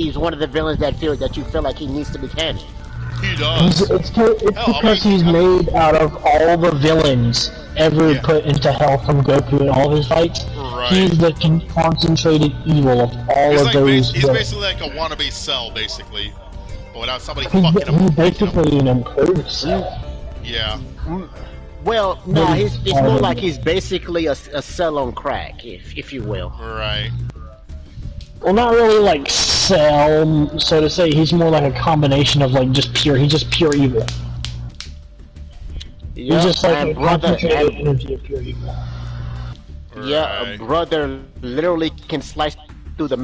he's one of the villains that you feel like he needs to be canon. He does. It's because he's made out of all the villains ever put into hell from Goku in all of his fights. Right. He's the concentrated evil of all of those. He's basically like a wannabe Cell, basically, but without somebody fucking him. He's basically an improved Cell. Yeah. Well, no, it's more like he's basically a Cell on crack, if you will. Right. Well, not really like Cell, so to say. He's more like a combination of like he's just pure evil. Yep, he's just like a concentrated energy of pure evil. Right. Yeah, a brother literally can slice through the.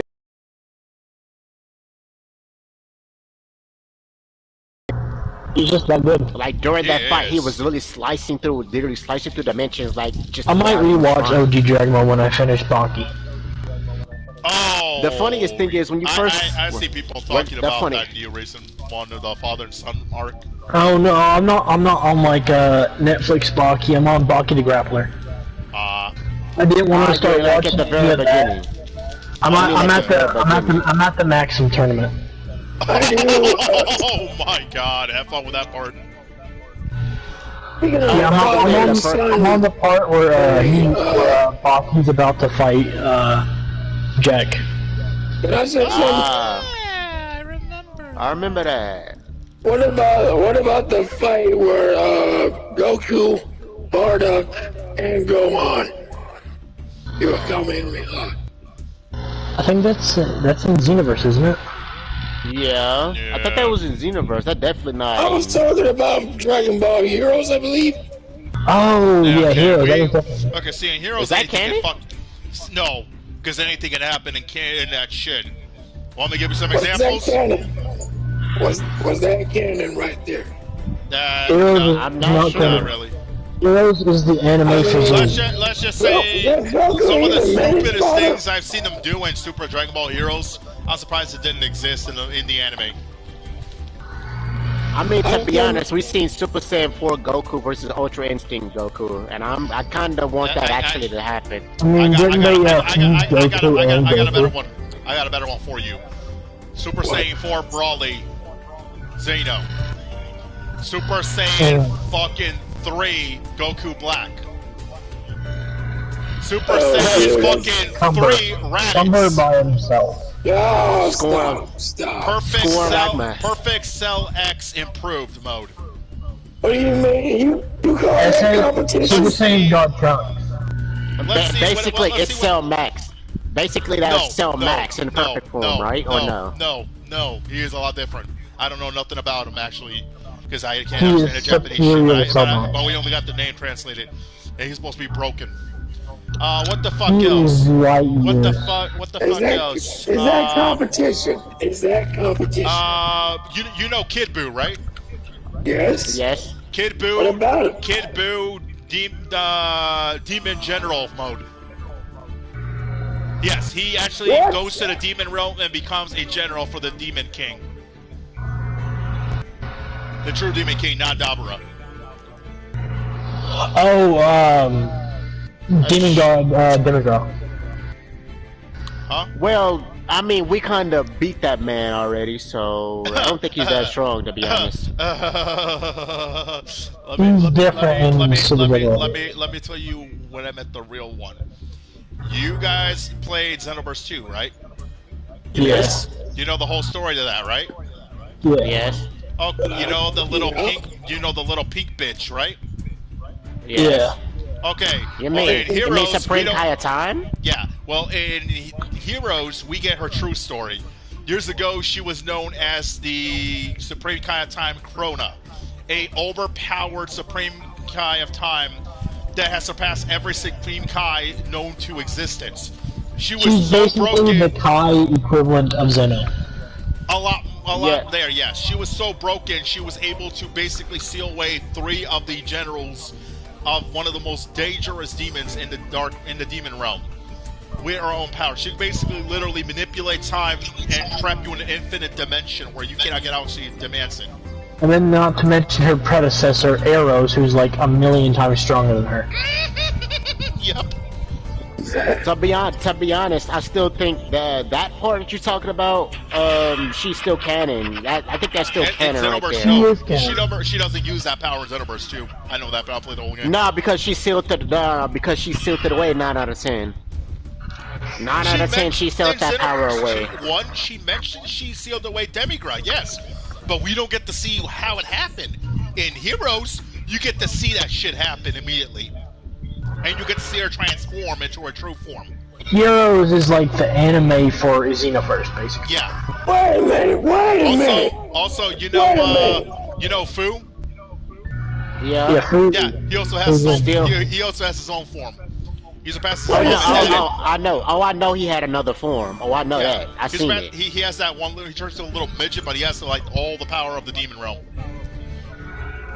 He's just that good. Like during that fight, he was literally slicing through dimensions, like just. I might rewatch OG Dragon Ball when I finish Baki. Oh. The funniest thing is when you first. I see people talking about that new recent one of the father and son arc. Oh no, I'm not on like Netflix Baki. I'm on Baki the Grappler. I didn't want to start watching at the very beginning. I'm at the Maxim tournament. Oh my god, have fun with that part. Yeah, I'm on the part where Baki's about to fight Jack. Can I say something? I remember. I remember that. What about the fight where Goku, Bardock, and Gohan? You were coming me hot. I think that's in Xenoverse, isn't it? Yeah. I thought that was in Xenoverse. That definitely not. I was talking about Dragon Ball Heroes, I believe. Oh yeah, Heroes. Okay, see, in Heroes, is that canon? No, because anything can happen in that shit. Want me to give you some examples? That canon? Was that canon right there? Heroes I'm not sure. Not really. Heroes is the animation. Let's just say some of the stupidest things I've seen them do in Super Dragon Ball Heroes. I'm surprised it didn't exist in the anime. I mean, to be honest, we've seen Super Saiyan 4 Goku versus Ultra Instinct Goku, and I kind of want that actually to happen. I got a better one. I got a better one for you. Super Saiyan 4 Brawly, Zeno. Super Saiyan fucking 3 Goku Black. Super Saiyan fucking 3 Raditz. Cumber by himself. Oh, stop. Perfect Cell X improved mode. What do you mean? You call that competition? Super Saiyan God Trunks. Basically, it's Cell Max. Basically, that's Cell Max in perfect form, right? Or no? No. He is a lot different. I don't know nothing about him, actually, because I can't understand the Japanese shit, but we only got the name translated, and he's supposed to be broken. What the fuck else? What the fuck else? Is that competition? Is that competition? You know Kid Buu, right? Yes. Yes. Kid Buu. What about it? Kid Buu, Demon General mode. Yes, he actually goes to the Demon Realm and becomes a general for the Demon King. The true Demon King, not Dabura. Demon God, Demigod. Huh? Well, I mean, we kind of beat that man already, so I don't think he's that strong, to be honest. Let me tell you when I met the real one. You guys played Xenoverse 2, right? Yes. You know the whole story to that, right? Yeah. Yes. Oh, you know the little pink. You know the little pink bitch, right? Yes. Yeah. Okay. You mean Supreme Kaya Time? Yeah. Well, in Heroes, we get her true story. Years ago, she was known as the Supreme Kai of Time Krona, a overpowered Supreme Kai of Time that has surpassed every Supreme Kai known to existence. She's so basically broken. The Kai equivalent of Zeno. A lot there, yes. She was so broken, she was able to basically seal away 3 of the generals of one of the most dangerous demons in the demon realm. With her own power. She basically literally manipulates time and trap you in an infinite dimension where you cannot get out, she demands it. And then not to mention her predecessor, Arrows, who's like a million times stronger than her. Yep. To be honest, I still think that part that you're talking about, she's still canon. I think that's still canon right there. She doesn't use that power in Xenoverse 2. I know that, but I'll play the whole game. Nah, because she's sealed it away 9 out of 10. 9 out of 10, she sealed that power away. She mentioned she sealed away Demigra, yes. But we don't get to see how it happened. In Heroes, you get to see that shit happen immediately. And you get to see her transform into her true form. Heroes is like the anime for Xenoverse, basically. Yeah. Wait a minute. Also, you know Fu? Yeah. Fu. Yeah, he also has his own form. He's a past. I know. Oh, I know he had another form. Oh, I know that. I seen it. He has that one. He turns to a little midget, but he has like all the power of the demon realm.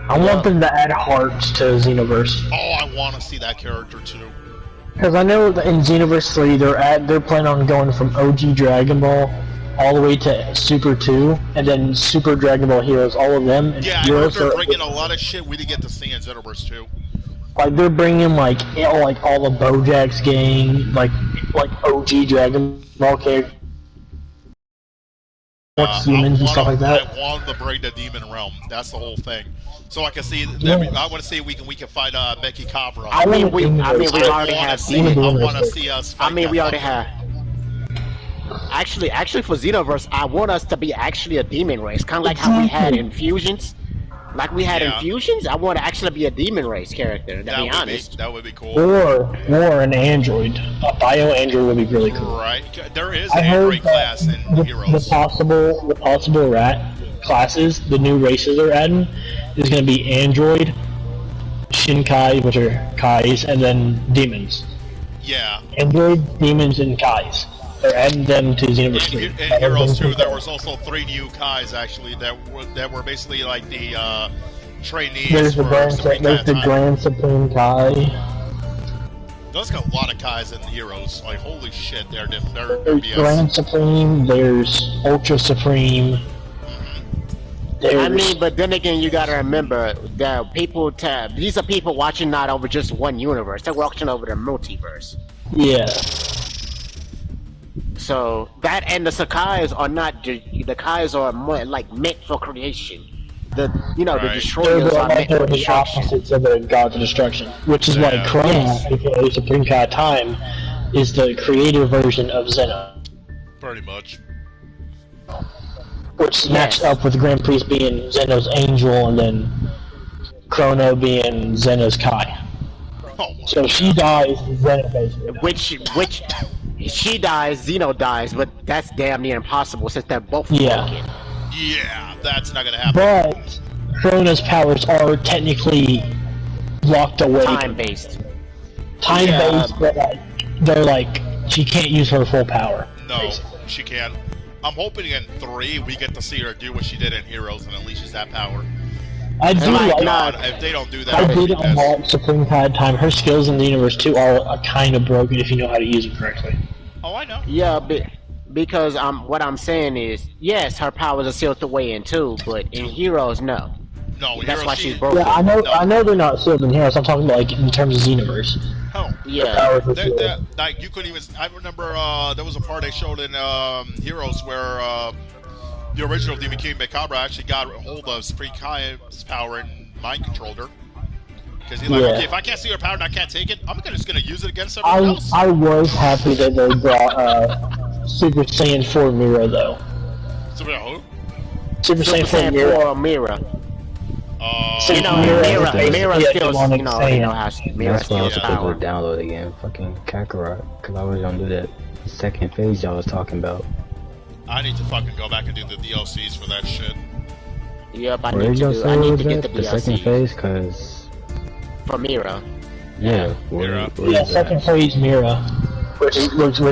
I want them to add hearts to Xenoverse. Oh, I want to see that character too. Because I know that in Xenoverse 3, they're planning on going from OG Dragon Ball all the way to Super 2, and then Super Dragon Ball Heroes, all of them. Yeah, I heard they're bringing a lot of shit we didn't get to see in Xenoverse 2. Like they're bringing like all the Bojack's gang, like OG Dragon Ball characters, humans and stuff like that. I want to bring the demon realm. That's the whole thing. So I can see. I want to see if we can fight Becky Cabra. I mean, we already have. I want to see us. I mean, we already have. Actually, for Xenoverse, I want us to be actually a demon race, kind of like how we had Infusions. Like we had Infusions, I want to actually be a demon race character, to be honest. That would be cool. Or an android. A bio android would be really cool. Right. There is an android class in Heroes. The possible rat classes, the new races they're adding, is going to be android, Shinkai, which are Kais, and then demons. Yeah. Android, demons, and Kais. They're adding them to Xenoverse 3. In Heroes 2, there was also 3 new Kais, actually, that were basically like the trainees. There's the Grand Supreme Kai. Those got a lot of Kais in Heroes. Like, holy shit, they're There's BS. Grand Supreme, there's Ultra Supreme. I mean, but then again, you gotta remember that these are people watching not over just one universe. They're watching over the multiverse. Yeah. So that and the Sakai's are not. The Kais are more like meant for creation. The destroyers are meant for the destruction. opposites of the gods of destruction, which is why Chrono, aka Supreme Kai Time, is the creative version of Zeno. Pretty much. Which matched up with Grand Priest being Zeno's angel, and then Chrono being Zeno's Kai. So she dies, Zeno basically. Which she dies, Zeno dies, but that's damn near impossible since they're both broken. Yeah, that's not gonna happen. But Chrono's powers are technically locked away. Time-based, but they're like, she can't use her full power. No, basically. She can't. I'm hoping in 3 we get to see her do what she did in Heroes and unleashes that power. I do like God, if they don't do that, I did unlock Supreme Kai Time. Her skills in the Universe 2 are kind of broken if you know how to use them correctly. Oh, I know. Yeah, because what I'm saying is, yes, her powers are sealed away in 2, but in Heroes, no. No, that's why she's broken. Yeah, I know they're not sealed in Heroes. I'm talking about like in terms of Xenoverse. Oh, yeah. Like you couldn't even. I remember there was a part they showed in Heroes where the original Demon King Mekabra actually got a hold of Supreme Kai's power and mind controlled her. Because he's like, okay, if I can't see her power and I can't take it, I'm just gonna use it against everyone else. I was happy that they brought Super Saiyan 4 Mira though. Super who? Super Saiyan 4 Mira. Mira still, how Mira steals power. Download again, fucking Kakarot, because I was gonna do that second phase y'all was talking about. I need to fucking go back and do the DLCs for that shit. Yep, I need to get the DLCs. The second phase, cause for Mira. Yeah, yeah, second phase Mira, which is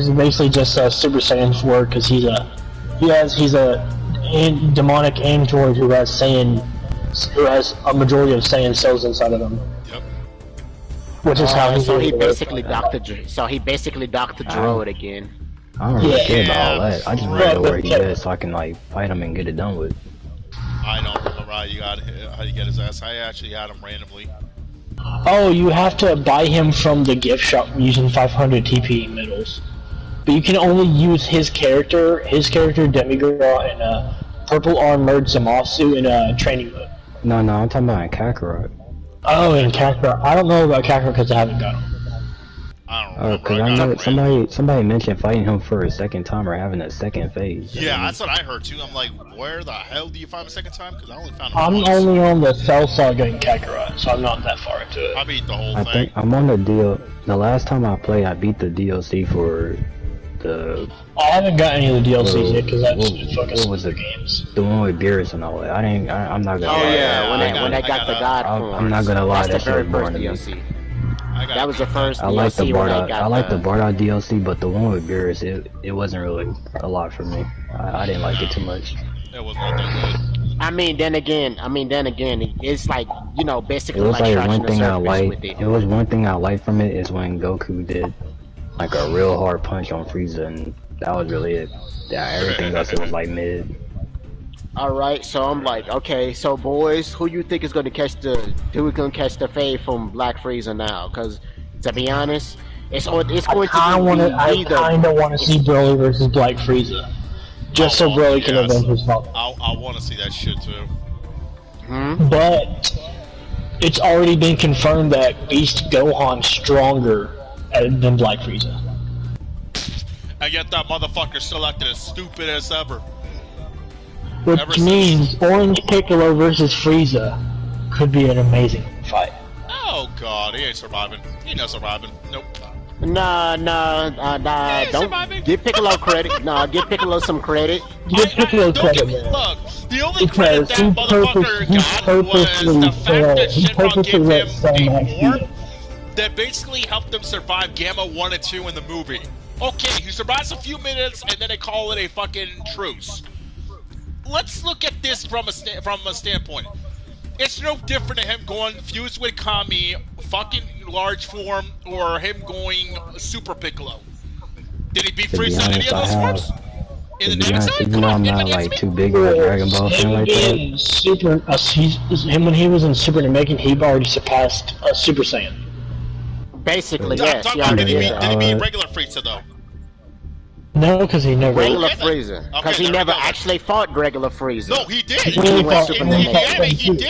basically just Super Saiyan 4, because he's a demonic android who has a majority of Saiyan cells inside of him. Yep. Which is how he basically Dr. Droid again. I don't really care about all that. I just want to know where he is so I can like fight him and get it done with. I don't remember how you get his ass. I actually had him randomly. Oh, you have to buy him from the gift shop using 500 TP medals. But you can only use his character Demigirl, in a purple armored Zamasu in a training mode. No, I'm talking about in Kakarot. Oh, in Kakarot. I don't know about Kakarot because I haven't got him. I don't Cause I know somebody mentioned fighting him for a second time or having a second phase. Yeah, that's what I heard too. I'm like, where the hell do you find him a second time? Because I only found him I'm once. only on the Cell Saga in Kakarot, so I'm not that far into it. I beat the whole I thing. think I'm on the deal. The last time I played, I beat the DLC for the. I haven't got any of the DLCs yet because that's focused on the games. The one with Beerus and all that. I'm not gonna. Oh lie. yeah, when they got the God forms. I'm not gonna lie, That's that the shit very was boring first to me. DLC. That was the first I like the DLC when they got I like the Bardock DLC, but the one with Beerus, it wasn't really a lot for me. I didn't like it too much. It was not that good. I mean, then again, it's like, you know, basically It was like scratching one the thing I surface liked. with it. It was one thing I liked from it is when Goku did like a real hard punch on Frieza, and that was really it. Yeah, everything else it was like mid. Alright, so I'm like, okay, so boys, who you think is gonna catch the fade from Black Frieza now? Because to be honest, it's going to be I kinda want to see Broly versus Black Frieza, just so Broly can avenge his father. I want to see that shit too. But it's already been confirmed that Beast Gohan's stronger than Black Frieza. And yet that motherfucker still acting as stupid as ever. Which means Orange Piccolo versus Frieza could be an amazing fight. Oh god, he ain't surviving. He not surviving. Nope. Nah, don't give Piccolo credit. Nah, give Piccolo some credit. Give Piccolo credit, man. Look, the only credit that motherfucker got was the fact that Shenron gave him a warp that basically helped him survive Gamma 1 and 2 in the movie. Okay, he survives a few minutes and then they call it a fucking truce. Let's look at this from a standpoint. It's no different than him going fused with Kami, fucking large form, or him going Super Piccolo. Did he beat Frieza in any of those forms? In the Nemesis? Even though I'm not like too big of a Dragon Ball fan like that. When he was in Super Namekian, he already surpassed Super Saiyan. Basically, I'm yes. talking about, did he beat regular Frieza though? No, because he never. Regular Frieza. Because he never actually fought regular Frieza. No, he did.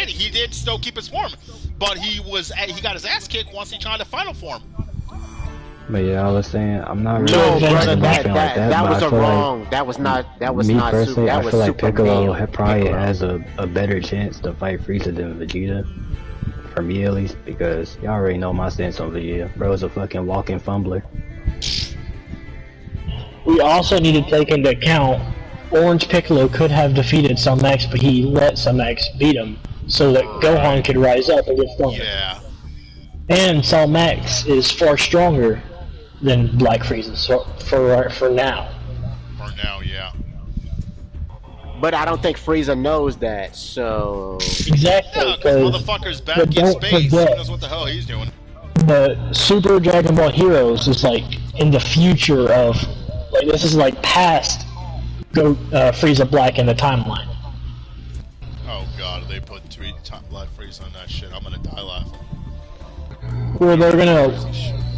He did still keep his form, but he got his ass kicked once he tried the final form. But yeah, I was saying I'm not really No, brother, that was a wrong. Like, that was not. That was me not. Personally, That I was feel like super Piccolo probably has a better chance to fight Frieza than Vegeta. For me, at least, because y'all already know my stance on Vegeta. Bro is a fucking walking fumbler. We also need to take into account Orange Piccolo could have defeated Salmax, but he let Salmax beat him so that Gohan could rise up and get stronger. Yeah. And Salmax is far stronger than Black Frieza, so for now. For now, yeah. But I don't think Frieza knows that, so... Exactly. Yeah, because motherfucker's back in space. He knows what the hell he's doing. The Super Dragon Ball Heroes is like in the future of... Like, this is like past Frieza Black in the timeline. Oh god, if they put Black Frieza on that shit, I'm gonna die laughing. Well,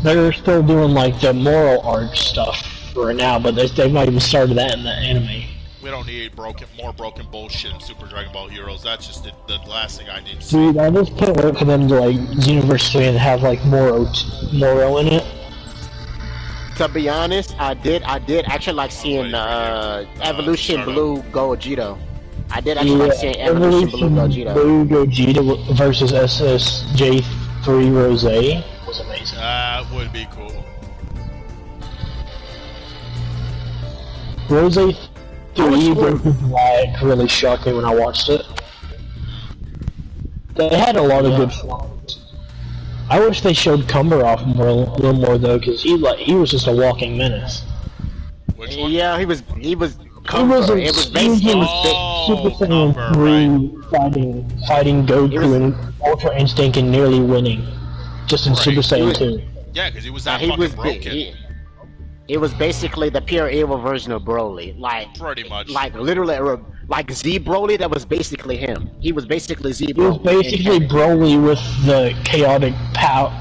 they're still doing like the moral arc stuff for now, but they've not even started that in the anime. We don't need more broken bullshit in Super Dragon Ball Heroes. That's just the last thing I need to see. Dude, I just can't wait for them to like University and have like Moro in it. To be honest, I did actually like seeing Evolution Blue Gogeta. I did actually like seeing Evolution Blue Gogeta. Blue Gogeta versus SSJ3 Rose was amazing. That would be cool. Rose 3 versus Black really shocked me when I watched it. They had a lot of good forms. I wish they showed Cumber off a little more though, because he was just a walking menace. Which one? Yeah, he was Cumber. It was basically Super Saiyan 3 fighting Goku and Ultra Instinct and nearly winning, just in Super Saiyan 2. Yeah, because he was that fucking broken. It was basically the pure evil version of Broly, like pretty much, like literally, like Z Broly. That was basically him. He was basically Z Broly. He was basically Broly with the chaotic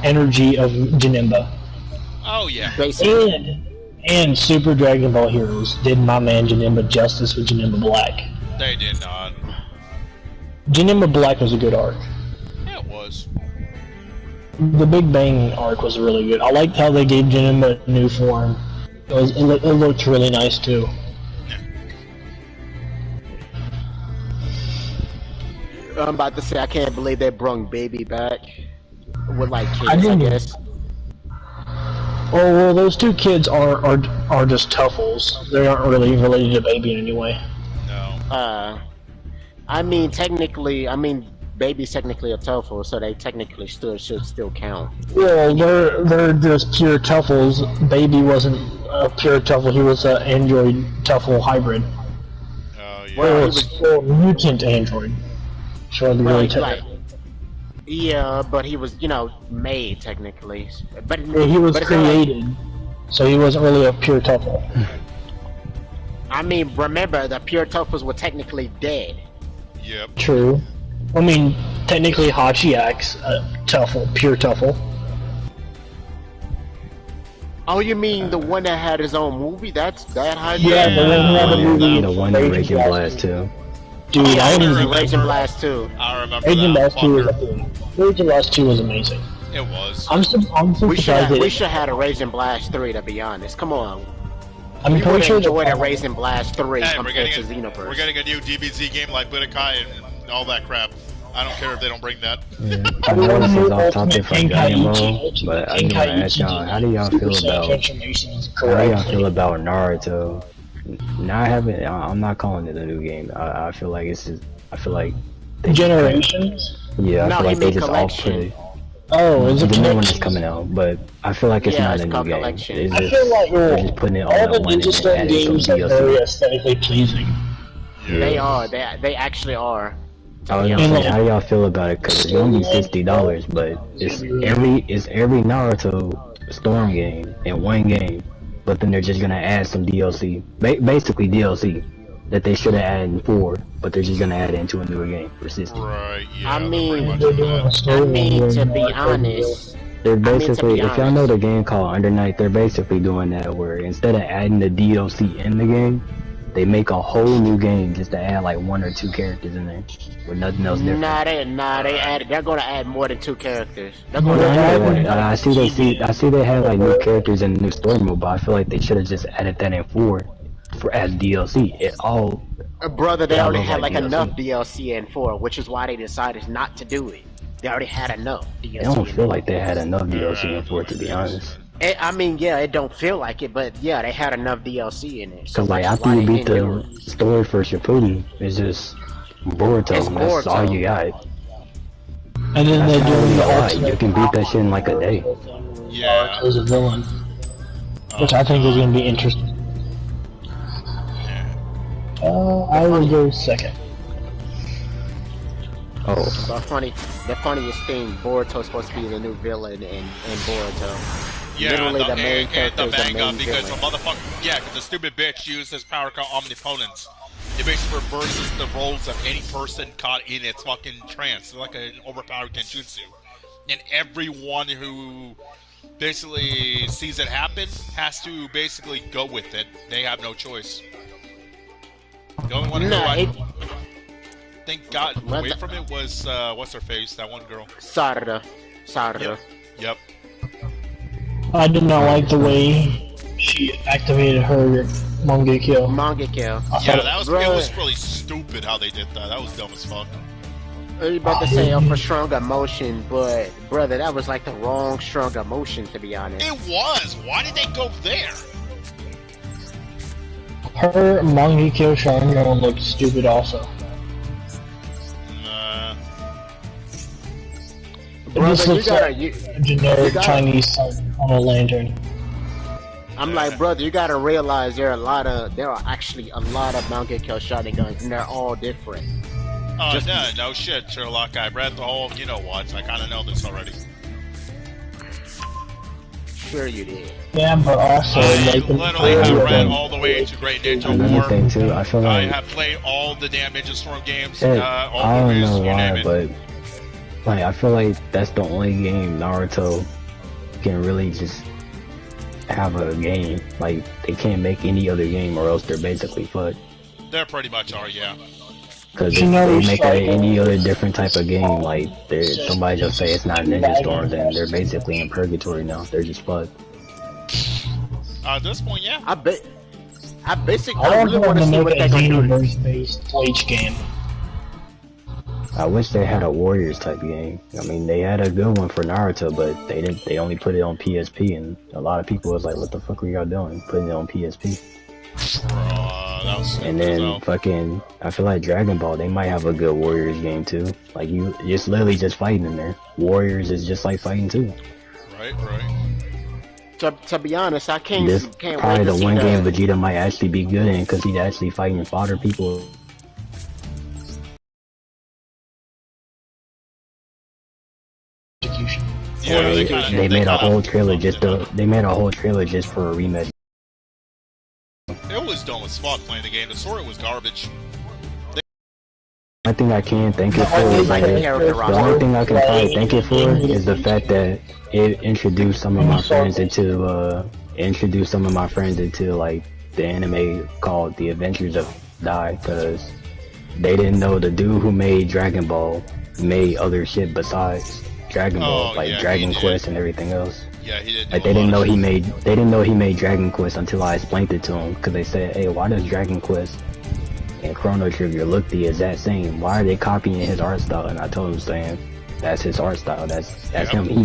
energy of Janemba. Oh yeah. Basically. And Super Dragon Ball Heroes did my man Janemba justice with Janemba Black. They did not. Janemba Black was a good arc. Yeah, it was. The Big Bang arc was really good. I liked how they gave Janemba a new form. It looked really nice too. I'm about to say I can't believe they brung Baby back with like kids. I guess. Oh well, those two kids are just Tuffles. They aren't really related to Baby in any way. No. I mean Baby's technically a Tuffle, so they technically should still count. Well, they're just pure Tuffles. Baby wasn't a pure Tuffle; he was an android Tuffle hybrid. Oh yeah. Well, he was mutant android. Sure, yeah, but he was, made technically. But he was created, so he wasn't really a pure Tuffle. I mean, remember the pure Tuffles were technically dead. Yep. True. I mean, technically Hachiak's Tuffle, pure Tuffle. Oh, you mean the one that had his own movie? That's that hybrid? Yeah, the one who had the movie. The one in Raging Blast 2. Dude, I remember Raging Blast 2. I remember Raging that. Blast 2 was a thing. Raging Blast 2 was amazing. It was. I'm surprised we should have had a Raging Blast 3, to be honest. Come on. I'm pretty sure enjoyed a Raging Blast 3 hey, compared to Xenoverse. We're getting a new DBZ game like Budokai and all that crap. I don't care if they don't bring that. Yeah. I know this is off topic from Dragon Ball, but I just want to ask y'all, how do y'all feel about Naruto? I'm not calling it a new game. I feel like Generations? Yeah, I feel like they just all put it. Oh, is it the new one is coming out, but I feel like it's not a new game. I feel like they're just putting it all the Ninja Storm games are very aesthetically pleasing. Yeah. They are. They actually are. I was gonna say, how do y'all feel about it? Cause it's only $60, but it's every Naruto Storm game in one game. But then they're just gonna add some DLC, basically DLC that they should have added in 4, but they're just gonna add it into a newer game for system. Right. Yeah. I mean, to be honest, they're basically, if y'all know the game called Under Night, they're basically doing that where instead of adding the DLC in the game, they make a whole new game just to add like 1 or 2 characters in there with nothing else different. They're gonna add more than 2 characters. They're gonna add more. I see they have like new characters in the new story mode, but I feel like they should have just added that in 4 as DLC. Brother, they already had like enough DLC in 4, which is why they decided not to do it. They already had enough DLC. I don't feel like they had enough DLC in 4, to be honest. I mean, yeah, it don't feel like it, but yeah, they had enough DLC in it. So like after you beat the story for Shippuden, it's just Boruto. That's all you got. And then they're doing the ultimate. You can beat that shit in like a day. Yeah. As a villain, which I think is going to be interesting. I will go second. Oh. The funniest thing, Boruto's supposed to be the new villain in Boruto. Yeah, literally the main character the manga, because villain. the motherfucker, because the stupid bitch used his power called omnipotence. It basically reverses the roles of any person caught in its fucking trance. It's like an overpowered genjutsu. And everyone who basically sees it happen has to basically go with it. They have no choice. The only one who got away from it was, what's her face? That one girl. Sarada. Yep. I did not like the way she activated her Mangekyo. Yeah, it was really stupid how they did that. That was dumb as fuck. I was about to say for strong emotion, but brother, that was like the wrong strong emotion, to be honest. It was. Why did they go there? Her Mangekyo Sharingan looked stupid also. Brother, this looks like a generic Chinese sun on a lantern. I'm like, brother, you gotta realize there are actually a lot of Mangekyo Sharingan, and they're all different. Oh, no shit, Sherlock. I read the whole, you know what? I kind of know this already. sure you did. Yeah, but also, I like, literally have read all the way to Great Ninja Another War. thing too, I feel I like have played all the damn Ninja Storm games, I all don't movies, know you name why, it. but like I feel like that's the only game Naruto can really just have a game. Like they can't make any other game, or else they're basically fucked. They pretty much are, yeah. Because if they make any other different type of game, like somebody just say it's not Ninja Storm, then they're basically in purgatory now. They're just fucked. At this point, yeah. I I really want to see what they're gonna do. Xenoverse-based Bleach game. I wish they had a Warriors type game. I mean, they had a good one for Naruto, but they didn't. They only put it on PSP, and a lot of people was like, "What the fuck were y'all doing? Putting it on PSP?" That was And then fucking, I feel like Dragon Ball, they might have a good Warriors game too. Like it's literally just fighting in there. Warriors is just like fighting too. Right. To be honest, I can't Probably wait to the see one the... game Vegeta might actually be good in, because he's actually fighting fodder people. Yeah, They made a whole trailer just for a rematch. It was dumb as fuck playing the game. The story was garbage. One thing I can thank it for is the only thing I can probably thank it for is the fact that it introduced some of my friends into like the anime called The Adventures of Dai, because they didn't know the dude who made Dragon Ball made other shit besides Dragon Ball, like Dragon Quest and everything else. Yeah, he did. Like they didn't know he made Dragon Quest until I explained it to him, because they said, "Hey, why does Dragon Quest and Chrono Trigger look the exact same? Why are they copying his art style?" And I told him, saying, "That's his art style. That's him. He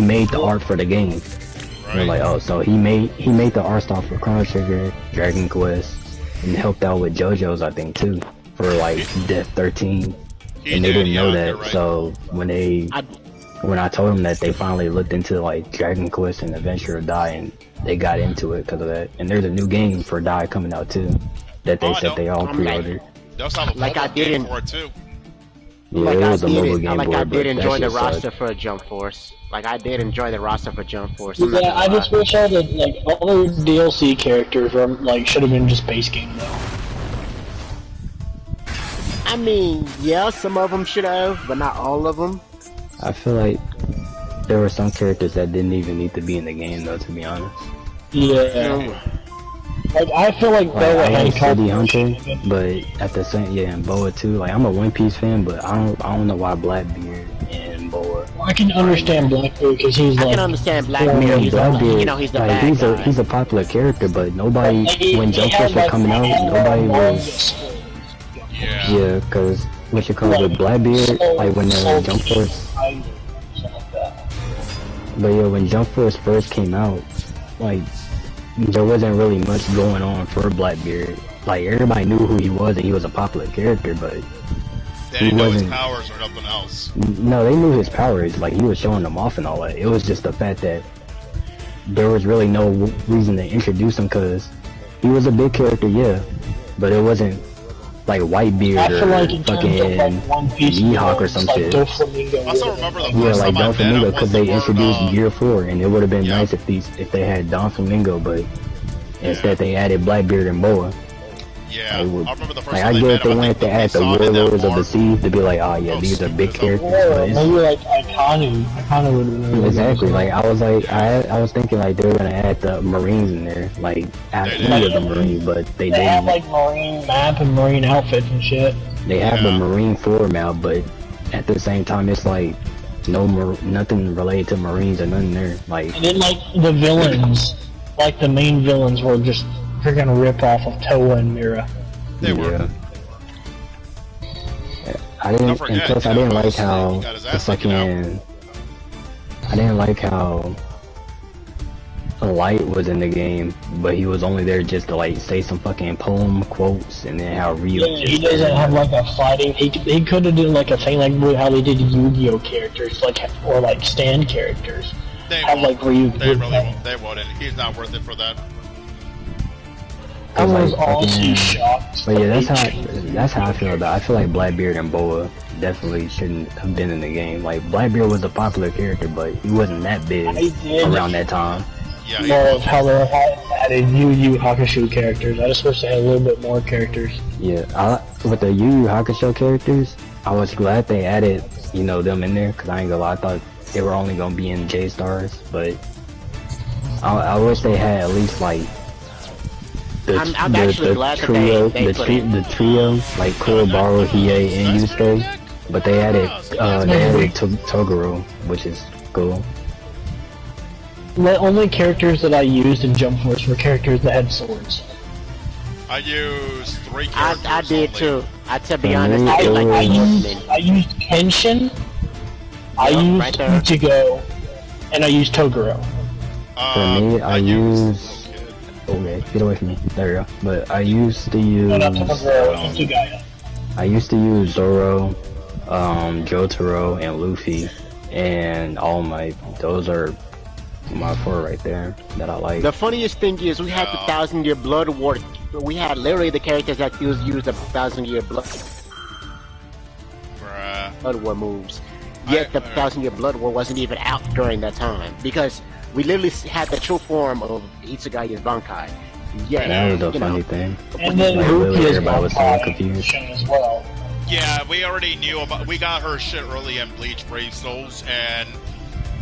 made the art for the game." Right. They're like, "Oh, so he made the art style for Chrono Trigger, Dragon Quest, and helped out with JoJo's, I think, too, for like Death 13." And they didn't know that, so when I told them that, they finally looked into like Dragon Quest and Adventure of Dai, and they got into it because of that. And there's a new game for Dai coming out too, that they said they all pre-ordered. Like I did in, for it too. Yeah, it was a mobile game like board, I did enjoy the sucked. roster for Jump Force. Like I did enjoy the roster for Jump Force. Yeah, I just wish all the other DLC characters were should have been just base game though. I mean, yeah, some of them should have, but not all of them. I feel like there were some characters that didn't even need to be in the game, though, to be honest. Yeah. Like, I feel like Boa I like had City Hunter, but at the same, and Boa too. Like, I'm a One Piece fan, but I don't know why Blackbeard and Boa. I can understand Blackbeard because he's like. I can understand Blackbeard. He's Blackbeard, he's the bad guy. He's a popular character, but nobody, when Jump Force was coming out, nobody was. Yeah, because what you call it, Blackbeard, like when Jump Force. But yeah, when Jump Force first came out, like there wasn't really much going on for Blackbeard. Like everybody knew who he was and he was a popular character, but they didn't know his powers or nothing else. No, they knew his powers. Like he was showing them off and all that. It was just the fact that there was really no reason to introduce him, because he was a big character, yeah, but it wasn't like Whitebeard or fucking Yugioh or some shit. I still remember the first like time Don Flamingo, because they introduced Gear 4, and it would have been nice if they had Don Flamingo, but instead they added Blackbeard and Boa. Yeah, I remember the first like, time I get if they wanted to add the Warlords of the Sea to be like, oh yeah, these are big characters. But maybe like Iconu would have been exactly. Like I was thinking like they were gonna add the Marines in there, like add any of the Marines, but they didn't. They have like Marine map and Marine outfits and shit. They have the Marine form out, but at the same time it's like nothing related to Marines or nothing there. Like, and then like the villains, like the main villains were just freaking rip off of Toa and Mira. They were. I didn't, and plus I didn't like how the fucking, I didn't like how Light was in the game, but he was only there just to like say some fucking poem quotes, and then how Ryu. Yeah, he doesn't have like a fighting. He could have done like a thing like how they did Yu-Gi-Oh characters, like or like stand characters. They have won't. Like Ryu. They really won't. They won't. He's not worth it for that. I was honestly shocked. But yeah, that's how I feel about it. I feel like Blackbeard and Boa definitely shouldn't have been in the game. Like, Blackbeard was a popular character, but he wasn't that big around that time. Yeah, love how they added Yu Hakusho characters. I just wish they had a little bit more characters. Yeah, with the Yu Hakusho characters, I was glad they added, you know, them in there, because I ain't gonna lie, I thought they were only gonna be in J-Stars, but I wish they had at least, like, the trio, like Kurobaro, Hiei, and Yusuke, but they added Toguro, which is cool. The only characters that I used in Jump Force were characters that had swords. I used 3 characters. I did only. too. To be honest, I used Kenshin, I used Yugioh, and I used Toguro. For me, I used... Okay, get away from me. There you go. But I used to use... I used to use Zoro, Jotaro, and Luffy, and All Might. Those are my 4 right there that I like. The funniest thing is we had the 1000-Year Blood War. We had literally the characters that used the 1000-Year Blood War moves. Yet the 1000-Year Blood War wasn't even out during that time because we literally had the true form of Itsugaya's Bankai. Yeah, that was the funny thing. And then everybody was so confused. As well. Yeah, we already knew about. We got her shit early in Bleach Brave Souls, and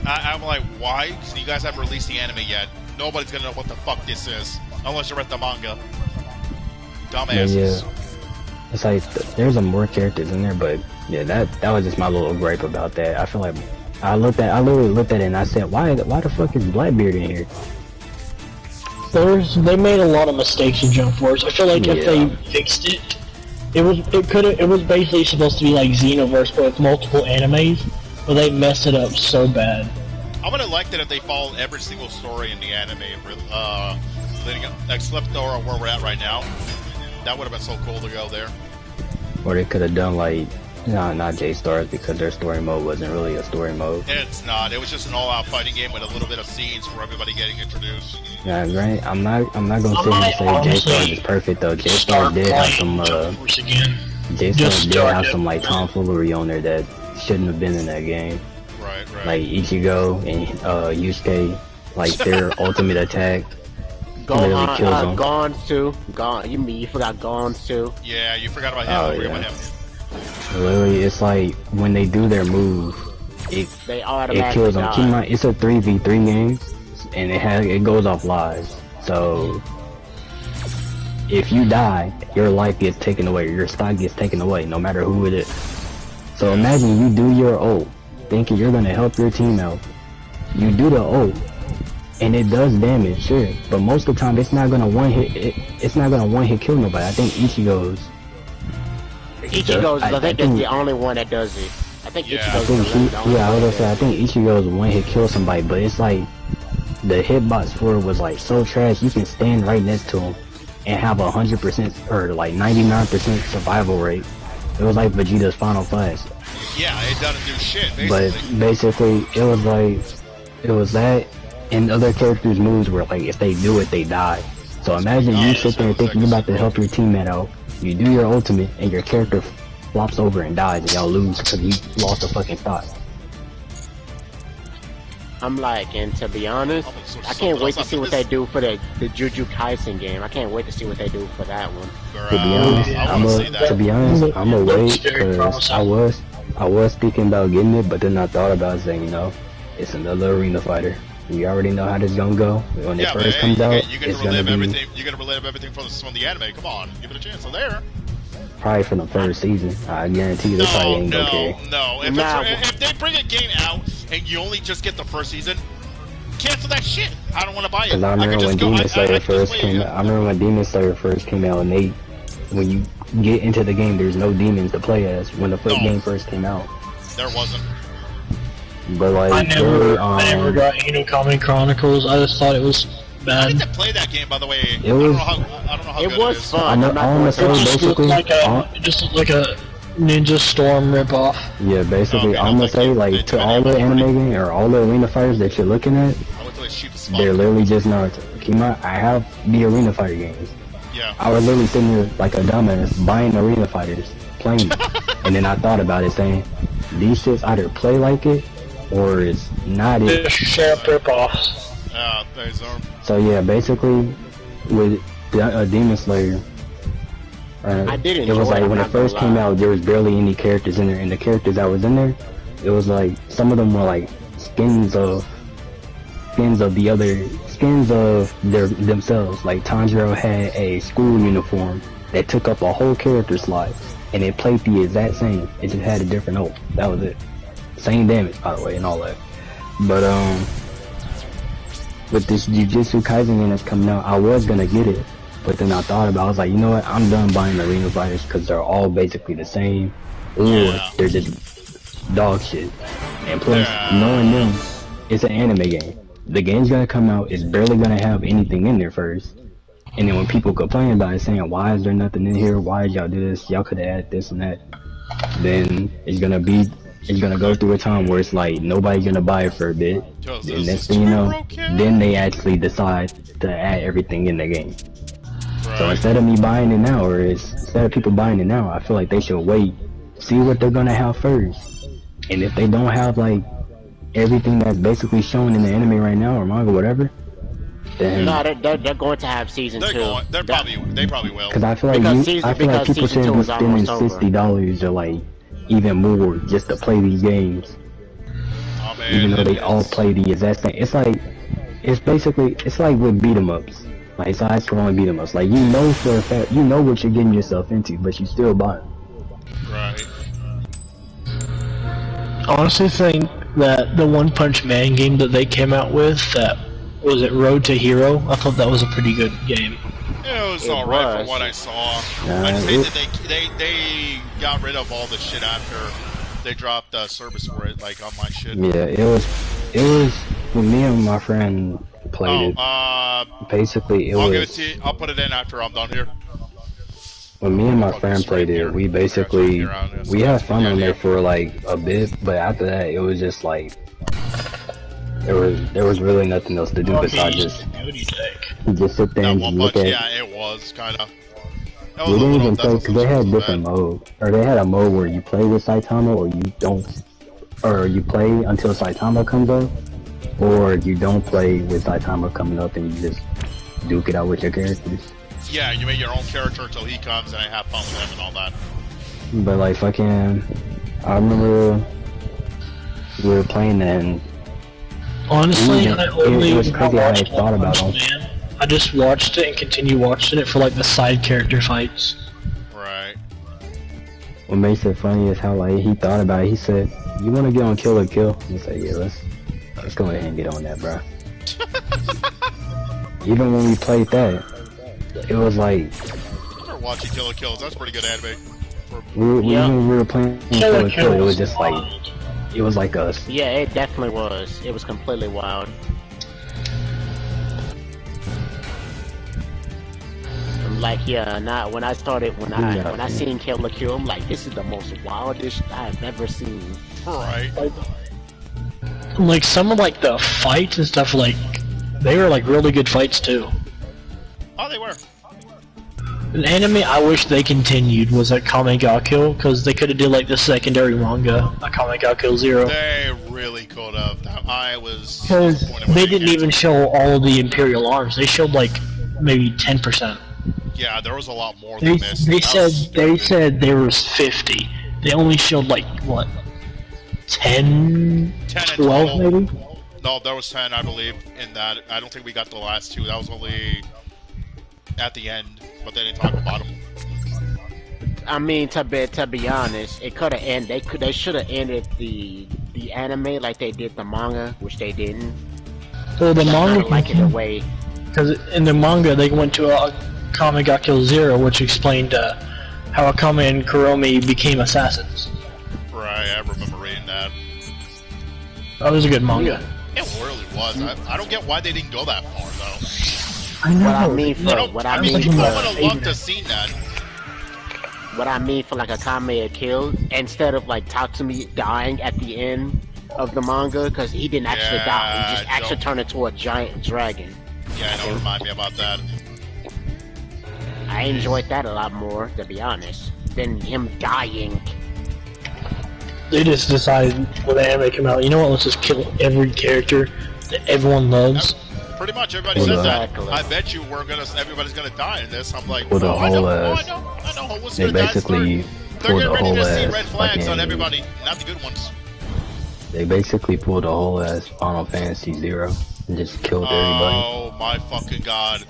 I'm like, why? So you guys haven't released the anime yet. Nobody's gonna know what the fuck this is unless you read the manga. Dumbasses. Yeah. It's like there's some more characters in there, but yeah, that was just my little gripe about that. I feel like I literally looked at it and I said, why the fuck is Blackbeard in here? They made a lot of mistakes in Jump Force. I feel like if they fixed it, it was basically supposed to be like Xenoverse but with multiple animes, but they messed it up so bad. I would have liked it if they followed every single story in the anime, leading up, except for where we're at right now. That would have been so cool to go there. Or they could have done like, not J-Stars because their story mode wasn't really a story mode. It's not. It was just an all-out fighting game with a little bit of scenes for everybody getting introduced. Yeah, right. I'm not gonna sit here and say J-Stars is perfect though. J-Stars did have some J-Stars did have some like tomfoolery on there that shouldn't have been in that game. Right. Like Ichigo and Yusuke, like their ultimate attack. Gons too. You forgot Gons too. Yeah, you forgot about him. About him. Literally, it's like when they do their move, it kills them. Keep in mind, it's a 3v3 game, and it goes off lives. So if you die, your life gets taken away, your stock gets taken away, no matter who it is. So imagine you do your ult, thinking you're gonna help your team out. You do the ult, and it does damage, sure, but most of the time it's not gonna one hit. It's not gonna one hit kill nobody. I think Ichigo's. I think is the only one that does it. I think Ichigo's the only one. I was gonna say I think Ichigo's one hit kill somebody, but it's like the hitbox for it was like so trash. You can stand right next to him and have 100% or like 99% survival rate. It was like Vegeta's Final Class. Yeah, it doesn't do shit. Basically. But basically, it was that, and other characters' moves were like if they do it, they die. So imagine you sit there thinking you're about to help your teammate out. You do your ultimate, and your character flops over and dies, and y'all lose because you lost a fucking thought. I'm like, and to be honest, I can't wait to see what they do for the Jujutsu Kaisen game. I can't wait to see what they do for that one. To be honest, I'm gonna wait because I was thinking about getting it, but then I thought about saying, you know, it's another arena fighter. We already know how this is gonna go. When it first comes out, it's gonna be... You're gonna relive everything from the anime. Come on, give it a chance. So there. Probably from the first season. I guarantee you they probably ain't gonna care. No. If they bring a game out and you only just get the first season, cancel that shit. I don't want to buy it. Because I remember when Demon Slayer first came out. I remember when Demon Slayer first came out, and when you get into the game, there's no demons to play as. When the game first came out, there wasn't. But like, I never got Inokami Chronicles. I just thought it was bad. I didn't play that game, by the way. It was. I don't know how it good was it is. fun. It just looked like a Ninja Storm ripoff. Yeah, basically, I'm gonna say like to all the anime game or all the arena fighters that you're looking at, they're literally just Naruto. Keep in mind, I have the arena fighter games. Yeah. I was literally sitting here like a dumbass buying arena fighters, playing it. And then I thought about it saying, these shits either play like it, or it's not it. Just straight up rip-offs. Thanks, Arm. So yeah, basically, with Demon Slayer, I did it enjoy was like it, when I'm it not first gonna came lie. out, there was barely any characters in there, and the characters that was in there, it was like some of them were like skins of themselves. Like Tanjiro had a school uniform that took up a whole character slot, and it played the exact same. It just had a different ult. That was it. Same damage, by the way, and all that. But with this Jujutsu Kaisen game that's coming out, I was gonna get it, but then I thought about it, I was like, you know what, I'm done buying arena fighters because they're all basically the same, or they're just dog shit. And plus, knowing them, it's an anime game. The game's gonna come out, it's barely gonna have anything in there first. And then when people complain about it, saying, why is there nothing in here, why did y'all do this, y'all could've added this and that, then it's gonna go through a time where it's like, nobody's gonna buy it for a bit, and next thing you know, then they actually decide to add everything in the game. So instead of me buying it now, or instead of people buying it now, I feel like they should wait, see what they're gonna have first. And if they don't have like everything that's basically shown in the anime right now, or manga, whatever, then No, they're going to have season 2. They probably will. because I feel like people shouldn't be spending $60 or like even more just to play these games. Oh, man, even though they all play the exact same. It's like with beat 'em ups, like side scrolling beat 'em ups. Like, you know for a fact, you know what you're getting yourself into, but you still buy it. Right. I honestly think that the One Punch Man game that they came out with, that was it Road to Hero, I thought that was a pretty good game. It was alright for what I saw. I just hate that they got rid of all the shit after they dropped service for it, like online shit. Yeah, it was when me and my friend played it. Basically, I'll put it in after I'm done here. When me and my friend played it, we basically had fun on there for like a bit, but after that, it was just like there was really nothing else to do besides just sit there and look at. Yeah, it was kind of. We didn't even play because they had different modes, or they had a mode where you play with Saitama, or you don't, or you play until Saitama comes up, or you don't play with Saitama coming up and you just duke it out with your characters. Yeah, you make your own character until he comes and I have fun with him and all that. But like fucking, I remember we were playing that and honestly, it was crazy how I thought about them. I just watched it and continued watching it for like the side character fights. Right. What makes it funny is how like he thought about it. He said, "You want to get on Kill or Kill?" He said, "Yeah, let's go ahead and get on that, bro." Even when we played that, it was like. We're watching Kill or Kills. That's pretty good anime. When we were playing Kill or Kill, it was just like, it was like us. Yeah, it definitely was. It was completely wild. Like, yeah, not when I seen Kill la Kill, I'm like, this is the most wildest I've ever seen. Right. Like some of like the fights and stuff, like they were like really good fights too. Oh, they were. An anime I wish they continued was like Kame ga Kill, because they could have did like the secondary manga, Kame ga Kill 0. They really could have. I was. Because they didn't even show all the Imperial arms. They showed like maybe 10%. Yeah, there was a lot more they missed. They said there was 50. They only showed like what, 10 12 maybe? No, there was 10, I believe, in that. I don't think we got the last 2. That was only at the end, but they didn't talk about them. I mean, to be honest, it could have ended. They should have ended the anime like they did the manga, which they didn't. Well, the manga like in a way, because in the manga they went to Kame ga Kill 0, which explained how Akame and Kuromi became assassins. Right, I remember reading that. That was a good manga. It really was. I don't get why they didn't go that far, though. I know. I would have loved to have seen that. What I mean for like a Kame Kill, instead of like Tatsumi dying at the end of the manga, because he didn't actually die, he just actually turned into a giant dragon. Yeah, don't remind me about that. I I enjoyed that a lot more, to be honest, than him dying. They just decided when the anime came out, you know what? Let's just kill every character that everyone loves. Pretty much everybody says that. I bet you everybody's gonna die in this. I'm like, well, I know. What's they basically pulled the whole see red flags on everybody, not the good ones. They basically pulled a whole ass Final Fantasy 0 and just killed everybody. Oh my fucking god.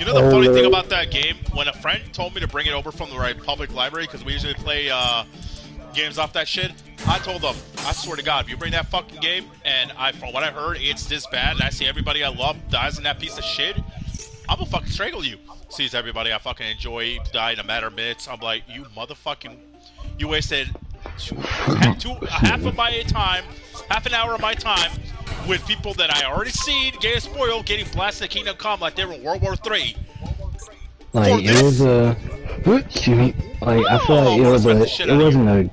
You know the funny thing about that game? When a friend told me to bring it over from the public library, because we usually play games off that shit, I told them, I swear to God, if you bring that fucking game, and from what I heard, it's this bad, and I see everybody I love dies in that piece of shit, I'm gonna fucking strangle you. Sees everybody I fucking enjoy die in a matter of minutes. I'm like, you motherfucking... You wasted half an hour of my time with people that I already seen getting spoiled, getting blasted at Kingdom Come like they were in World War III. Like, it was a... Like, I feel like it wasn't a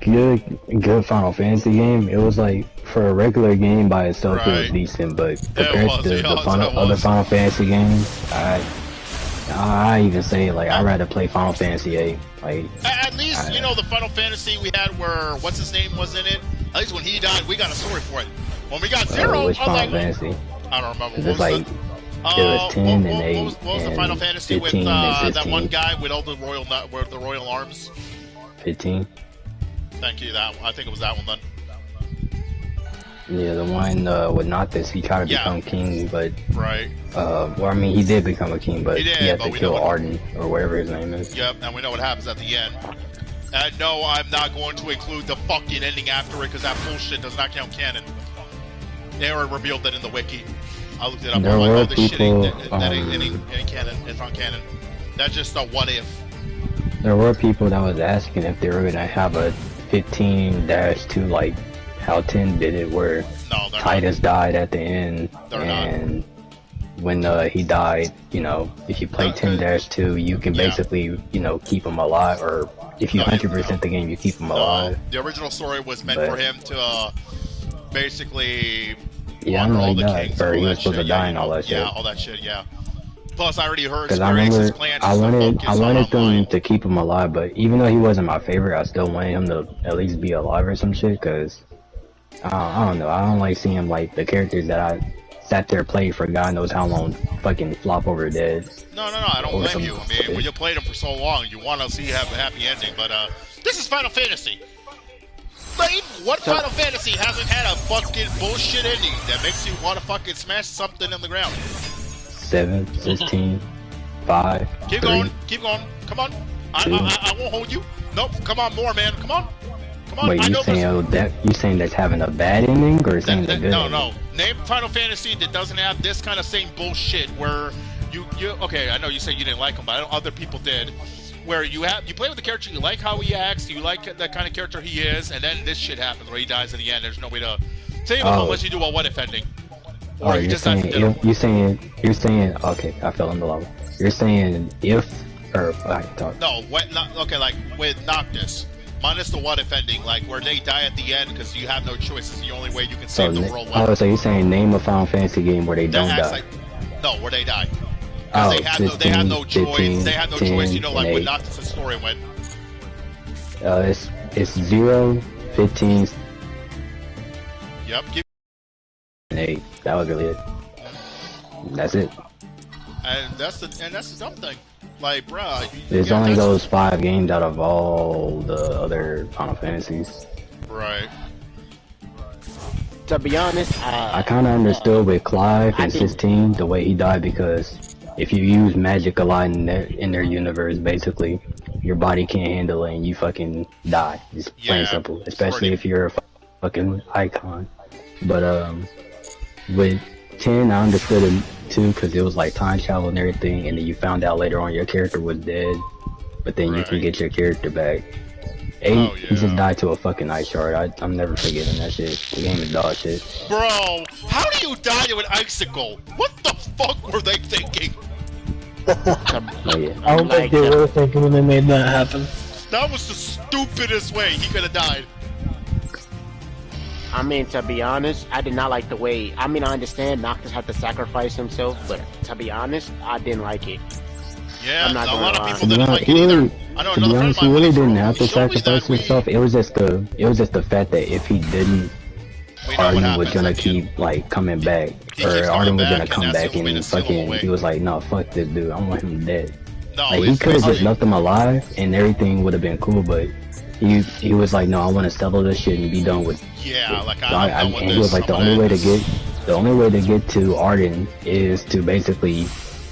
good Final Fantasy game. It was like, for a regular game by itself, it was decent, but compared to the other Final Fantasy games, I even say, like, I'd rather play Final Fantasy 8. Like, at least, you know, the Final Fantasy we had where, what's his name was in it? At least when he died, we got a story for it. When we got Zero, which Final Fantasy? I don't remember. It was like, it was 10 and 8 what was the Final Fantasy with that one guy with all the royal arms? 15. Thank you. I think it was that one then. Yeah, the one with Noctis, he tried to become king, but right. Well, I mean, he did become a king, but he had to kill Arden or whatever his name is. Yep, and we know what happens at the end. And no, I'm not going to include the fucking ending after it because that bullshit does not count canon. They already revealed that in the wiki. I looked it up. There were people, that ain't canon. It's not canon. That's just a what if. There were people that was asking if they were gonna have a 15-2 like how 10 did it, where Titus died at the end, and when he died, you know, if you play 10-2, you can basically, you know, keep him alive, or if you 100% the game, you keep him alive. The original story was meant for him to basically. Yeah, I know he died, but he was supposed to die and all that shit. Yeah, all that shit, yeah. Plus, I already heard because I wanted them to keep him alive, but even though he wasn't my favorite, I still wanted him to at least be alive or some shit, because I don't know, I don't like seeing like the characters that I sat there played for God knows how long fucking flop over dead. No, I don't blame you. I mean, when you played them for so long, you want to see you have a happy ending, but this is Final Fantasy. Like, what Final Fantasy hasn't had a fucking bullshit ending that makes you want to fucking smash something in the ground? 7, 16, 5. Keep 3, going. Come on. I won't hold you. Nope. Come on, more, man. Come on. Wait, you saying that's having a bad ending, or saying that good? No. Name Final Fantasy that doesn't have this kind of same bullshit where you okay, I know you say you didn't like him, but I know other people did. Where you play with the character, you like how he acts, you like the kind of character he is, and then this shit happens where he dies in the end. There's no way to save him unless you do a what if ending. Or you're saying okay, I fell in the lava. You're saying if No, okay, like with Noctis. Minus the what if ending, like where they die at the end because you have no choice. It's the only way you can save the world. Oh, so you're saying name a Final Fantasy game where they don't die? Where they die. Because they have no choice. 15, they have no 10, choice. You know, like 8. when Noctis' story went. It's 0, 15. Yep. 8. That was really it. That's it. And that's the dumb thing. Like, bruh, there's only those 5 games out of all the other Final Fantasies. Right. To be honest, I kind of understood with Clive in 16 the way he died, because if you use magic a lot in their universe, basically your body can't handle it and you fucking die. It's plain simple. Especially if you're a fucking icon. But with 10, I understood it too, because it was like time travel and everything, and then you found out later on your character was dead, but then you can get your character back. 8, he just died to a fucking ice shard. I'm never forgetting that shit. The game is dog shit. Bro, how do you die to an icicle? What the fuck were they thinking? I don't think they were thinking when they made that happen. That was the stupidest way he could have died. I mean, to be honest, I did not like the way... I mean, I understand Noctis had to sacrifice himself, but to be honest, I didn't like it. Yeah, I'm not a gonna lot of lie. people didn't like it either. I know to be another friend honest, of he mine really when didn't have to showed me sacrifice that himself. It was just the fact that if he didn't, we know what Arden was happens gonna at the end. keep like coming back, He or keeps coming Arden was gonna back, and come that's the back only way to and seal him fucking. away. He was like, "No, fuck this dude. I want him dead." No, Like he it's could have just basically left him alive, and everything would have been cool. But he was like, "No, I want to settle this shit and be done with." yeah, like I'm done with and this. he was like, I'm gonna the only way to get to Arden is to basically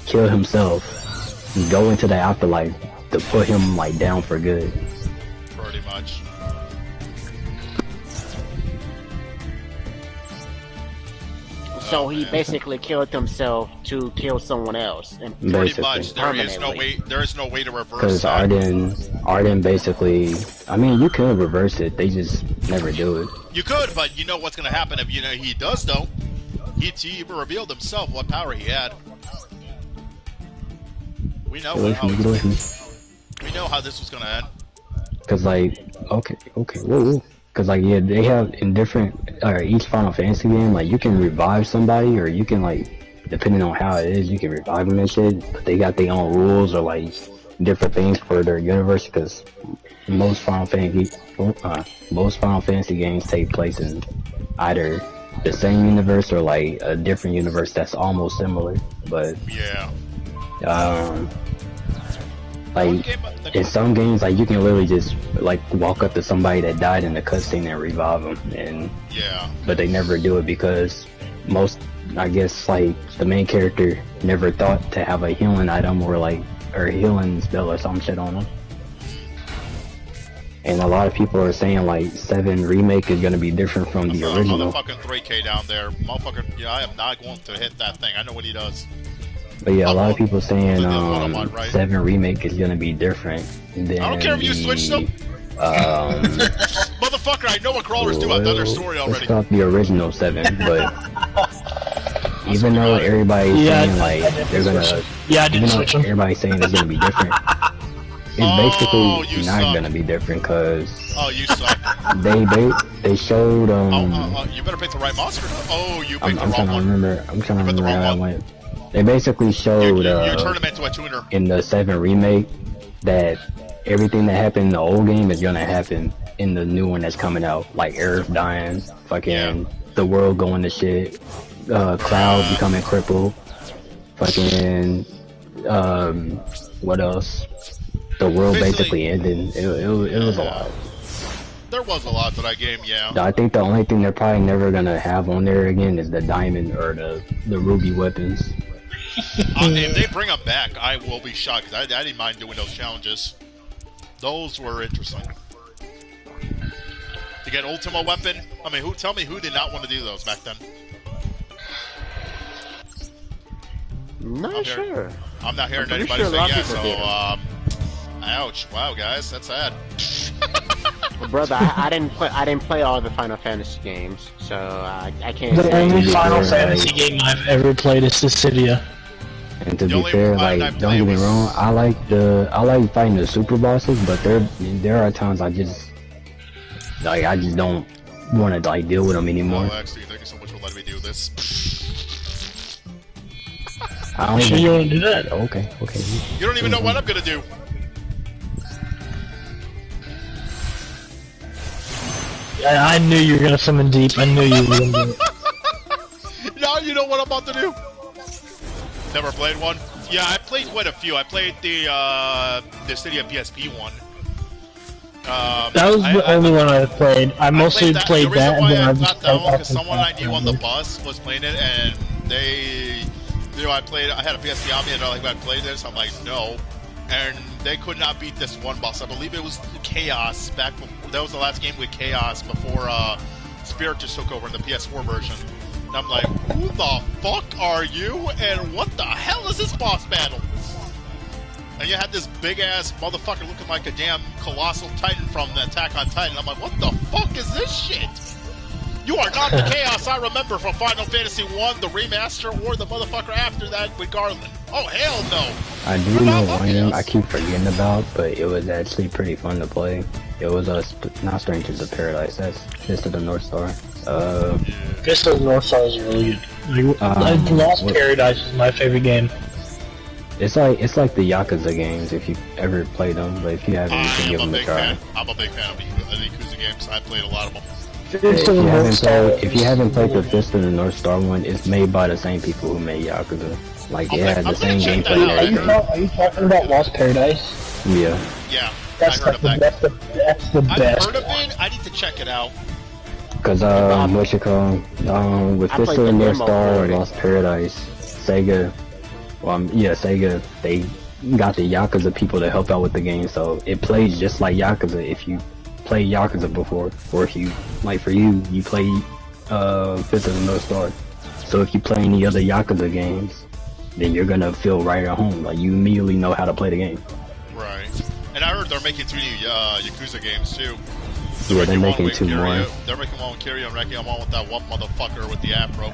kill himself, and go into the afterlife to put him like down for good. pretty much. So he basically killed himself to kill someone else. And Pretty much. There is no way to reverse that. Because Arden basically, I mean, you could reverse it. They just never do it. You could, but you know what's gonna happen if he does though. He revealed himself what power he had. We know we know how this was gonna end. Cause like, okay, whoa. Cause like, yeah, they have in different, each Final Fantasy game, like you can revive somebody, or you can like, depending on how it is, you can revive them and shit. But they got their own rules or like different things for their universe. Cause most Final Fantasy games take place in either the same universe or like a different universe that's almost similar. But yeah. Like in some games, like you can literally just like walk up to somebody that died in the cutscene and revive them, and yeah. But they never do it because I guess like the main character never thought to have a healing item or healing spell or some shit on them. And a lot of people are saying like 7 Remake is gonna be different from the original. Motherfucking 3K down there, motherfucker. Yeah, I am not going to hit that thing. I know what he does. But yeah, a lot of people saying 7 Remake is gonna be different than I don't care if you switch them. Motherfucker, I know what crawlers do. I've done their story already. Let's talk the original 7, but even though everybody's saying like they're gonna, even though everybody's saying it's gonna be different, it's basically not gonna be different because you suck. they showed you better pick the right monster. Oh, you picked the I'm wrong one. I'm trying to remember how I went. They basically showed you turn him into a tuner in the 7 Remake that everything that happened in the old game is gonna happen in the new one that's coming out. Like Earth dying, fucking the world going to shit, Cloud becoming crippled, fucking what else? The world basically ending. It was a lot. There was a lot to that game, yeah. I think the only thing they're probably never gonna have on there again is the diamond or the ruby weapons. If they bring them back, I will be shocked, because I didn't mind doing those challenges. Those were interesting. To get Ultima Weapon, I mean, tell me who did not want to do those back then? Not sure. I'm not hearing anybody say yes, so, ouch. Wow, guys, that's sad. Well, brother, I didn't play all the Final Fantasy games, so I can't The say. only Final Fantasy game I've ever played is Dissidia. And to be fair, like, don't get me wrong, I like fighting the super bosses, but there are times I just don't want to like deal with them anymore. Oh, actually, thank you so much for letting me do this. I don't even you want to do that? Okay. You don't even know what I'm gonna do. I knew you were gonna summon deep. I knew you were gonna do it. Now you know what I'm about to do. Never played one. Yeah, I played quite a few. I played the Dissidia PSP one. That was the only one I played. I mostly played that. The reason why I got that one because someone I knew on the bus was playing it, and they, I had a PSP on me, and they're like, "I played this." I'm like, "No," and they could not beat this one boss. I believe it was Chaos back before. That was the last game with Chaos before Spirit just took over in the PS4 version. And I'm like, who the fuck are you? And what the hell is this boss battle? And you had this big ass motherfucker looking like a damn colossal titan from the Attack on Titan. I'm like, what the fuck is this shit? You are not the Chaos I remember from Final Fantasy 1, the remaster, or the motherfucker after that with Garland. Oh, hell no. I do know one game I keep forgetting about, but it was actually pretty fun to play. It was not Strangers of Paradise, that's Fist of the North Star. Fist of the North Star is really good. Lost Paradise is my favorite game. It's like the Yakuza games if you ever played them, but if you haven't, you can give them a try. I'm a big fan of the Yakuza games. I played a lot of them. If you haven't played the Fist of the North Star one, it's made by the same people who made Yakuza. Like it has the same gameplay and everything. Are you talking about Lost Paradise? Yeah. Yeah. That's I heard of that. That's the best. I've heard of it. I need to check it out. Cause what you call with Fist of the North Star and Lost Paradise, Sega, Sega, they got the Yakuza people to help out with the game, so it plays just like Yakuza if you played Yakuza before, or if you, like for you played Fist of the North Star. So if you play any other Yakuza games, then you're gonna feel right at home, like you immediately know how to play the game. Right. And I heard they're making 3 new Yakuza games too. Yeah, they're making 2 more. They're making one with Kiryu and making one with that one motherfucker with the afro.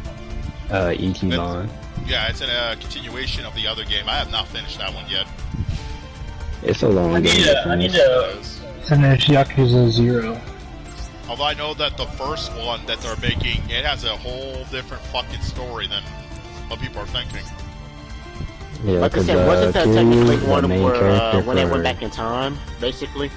Ichiban. Yeah, it's a continuation of the other game. I have not finished that one yet. It's a long game. I need to finish Yakuza 0. Although I know that the first one that they're making, it has a whole different fucking story than what people are thinking. Yeah, like I said, wasn't that technically one where when they went back in time, basically?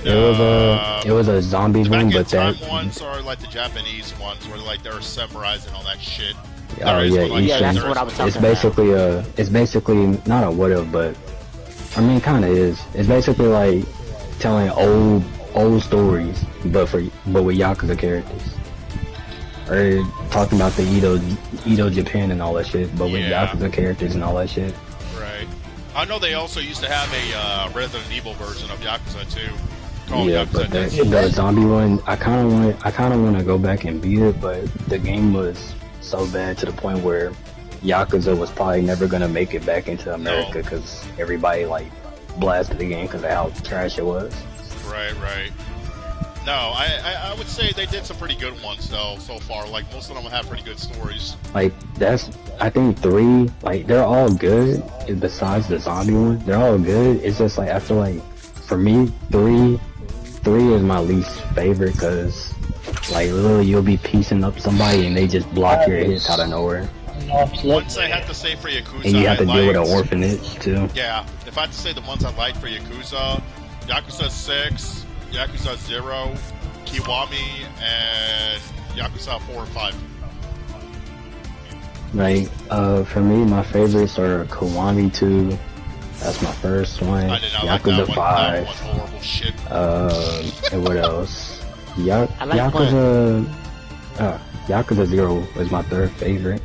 It was a zombie one, but that ones are like the Japanese ones where like they're samurais and all that shit. Oh yeah, like, that's what I was talking about. It's basically not a what if, but I mean, kind of is. It's basically like telling old stories, but with Yakuza characters, or talking about the Edo Japan and all that shit, but with Yakuza characters and all that shit. Right. I know they also used to have a Resident Evil version of Yakuza too. Yeah, but the zombie one, I kind of want to go back and beat it, but the game was so bad to the point where Yakuza was probably never gonna make it back into America because everybody like blasted the game because of how trash it was. Right. No, I would say they did some pretty good ones though so far. Like most of them have pretty good stories. Like I think 3, like they're all good. Besides the zombie one, they're all good. It's just like I feel like for me 3 is my least favorite because like literally you'll be piecing up somebody and they just block your hits out of nowhere. Ones I have to say for Yakuza, and you have to deal with an orphanage too. Yeah, if I had to say the ones I like for Yakuza, Yakuza 6, Yakuza 0, Kiwami, and Yakuza 4 and 5. Like, for me, my favorites are Kiwami 2. That's my first one. Yakuza 5. That was horrible shit. And what else? Yakuza 0 was my 3rd favorite.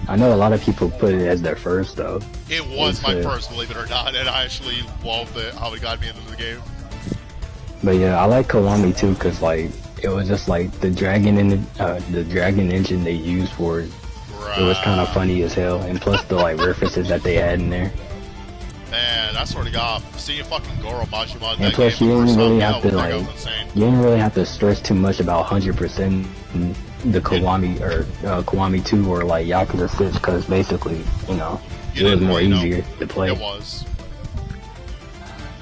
I know a lot of people put it as their first though. It was my first, believe it or not, and I actually loved it, how it got me into the game. But yeah, I like Kiwami too, cause like it was just like the dragon engine they used for it. Right. It was kind of funny as hell, and plus the like references that they had in there. Man, I swear to God, seeing fucking Goro Majima. And plus, you didn't really have to stress too much about 100% the Kiwami or Kiwami 2 or like Yakuza 6, because basically, it was more easier to play. It was.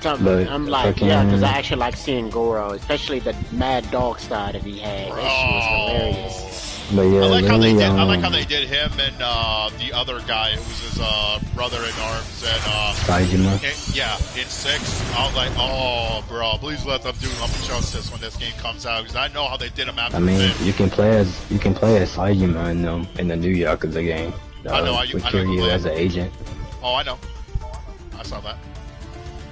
I'm like, because I actually like seeing Goro, especially the mad dog style that he had. That shit was hilarious. But yeah, I like how they did him and the other guy who was his brother in arms and Saijima. In 6. I was like, oh bro, please let them do him justice when this game comes out, because I know how they did him after. I mean, you can play as Saijima in the new Yakuza game. I know. With Kiryu as an agent. Oh, I know. I saw that.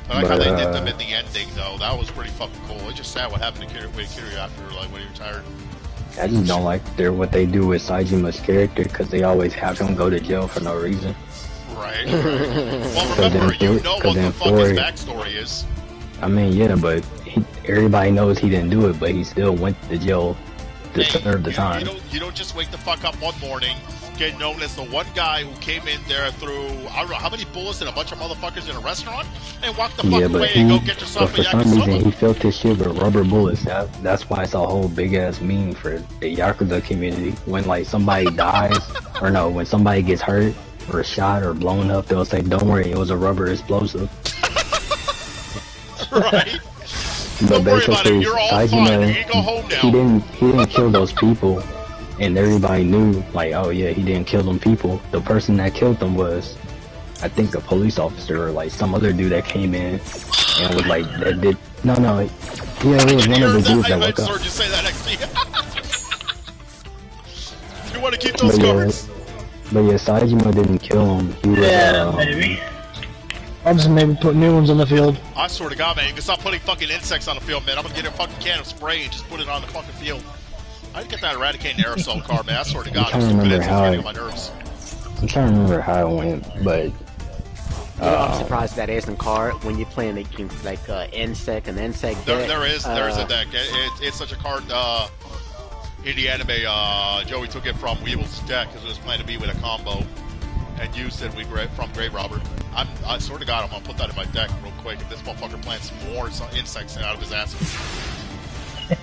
I like how they did them in the ending though. That was pretty fucking cool. It's just sad what happened to Kiryu after when he retired. I just don't like what they do with Saijima's character, because they always have him go to jail for no reason. Right. Well, remember, you know what the fuck his backstory is. I mean, yeah, but everybody knows he didn't do it, but he still went to jail to serve the time. You don't just wake the fuck up one morning, get known as the one guy who came in there through, I don't know, how many bullets and a bunch of motherfuckers in a restaurant, and walk the fuck away and go get yourself a yakisoba. For some reason, he filled his shit with rubber bullets. That's why it's a whole big-ass meme for the Yakuza community. When, like, somebody dies, or no, when somebody gets hurt, or shot, or blown up, they'll say, don't worry, it was a rubber explosive. Right. But don't worry about it, you're all fine, you can go home now. He didn't kill those people. And everybody knew, like, oh yeah, he didn't kill them people. The person that killed them was I think a police officer or like some other dude that came in and was like that did no yeah, it was one of the dudes that woke up. I heard you say that actually. You want to keep those cards? But yeah, Saejima didn't kill him. He was, maybe. I'll just maybe put new ones on the field. I swear to God, man, you can stop putting fucking insects on the field, man. I'm gonna get a fucking can of spray and just put it on the fucking field. I didn't get that eradicating aerosol card, man. I swear to God, I'm trying to remember how it went, but I'm surprised that isn't card when you're playing against like insect and insect deck. There is a deck. It's such a card. In the anime, Joey took it from Weevil's deck because it was planned to be with a combo, and used it from Grave Robber. I swear to God, I'm gonna put that in my deck real quick. If this motherfucker plants more insects out of his ass.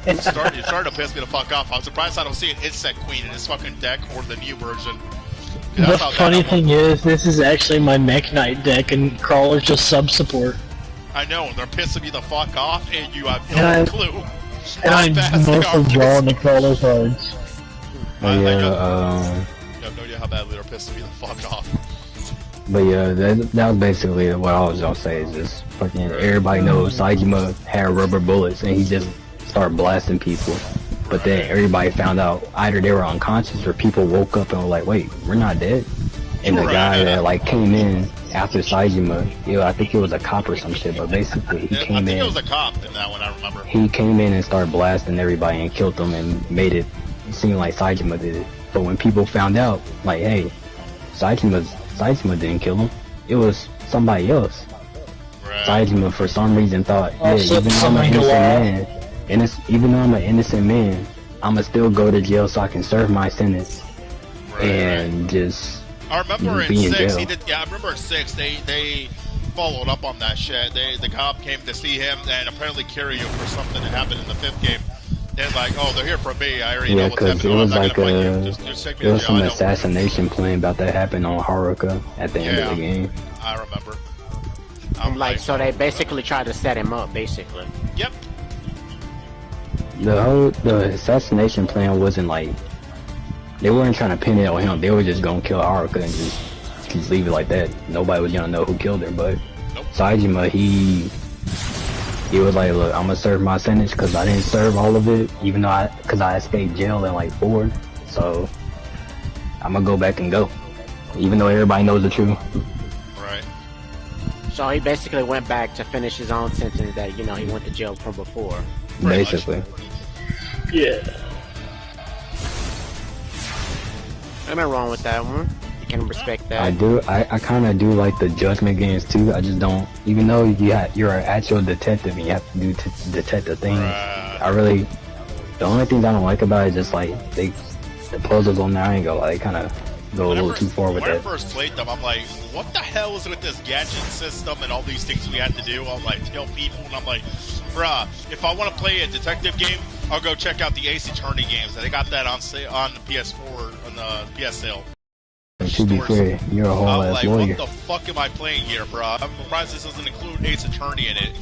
You're starting to piss me the fuck off. I'm surprised I don't see an insect queen in this fucking deck or the new version. The funny thing is, this is actually my Mech Knight deck, and Crawler's just sub-support. I know, and they're pissing me the fuck off, and you have no clue. And I'm mostly drawing the Crawler cards. But yeah, you have no idea how badly they're pissing me the fuck off. But yeah, that was basically what I was gonna say. Is just fucking everybody knows Saejima had rubber bullets, and he just started blasting people. But then everybody found out either they were unconscious or people woke up and were like, wait, we're not dead. And the guy that like came in after Saejima, I think it was a cop or some shit, but basically he came in. I think it was a cop in that one, I remember. He came in and started blasting everybody and killed them and made it seem like Saejima did it. But when people found out, like, hey, Saejima didn't kill him, it was somebody else. Right. Saejima for some reason thought, even though I'm an innocent man, I'ma still go to jail so I can serve my sentence. Right. And just I remember in 6 he did. Yeah, I remember in 6 they followed up on that shit. The cop came to see him and apparently Kiryu for something that happened in the 5th game. And like, oh, they're here for me. I already know what's happening. It was like there was some assassination plan about that happened on Haruka at the end of the game. I remember. So they basically tried to set him up, basically. Yep. The assassination plan wasn't like they weren't trying to pin it on him. They were just gonna kill Haruka and just leave it like that. Nobody was gonna know who killed her. But Saejima, he was like, look, I'm gonna serve my sentence because I didn't serve all of it, even though I escaped jail in like 4. So I'm gonna go back and go, even though everybody knows the truth. Right. So he basically went back to finish his own sentence that he went to jail from before. Basically. Yeah. I'm not wrong with that one. You can respect that. I do. I kind of do like the judgment games too. I just don't. Even though you're an actual detective and you have to do detective things. The only things I don't like about it is just like the puzzles on there. I ain't go. They kind of go a little too far with it. When I first played them, I'm like, what the hell is with this gadget system and all these things we had to do? I'm like, kill people, and I'm like, bruh, if I want to play a detective game, I'll go check out the Ace Attorney games. They got that on the PS4 on the PS sale. To be fair, you're a whole ass lawyer. What the fuck am I playing here, bruh? I'm surprised this doesn't include Ace Attorney in it.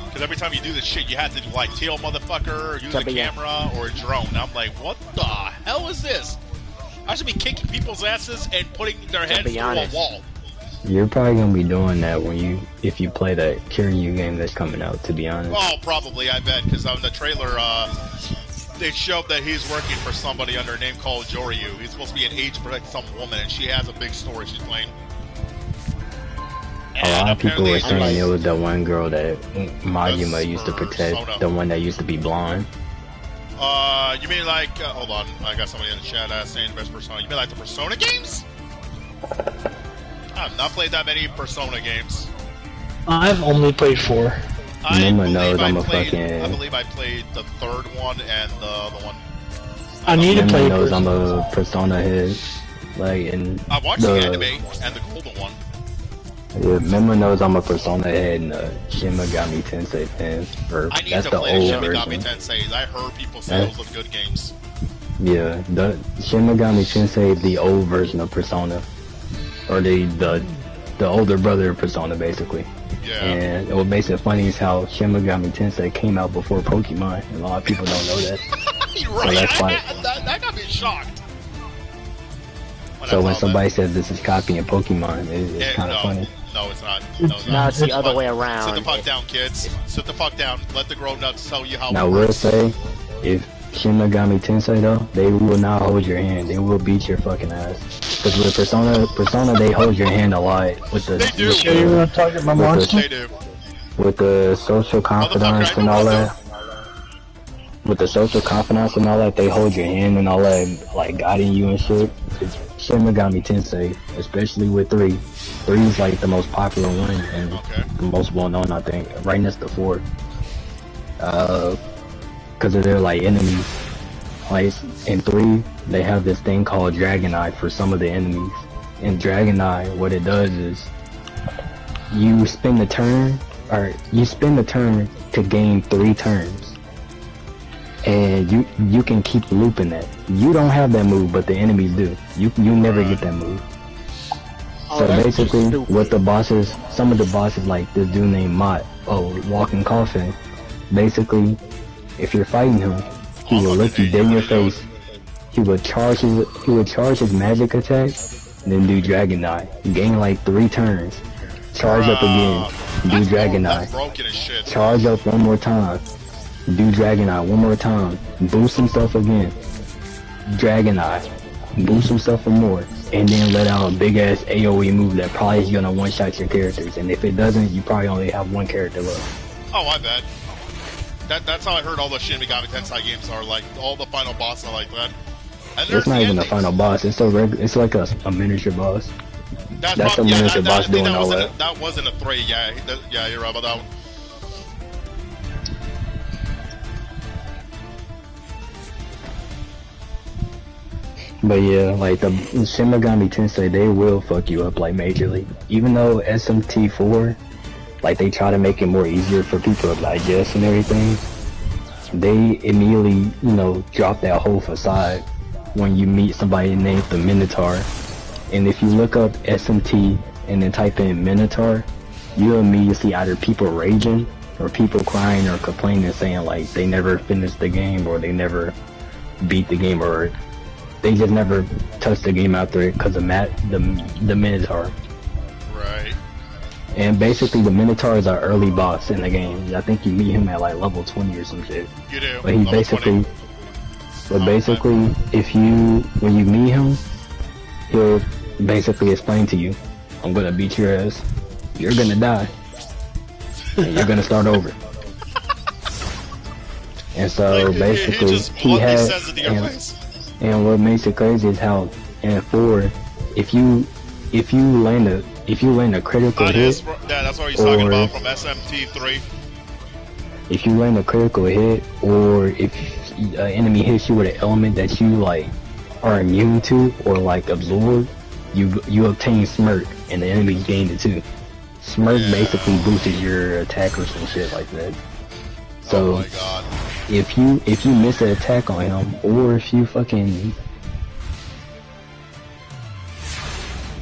Because every time you do this shit, you have to like tail motherfucker, use a camera, or a drone. And I'm like, what the hell is this? I should be kicking people's asses and putting their heads through a wall. You're probably gonna be doing that if you play that Kiryu game that's coming out. To be honest. Oh, probably. I bet because on the trailer, they showed that he's working for somebody under a name called Joryu. He's supposed to be an age to protect some woman, and she has a big story she's playing. A lot of people were saying it was the one girl that Majima used to protect, the one that used to be blonde. You mean like, hold on, I got somebody in the chat saying the best Persona. You mean like the Persona games? I've not played that many Persona games. I've only played 4. I believe I played the 3rd one and the other one. I need to play knows I'm a Persona head. I watched the anime and the golden one. Yeah, Mema knows I'm a Persona head and Shin Megami Tensei fan. I need to play Shin Megami Tensei. I heard people say those are good games. Yeah, the Shin Megami Tensei is the old version of Persona. Or the older brother of Persona, basically. Yeah. And what makes it funny is how Shin Megami Tensei came out before Pokemon, and a lot of people don't know that. You're right. So that got me shocked. So when somebody says this is copying Pokemon, it's kind of funny. No, it's not. No, it's No, not. it's the other way around. Sit the fuck down, kids. Sit the fuck down. Let the grown-ups tell you how. Now, I will say, if Shin Megami Tensei though, they will not hold your hand. They will beat your fucking ass. Because with Persona, they hold your hand a lot. With the, they do. So you want to talk about monster? They do. With the social confidence and all that. With the social confidence and all that, they hold your hand and all that, like guiding you and shit. It's Shin Megami Tensei, especially with 3. 3 is like the most popular one and the most well known, I think, right next to 4. Because of their like enemies. Like in 3, they have this thing called Dragon Eye for some of the enemies. In Dragon Eye, what it does is you spend the turn to gain 3 turns. And you can keep looping that. You don't have that move, but the enemies do. You never get that move. So basically, what the bosses, some of the bosses like this dude named Mott, Walking Coffin, basically, if you're fighting him, he will look you dead in your face. He would charge his magic attack, and then do Dragon Eye. Gain like 3 turns. Charge up again, do Dragon Eye. Charge up one more time. Do Dragon Eye one more time. Boost himself again. Dragon Eye. Boost himself for more. And then let out a big ass AoE move that probably is gonna one shot your characters. And if it doesn't, you probably only have 1 character left. Oh, I bet. That's how I heard all the Shin Megami Tensei games are. Like all the final bosses are like that. And it's not even a final boss. It's it's like a miniature boss. That's a miniature boss doing all that. That wasn't a 3. Yeah, you're right about that one. But yeah, like the Shin Megami Tensei, they will fuck you up like majorly. Even though SMT4, like they try to make it more easier for people to digest and everything, they immediately, drop that whole facade when you meet somebody named the Minotaur. And if you look up SMT and then type in Minotaur, you'll immediately see either people raging or people crying or complaining saying like they never finished the game or they never beat the game or they just never touched the game after it because of the Minotaur. Right. And basically the Minotaur is our early boss in the game. I think you meet him at like level 20 or some shit. You do. But he basically, when you meet him, he'll basically explain to you, I'm gonna beat your ass, you're gonna die, and you're gonna start over. And so basically he has, and what makes it crazy is how in 4, if you land a critical hit, that's what he's talking about from SMT3. If you land a critical hit, or if an enemy hits you with an element that you like are immune to or like absorb, you obtain Smirk, and the enemy gain it too. Smirk basically boosts your attack or some shit like that. So, oh my God. if you miss an attack on him, or if you fucking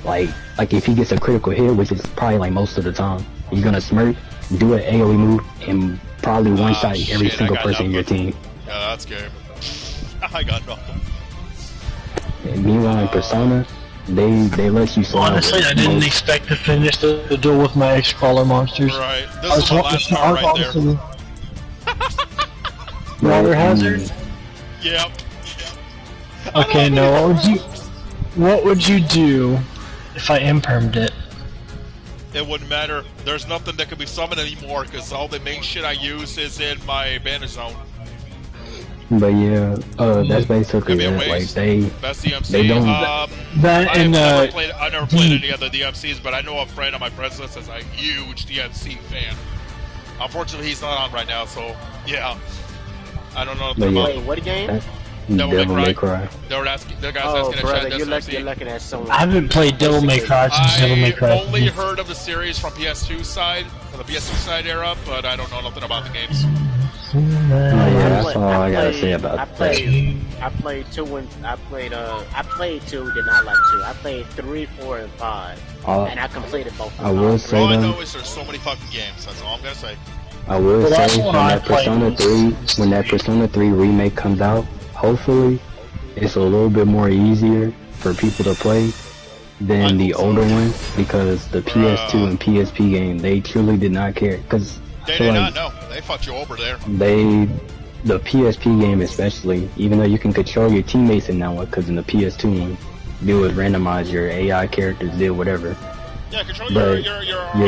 like if he gets a critical hit, which is probably like most of the time, you're gonna Smirk, do an AoE move, and probably one shot every single person in your team. Yeah, that's game. I got nothing. And meanwhile, in Persona, they let you slide. Honestly, I didn't expect to finish the duel with my X-Crawler monsters. Right. This is my last hour right there. Water hazard? Yep. Okay, now what would you do if I impermed it? It wouldn't matter. There's nothing that can be summoned anymore because all the main shit I use is in my bandage zone. But yeah, that's basically it. Like Best DMC. They don't. I never played any other DMCs, but I know a friend of my president is a huge DMC fan. Unfortunately, he's not on right now, so yeah. I don't know nothing about. Wait, what game? Devil May Cry. They were asking. The guys asking brother, in chat. you're looking at someone. I haven't played Devil May Cry since Devil May Cry. I only heard of the series from PS2 side, from the PS2 side era, but I don't know nothing about the games. Yeah, that's all I gotta say about I played 2 and I played 2, did not like 2. I played 3, 4, and 5, and I completed both of them. I will say all I know is there's so many fucking games. That's all I'm gonna say. I will say when that Persona 3 remake comes out, hopefully it's a little bit more easier for people to play than the older ones, because the PS2 and PSP game, they truly did not care. Because they did not know. They fucked you over there. The PSP game especially, even though you can control your teammates in that one, because in the PS2 one, you would randomize your AI characters, did whatever. Yeah, control but your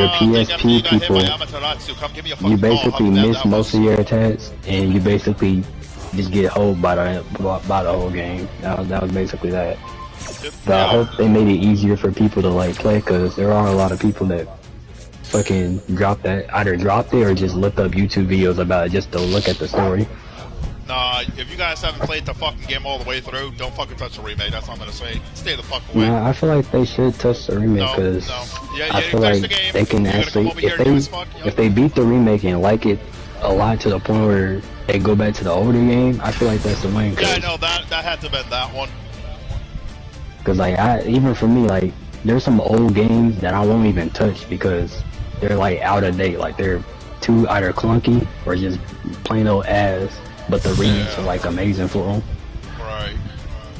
PSP people, you basically miss most of your attacks, and you basically just get holed by the whole game. That was basically that. But I hope they made it easier for people to like play, because there are a lot of people that fucking either dropped it or just looked up YouTube videos about it just to look at the story. Nah, if you guys haven't played the fucking game all the way through, don't fucking touch the remake. That's all I'm gonna say. Stay the fuck away. Nah, I feel like they should touch the remake, because I feel like they can actually, if they beat the remake and like it a lot to the point where they go back to the older game, I feel like that's the win. Yeah, I know that had to been that one. Because like even for me, like there's some old games that I won't even touch because they're like out of date. Like they're too either clunky or just plain old ass. But the remakes are like amazing for them. Right.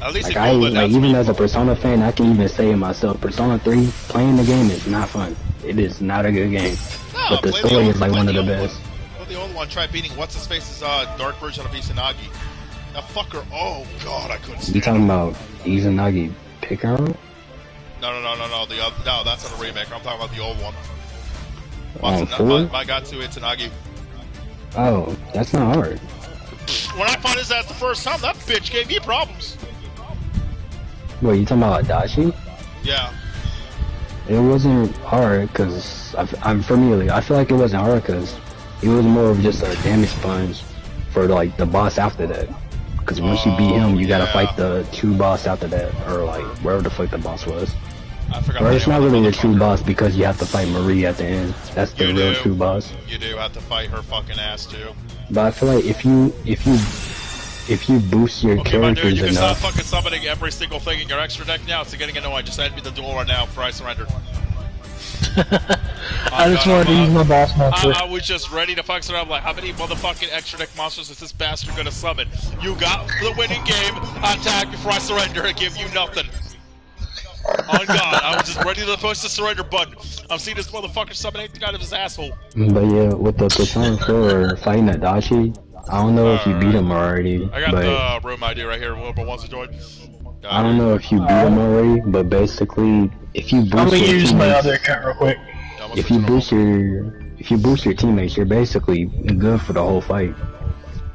At least like even as a Persona fan, I can even say it myself. Persona 3, playing the game is not fun. It is not a good game. No, but the story is like one of the best. Well, the old one, try beating what's his face's dark version of Izanagi. That fucker. Oh god, I couldn't stand. You talking about Izanagi Picaro? No. No, that's not a remake. I'm talking about the old one. Magatsu Izanagi. Oh, that's not hard. When I found his ass the first time, that bitch gave me problems. What, you talking about Adachi? Yeah. It wasn't hard, because I'm familiar. I feel like it wasn't hard, because it was more of just a damage sponge for like the boss after that. Because once you beat him, you gotta fight the true boss after that, or like wherever the fuck the boss was. I forgot. Or it's not really the true boss, because you have to fight Marie at the end. That's the real true boss. You do have to fight her fucking ass too. But I feel like if you boost your characters dude, you can enough, stop fucking summoning every single thing in your extra deck now. It's getting annoying. Just hand me the duel right now before I surrender. I just wanted to use my boss monster. I was just ready to fuck around. Like, how many motherfucking extra deck monsters is this bastard gonna summon? You got the winning game. Attack before I surrender and give you nothing. On God, I was just ready to push the surrender button. I'm seeing this motherfucker summon anything out of his asshole. But yeah, with the Persona 4 fighting Adachi, I don't know if you beat him already. I got the room ID right here. Whoever wants to join. I don't know if you beat him already, but basically, if you boost I'm gonna your use teammates, my other account real quick. If you boost your teammates, you're basically good for the whole fight.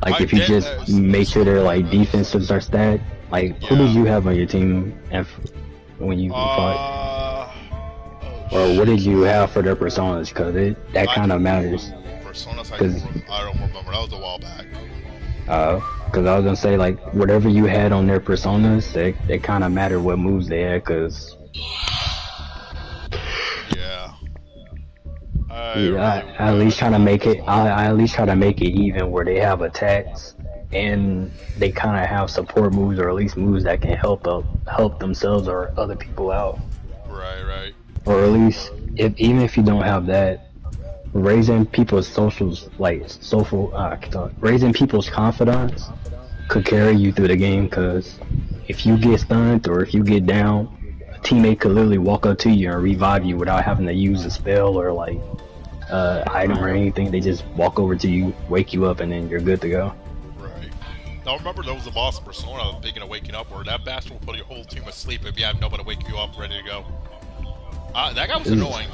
Like if you just make sure their like defenses are stacked. Like who did you have on your team when you fought? Or what did you have for their personas? Because that kind of matters. Personas, I don't remember. That was a while back. Because I was gonna say, like, whatever you had on their personas, it kind of mattered what moves they had, because... Yeah. I at least try to make it, I at least try to make it even, where they have attacks, and they kind of have support moves, or at least moves that can help themselves or other people out. Right. Or at least, even if you don't have that, raising people's raising people's confidence could carry you through the game, because if you get stunned or if you get down, a teammate could literally walk up to you and revive you without having to use a spell or like item or anything. They just walk over to you, wake you up, and then you're good to go. Right. Now remember, there was a boss persona thinking of waking up, where that bastard will put your whole team asleep if you have nobody to wake you up ready to go. That guy was annoying.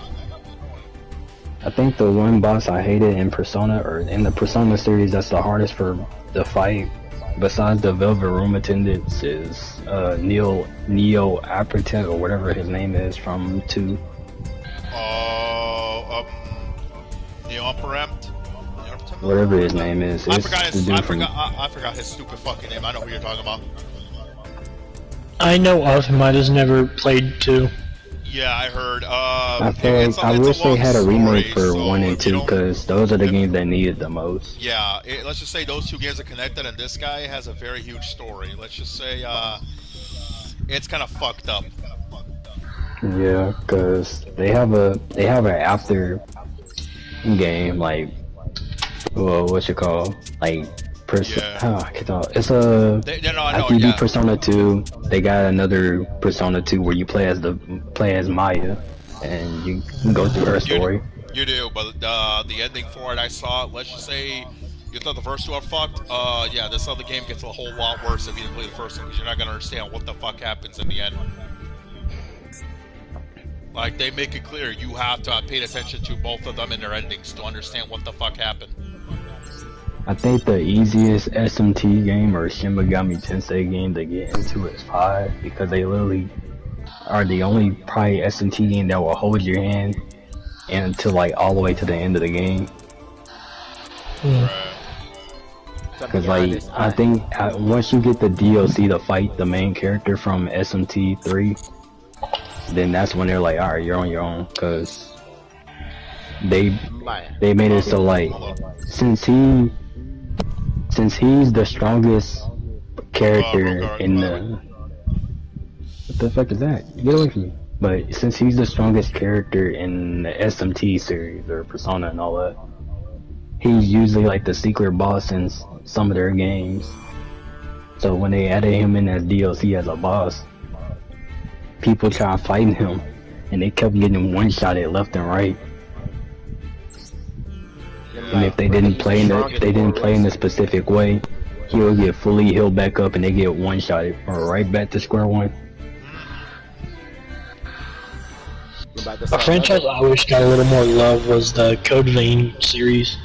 I think the one boss I hated in Persona, or in the Persona series, that's the hardest for the fight, besides the Velvet Room attendants, is Neo Apertent, or whatever his name is from 2. Neo Apertent? Whatever his name is. I forgot his stupid fucking name. I know who you're talking about. I know of him, I just never played 2. Yeah, I heard. I wish they had a remake for 1 and 2, because those are the games that needed the most. Yeah, let's just say those two games are connected, and this guy has a very huge story. Let's just say it's kind of fucked up. Yeah, because they have an after game, like, well, what's it called? Like It's a after you do Persona 2, they got another Persona 2 where you play as Maya, and you go through her story. You do, but the ending for it, I saw it. Let's just say you thought the first two are fucked. Yeah, this other game gets a whole lot worse if you didn't play the first one, because you're not gonna understand what the fuck happens in the end. Like, they make it clear you have to pay attention to both of them and their endings to understand what the fuck happened. I think the easiest SMT game or Shin Megami Tensei game to get into is 5, because they literally are the only probably SMT game that will hold your hand until like all the way to the end of the game. Because like I think once you get the DLC to fight the main character from SMT 3, then that's when they're like, alright, you're on your own, because they made it so like since he's the strongest character in the what the fuck is that? Get away from me. But since he's the strongest character in the SMT series or Persona and all that, he's usually like the secret boss in some of their games. So when they added him in as DLC as a boss, people tried fighting him, and they kept getting one-shotted left and right. And if they didn't play in a specific way, he would get fully healed back up, and they get one-shotted or right back to square one. A franchise I wish got a little more love was the Code Vein series.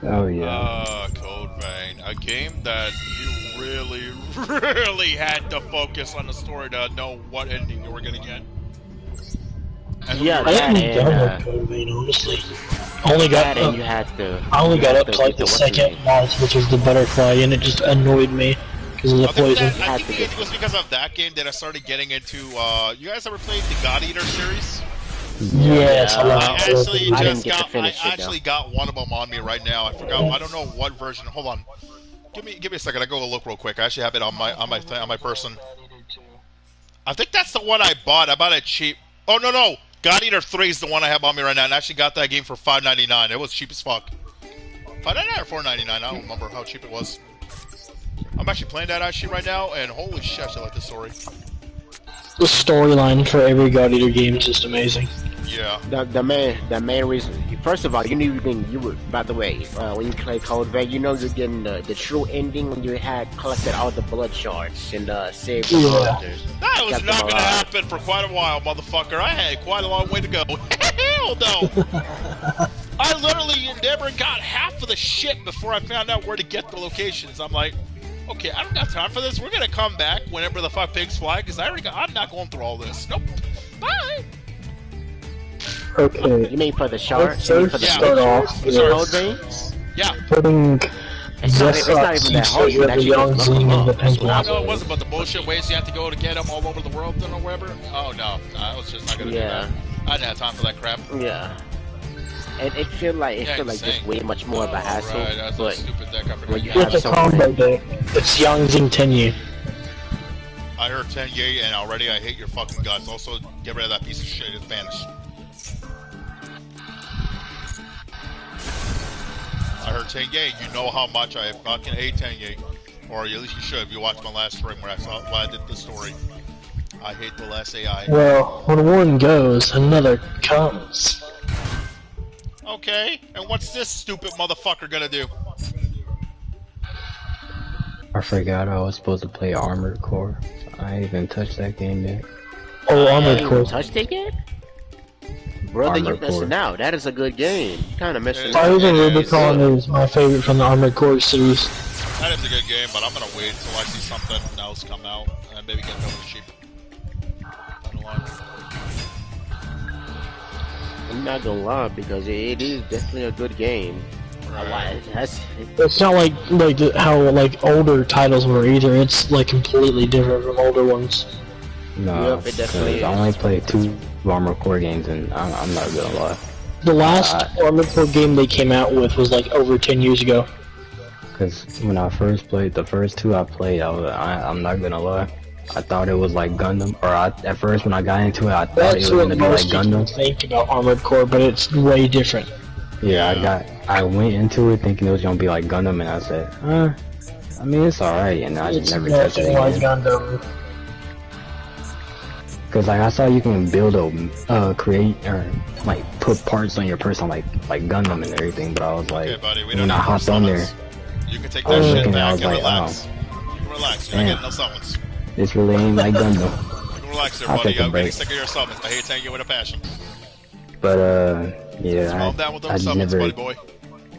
Oh yeah. Code Vein, a game that you really had to focus on the story to know what ending you were gonna get. Yeah, I didn't download Code Vein, honestly. I only got up to like the second boss, which was the butterfly, and it just annoyed me because of the poison. I think it was because of that game that I started getting into. You guys ever played the God Eater series? Yes, I actually got one of them on me right now. I forgot. I don't know what version. Hold on. Give me a second. I go look real quick. I actually have it on my person. I think that's the one I bought. I bought it cheap. Oh no. God Eater 3 is the one I have on me right now, and I actually got that game for $5.99. It was cheap as fuck. $5.99 or $4.99? I don't remember how cheap it was. I'm actually playing that actually right now, and holy shit, I like this story. The storyline for every God Eater game is just amazing. Yeah. The main reason. First of all, by the way, when you play Code Vein, you're getting the true ending when you had collected all the blood shards and saved the characters. That was not gonna happen for quite a while, motherfucker. I had quite a long way to go. Hell no! I literally never got half of the shit before I found out where to get the locations. I'm like, okay, I don't got time for this. We're gonna come back whenever the fuck pigs fly, because I'm not going through all this. Nope. Bye. Okay. You mean for the shards? Start off with Code Vein? Yeah. Putting it's not even that hard. You can actually just look them up. No, it wasn't, but the bullshit ways you have to go to get them all over the world or wherever. Oh no, I was just not gonna do that. I didn't have time for that crap. Yeah. And it feel like just way much more of a hassle. Right, that's but a stupid deck. when you it's a combo deck. It's Yangzing Tenyu. I heard Tenyu, and already I hate your fucking guts. Also, get rid of that piece of shit. It's vanished. I heard Tenyu. You know how much I fucking hate Tenyu, or at least you should if you watched my last stream where I did the story. I hate the last AI. Well, when one goes, another comes. Okay, and what's this stupid motherfucker gonna do? I forgot I was supposed to play Armored Core. I ain't even touched that game yet. Oh, Armored Core. Touched it yet? Brother, you're missing out. That is a good game. You're kind of missing out. Fire Rubicon is my favorite from the Armored Core series. That is a good game, but I'm gonna wait until I see something else come out and maybe get it over cheap. I'm not gonna lie, because it is definitely a good game. Right. It's not like how older titles were either. It's like completely different from older ones. No, yep, it definitely is. I only played 2 Armored Core games, and I'm not gonna lie. The last Armored Core game they came out with was like over 10 years ago. Because when I first played, the first 2 I played, I'm not gonna lie, I thought it was like Gundam, or at first when I got into it, I thought it was gonna be like Gundam. Think about Armored Core, but it's way different. Yeah, I went into it thinking it was gonna be like Gundam, and I said, I mean, it's alright, and I just never touched it again. Cause like I saw you can build create or like put parts on your person like Gundam and everything, but I was like, okay, buddy, we when I hopped on there, you can take that shit back and like, relax. You can relax. You're not getting no summons. This really ain't like Gundam. You can relax there, buddy. I'm getting sick of your summons. I hate telling you with a passion. But yeah, I just never. Buddy boy.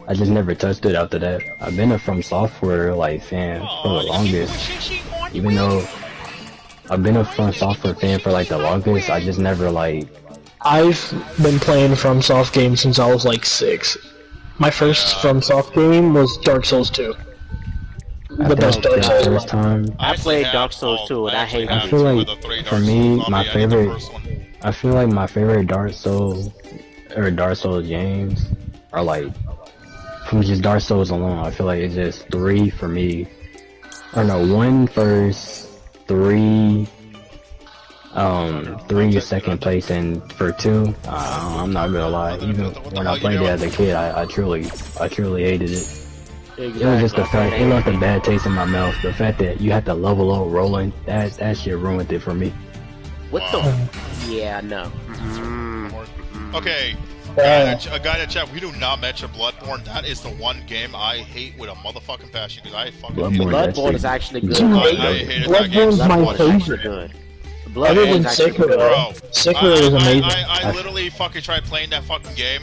I just never touched it after that. I've been a From Software like fan for the longest, even though. I've been a From Software fan for like the longest. I just never like. I've been playing From Soft games since I was like 6. My first From Soft game was Dark Souls 2. The best Dark Souls. First time. I played Dark Souls 2 and I hate it. I feel like for me, my favorite. I feel like my favorite Dark Souls games are like from just Dark Souls alone. I feel like it's just 3 for me. Or no, 1 first. 3 is second place, and for 2, I'm not gonna lie, even when I played it as a kid, I truly hated it. Exactly. It was just the fact, it left a bad taste in my mouth. The fact that you had to level up rolling, that shit ruined it for me. What the? Yeah, no. Okay. A guy in the chat, we do not mention Bloodborne. That is the one game I hate with a motherfucking passion because I fucking hate it. Bloodborne is actually good. I hated that game. Bloodborne's my favorite. Other than Sekiro. Sekiro is amazing. I literally fucking tried playing that fucking game.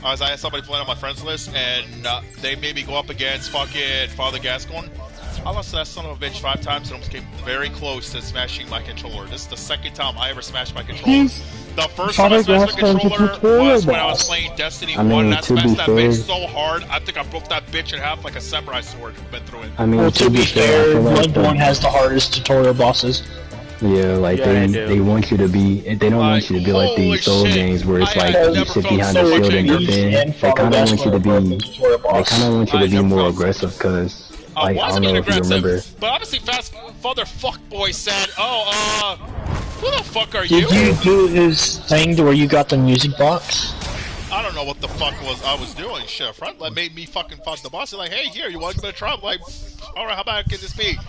I had somebody playing on my friends list, and they made me go up against fucking Father Gascoigne. I lost to that son of a bitch 5 times and almost came very close to smashing my controller. This is the second time I ever smashed my controller. The first time I smashed my controller was when I was playing Destiny 1, and I smashed that bitch so hard, I think I broke that bitch in half like a samurai sword and went through it. I mean, well, to be fair, Bloodborne has the hardest tutorial bosses. Yeah, like they want you to be, they don't want you to be like these Soul games where it's like you sit behind the shield and defend. They kind of want you to be more aggressive because. Like, I don't know if you remember. But honestly, Father Fuckboy said, who the fuck are you? Did you do his thing to where you got the music box? I don't know what the fuck I was doing. Shit, a friend made me fucking fuck the boss. He's like, hey, here, you want to give it a try? I'm like, alright, how bad can this be?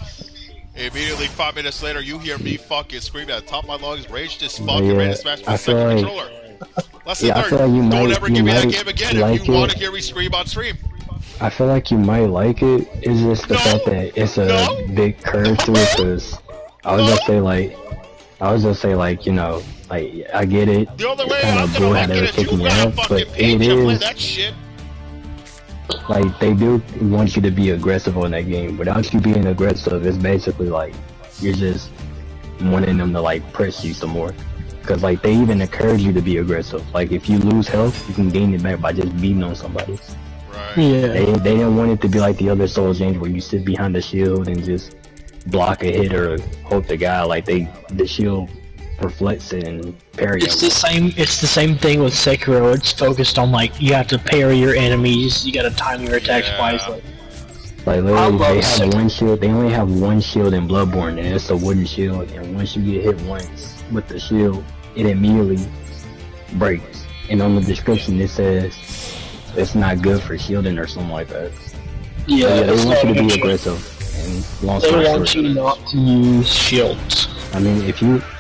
Immediately, 5 minutes later, you hear me fucking scream at the top of my lungs, raged as fuck, and ready to smash my second controller. Lesson learned, don't ever give me that game again if you want to hear me scream on stream. I feel like you might like it. It's just the fact that it's a big curve to it. Cause I was just say like you know, like I get it. The only way I'm gonna like it is you gotta fucking pay to play that shit. Like they do want you to be aggressive on that game. Without you being aggressive, it's basically like you're just wanting them to like press you some more. Cause like they even encourage you to be aggressive. Like if you lose health, you can gain it back by just beating on somebody. Right. Yeah. They didn't want it to be like the other Souls games where you sit behind the shield and just block a hit or hope the guy like the shield reflects it and parry. It's the same thing with Sekiro. It's focused on like you have to parry your enemies, you gotta time your attacks wisely. Like literally they have one shield, they only have one shield in Bloodborne and it's a wooden shield, and once you get hit once with the shield, it immediately breaks. And on the description it says it's not good for shielding or something like that. Yeah, they want you to be aggressive. And they want you not to use shields. I mean,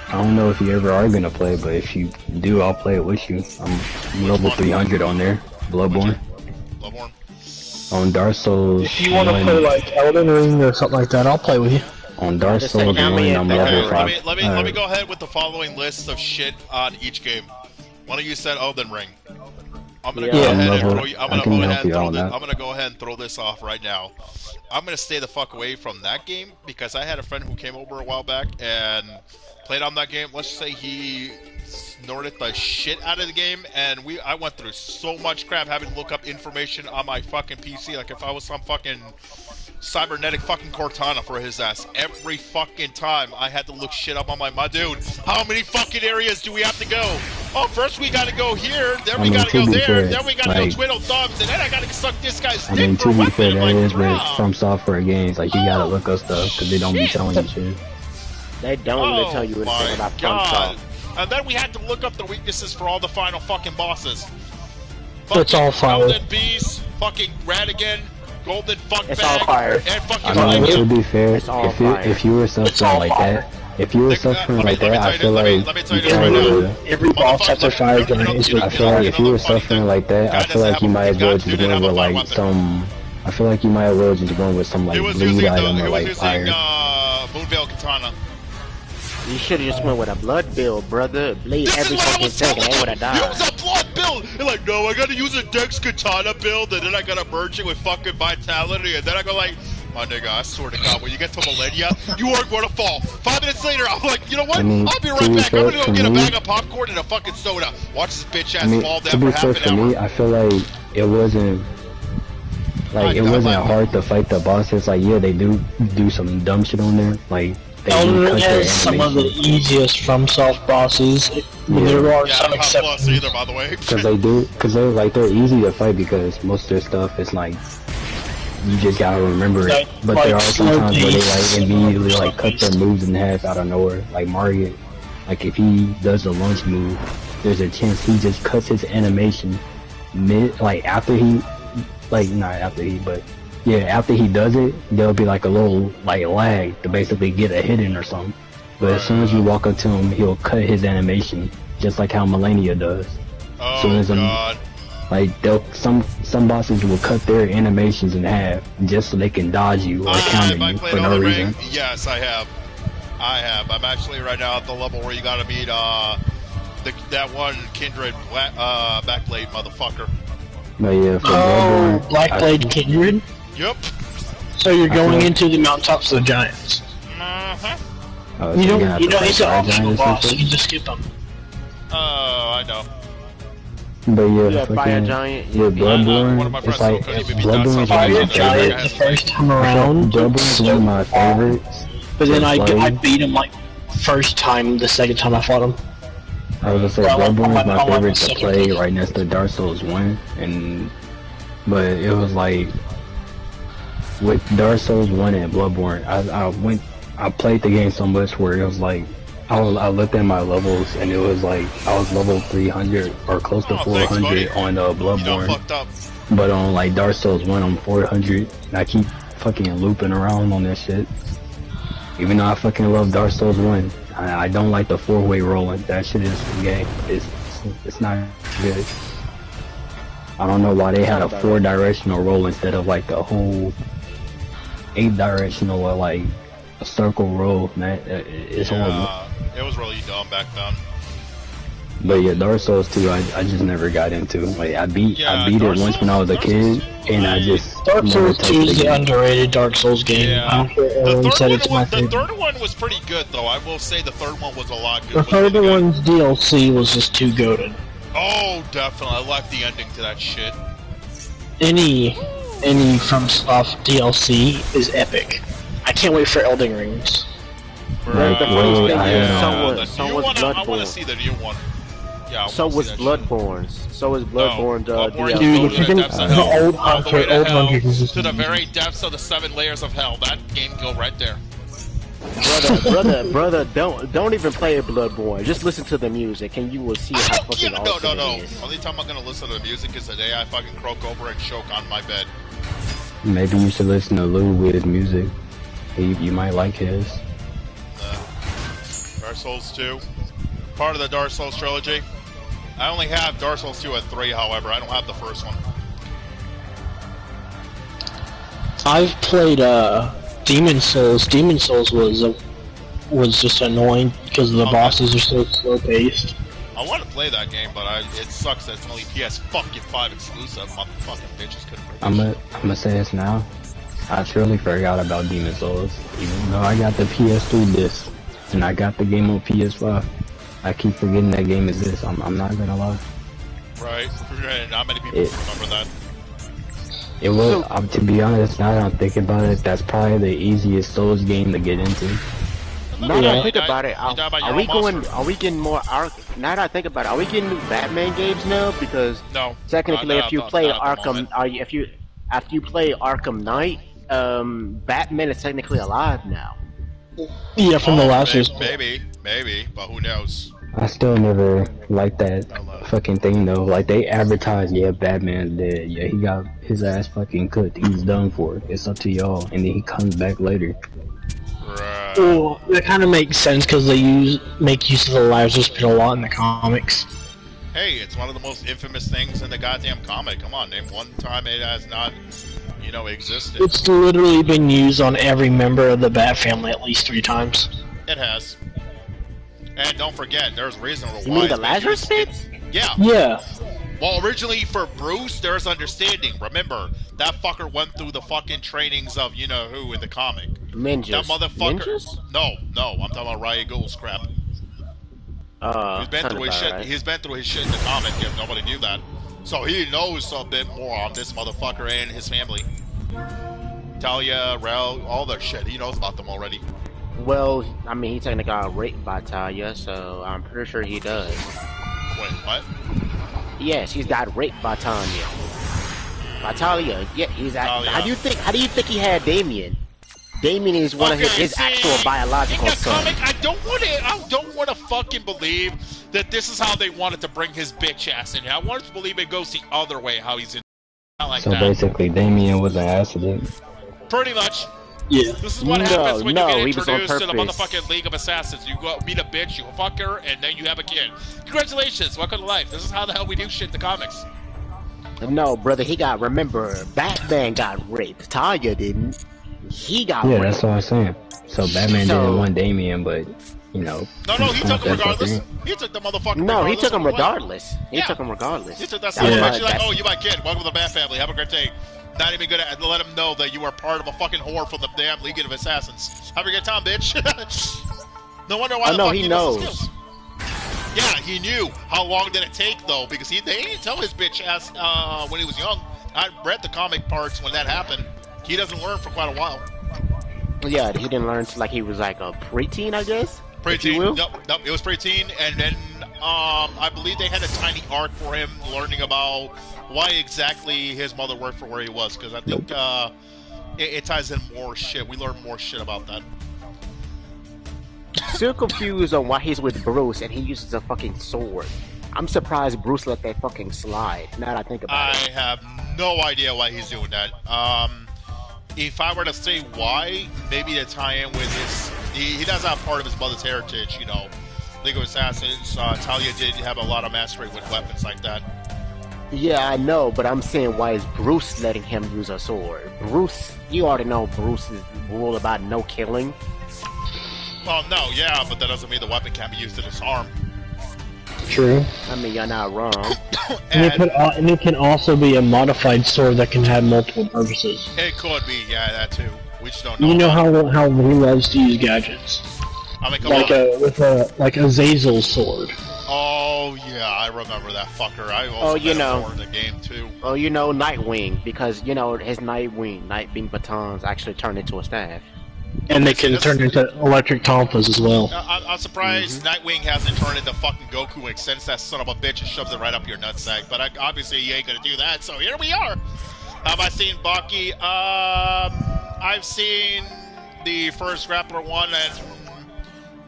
I don't know if you ever are gonna play, but if you do, I'll play it with you. I'm level 300 on there, Bloodborne. On Dark Souls. If you want to play like Elden Ring or something like that, I'll play with you. On Dark Souls 1, I'm level 5. Let me go ahead with the following list of shit on each game. One of you said Elden Ring. I'm gonna go ahead and throw this off right now. I'm gonna stay the fuck away from that game because I had a friend who came over a while back and played on that game. Let's say he snorted the shit out of the game, and I went through so much crap having to look up information on my fucking PC like if I was some fucking cybernetic fucking Cortana for his ass. Every fucking time I had to look shit up on my dude. How many fucking areas do we have to go? Oh, first we gotta go here, then we gotta go there, then we gotta go twiddle thumbs, and then I gotta suck this guy's dick for a weapon. To be fair, that is where it's From Software games. Like you gotta look up stuff because they don't be telling you shit. They don't even tell you anything about From Software. And then we had to look up the weaknesses for all the final fucking bosses. It's all fine. Golden Beast, fucking Radigan, golden fuck It's bag all fire. and fucking I mean, millennium. to be fair, It's all fire. if you were suffering like that, I feel like every boss has a fire giant. I feel like if you were suffering like that, I feel like you might as well just go with like some. I feel like you might as well just go with some like bleed item or like fire. Moonveil Katana. You should have just went with a blood build, brother. Bleed every fucking second, they would have died. Use a blood build! You're like, no, I gotta use a Dex Katana build, and then I gotta merge it with fucking Vitality, and then I go like, my nigga, I swear to God, when you get to Millennia, you are gonna fall. 5 minutes later, I'm like, you know what? I'll be right back. I'm gonna go get a bag of popcorn and a fucking soda. Watch this bitch ass fall down for half an hour. Me, I feel like it wasn't. Like, it wasn't hard to fight the bosses. Like, yeah, they do some dumb shit on there. Like, Elden Ring has some of the easiest FromSoft bosses. There are some exceptions. Either, by the way. Because they're easy to fight because most of their stuff is like, you just gotta remember it. But there are some times where they like immediately like cut their moves in half out of nowhere. Like Mario, like if he does the launch move, there's a chance he just cuts his animation after he does it, there'll be like a little like lag to basically get a hit in or something. But as soon as you walk up to him, he'll cut his animation just like how Millennia does. Oh, soon as God. Like some bosses will cut their animations in half just so they can dodge you or counter you for no reason. Yes, I have. I'm actually right now at the level where you gotta beat that one Kindred Backblade motherfucker. But yeah, Blackblade Kindred? Yep. So you're going into the mountaintops of the giants. You don't need to optional boss, you can just skip them. Oh, I know. But yeah, Fire Giant. Yeah, Bloodborne. It's like Bloodborne's Fire Giant the first time around. Bloodborne's one of my favorites. But then I beat him like first time, the second time I fought him. I was gonna say Bloodborne is my favorite to play right next to Dark Souls 1, but it was like with Dark Souls 1 and Bloodborne, I played the game so much where it was like I looked at my levels and it was like I was level 300 or close to 400 on Bloodborne, but on like Dark Souls 1 I'm 400 and I keep fucking looping around on this shit. Even though I fucking love Dark Souls 1. I don't like the 4-way rolling. That shit is gay. It's not good. I don't know why they had a 4-directional roll instead of like the whole 8-directional or like a circle roll, man. It's horrible. It was really dumb back then. But yeah, Dark Souls 2, I just never got into. Like I beat it once when I was a kid, and I just Dark Souls 2 is the underrated Dark Souls game. Yeah. I don't care everyone said it's my favorite. The third one was pretty good, though. I will say the third one was a lot good. The third one's DLC was just too goated. Oh, definitely. I like the ending to that shit. Any FromSoft DLC is epic. I can't wait for Elden Rings. The first thing is so was Bloodborne. I want to see the new one. Yeah, so was Bloodborne. So was Bloodborne. Dude, if you can, the old Hunter, to the very depths of the 7 layers of hell. That game go right there. brother, don't even play Bloodborne. Just listen to the music, and you will see how fucking awesome it is. Only time I'm gonna listen to the music is the day I fucking croak over and choke on my bed. Maybe you should listen to Lou with his music. You might like his. Dark Souls 2, part of the Dark Souls trilogy. I only have Dark Souls 2 and 3, however. I don't have the first one. I've played Demon Souls. Demon Souls was just annoying because the bosses are so slow paced. I want to play that game, but it sucks that it's only PS5 exclusive. Motherfucking bitches couldn't. I'm gonna say this now. I truly forgot about Demon Souls, even though I got the PS3 disc and I got the game on PS5. I keep forgetting that game exists. I'm not gonna lie. Right. Not many people remember that. It was, to be honest, now that I'm thinking about it, that's probably the easiest Souls game to get into. Now that I think about it, are we getting more now that I think about it, are we getting new Batman games now? Because technically, if you play Arkham, after you play Arkham Knight, Batman is technically alive now. Yeah, from the last one. Maybe, but who knows? I still never liked that fucking thing though. Like they advertise, yeah, Batman's dead. Yeah, he got his ass fucking cooked. He's done for. It's up to y'all. And then he comes back later. Right. Well, that kind of makes sense because they make use of the Lazarus Pit a lot in the comics. Hey, it's one of the most infamous things in the goddamn comic. Come on, name one time it has not, you know, existed. It's literally been used on every member of the Bat family at least 3 times. It has. And don't forget, there's reason why. You mean the Lazarus Pit? Yeah. Yeah. Well, originally for Bruce, there's understanding. Remember, that fucker went through the fucking trainings of you-know-who in the comic. Ninjas. That motherfucker... Ninjas? No, I'm talking about Riot Ghouls crap. He's been through his shit. Right. He's been through his shit in the comic, if nobody knew that. So he knows a bit more on this motherfucker and his family. Talia, Rel, all that shit. He knows about them already. Well, I mean, he technically got raped by Talia, so I'm pretty sure he does. Wait, what? Yes, he's got raped by Talia. By Talia, yeah, he's actually. How do you think he had Damien? Damien is one of his actual biological sons. I don't want to fucking believe that this is how they wanted to bring his bitch ass in here. I wanted to believe it goes the other way, how he's in. Not like so that. Basically, Damien was an accident. Pretty much. Yeah. This is what happens when you get introduced to the motherfucking League of Assassins. You go meet a bitch, you fuck her, and then you have a kid. Congratulations, welcome to life. This is how the hell we do shit in the comics. No, brother, remember, Batman got raped. Talia didn't. He got raped. Yeah, that's what I'm saying. So Batman didn't want Damien, but, you know. No, he took him regardless. He took the motherfucker No, he took him regardless. He took him regardless. He took that son of a bitch. He's like, oh, you my kid. Welcome to the Bat family. Have a great day. Not even gonna let him know that you are part of a fucking whore from the damn League of Assassins. Have a good time, bitch. No wonder why the fuck he knows his skills. Yeah, he knew. How long did it take, though? Because they didn't tell his bitch ass when he was young. I read the comic parts when that happened. He doesn't learn for quite a while. Yeah, he didn't learn till like he was like a preteen, I guess. Preteen. Nope, it was preteen, and then I believe they had a tiny arc for him learning about why exactly his mother worked for where he was, because I think it ties in more shit. We learn more shit about that. Still confused on why he's with Bruce and he uses a fucking sword. I'm surprised Bruce let that fucking slide. Now that I think about it. I have no idea why he's doing that. If I were to say why, maybe to tie in with his... He does have part of his mother's heritage, you know. League of Assassins, Talia did have a lot of mastery with weapons like that. Yeah, I know, but I'm saying why is Bruce letting him use a sword? Bruce, you already know Bruce's rule about no killing. Well, no, yeah, but that doesn't mean the weapon can't be used to disarm. True. I mean, you're not wrong. and it can also be a modified sword that can have multiple purposes. It could be, yeah, that too. We just don't know. You know how he loves to use gadgets. I mean, with a Zazel sword. Oh yeah, I remember that fucker. I also in the game too. Oh, you know, Nightwing, because you know his Nightwing batons actually turn into a staff. And they can turn into electric tonfas as well. I'm surprised Nightwing hasn't turned into fucking Goku and extends that son of a bitch and shoves it right up your nutsack. But obviously he ain't gonna do that, so here we are. Have I seen Baki? I've seen the first Grappler one and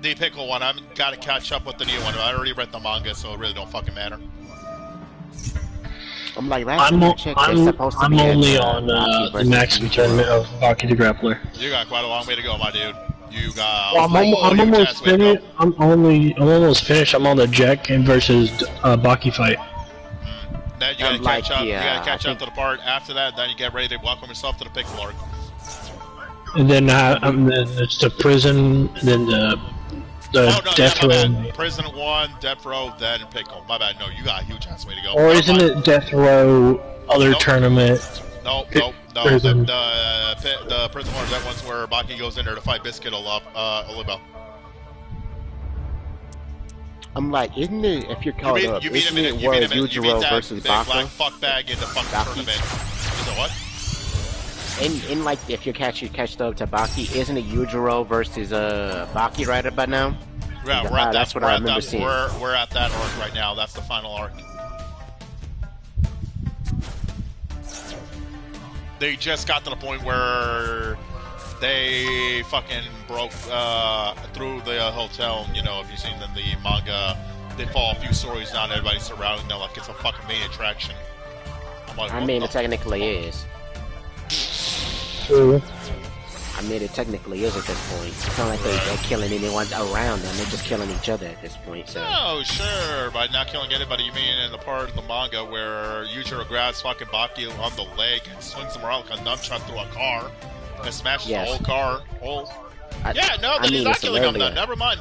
the Pickle one. I've got to catch up with the new one. I already read the manga, so it really don't fucking matter. I'm like, I'm only on the maximum tournament of Baki the Grappler. You got quite a long way to go, my dude. You got. Well, I'm almost finished. I'm almost finished. I'm on the Jack versus Baki fight. Then you gotta catch up. You gotta catch up to the part after that. Then you get ready to welcome yourself to the Pickle arc. And then it's the prison. Then the Death Row. Prison 1, Death Row, then Pickle. My bad. No, you got a huge ass way to go. Or isn't it Death Row, other tournament? No. Prison. The Prison 1 is that one's where Baki goes in there to fight Biscuit Olibel. I'm like, isn't it, if you're caught up, isn't it where Yugioh versus Baka? Black fuck bag in the fucking tournament. Is it what? In like, if you catch up to Baki, isn't it Yugioh versus Baki right about now? Yeah, that's what I remember seeing. We're at that arc right now. That's the final arc. They just got to the point where they fucking broke through the hotel. You know, if you've seen the manga, they fall a few stories down, everybody's surrounding them like it's a fucking main attraction. Like, I mean, it technically is. True. I mean, it technically is at this point. It's not like they're killing anyone around them, they're just killing each other at this point, so... Oh, sure, by not killing anybody, you mean in the part of the manga where Yugioh grabs fucking Baki on the leg and swings him around like a nunchuck through a car and smashes the whole car. He's not killing them then, never mind.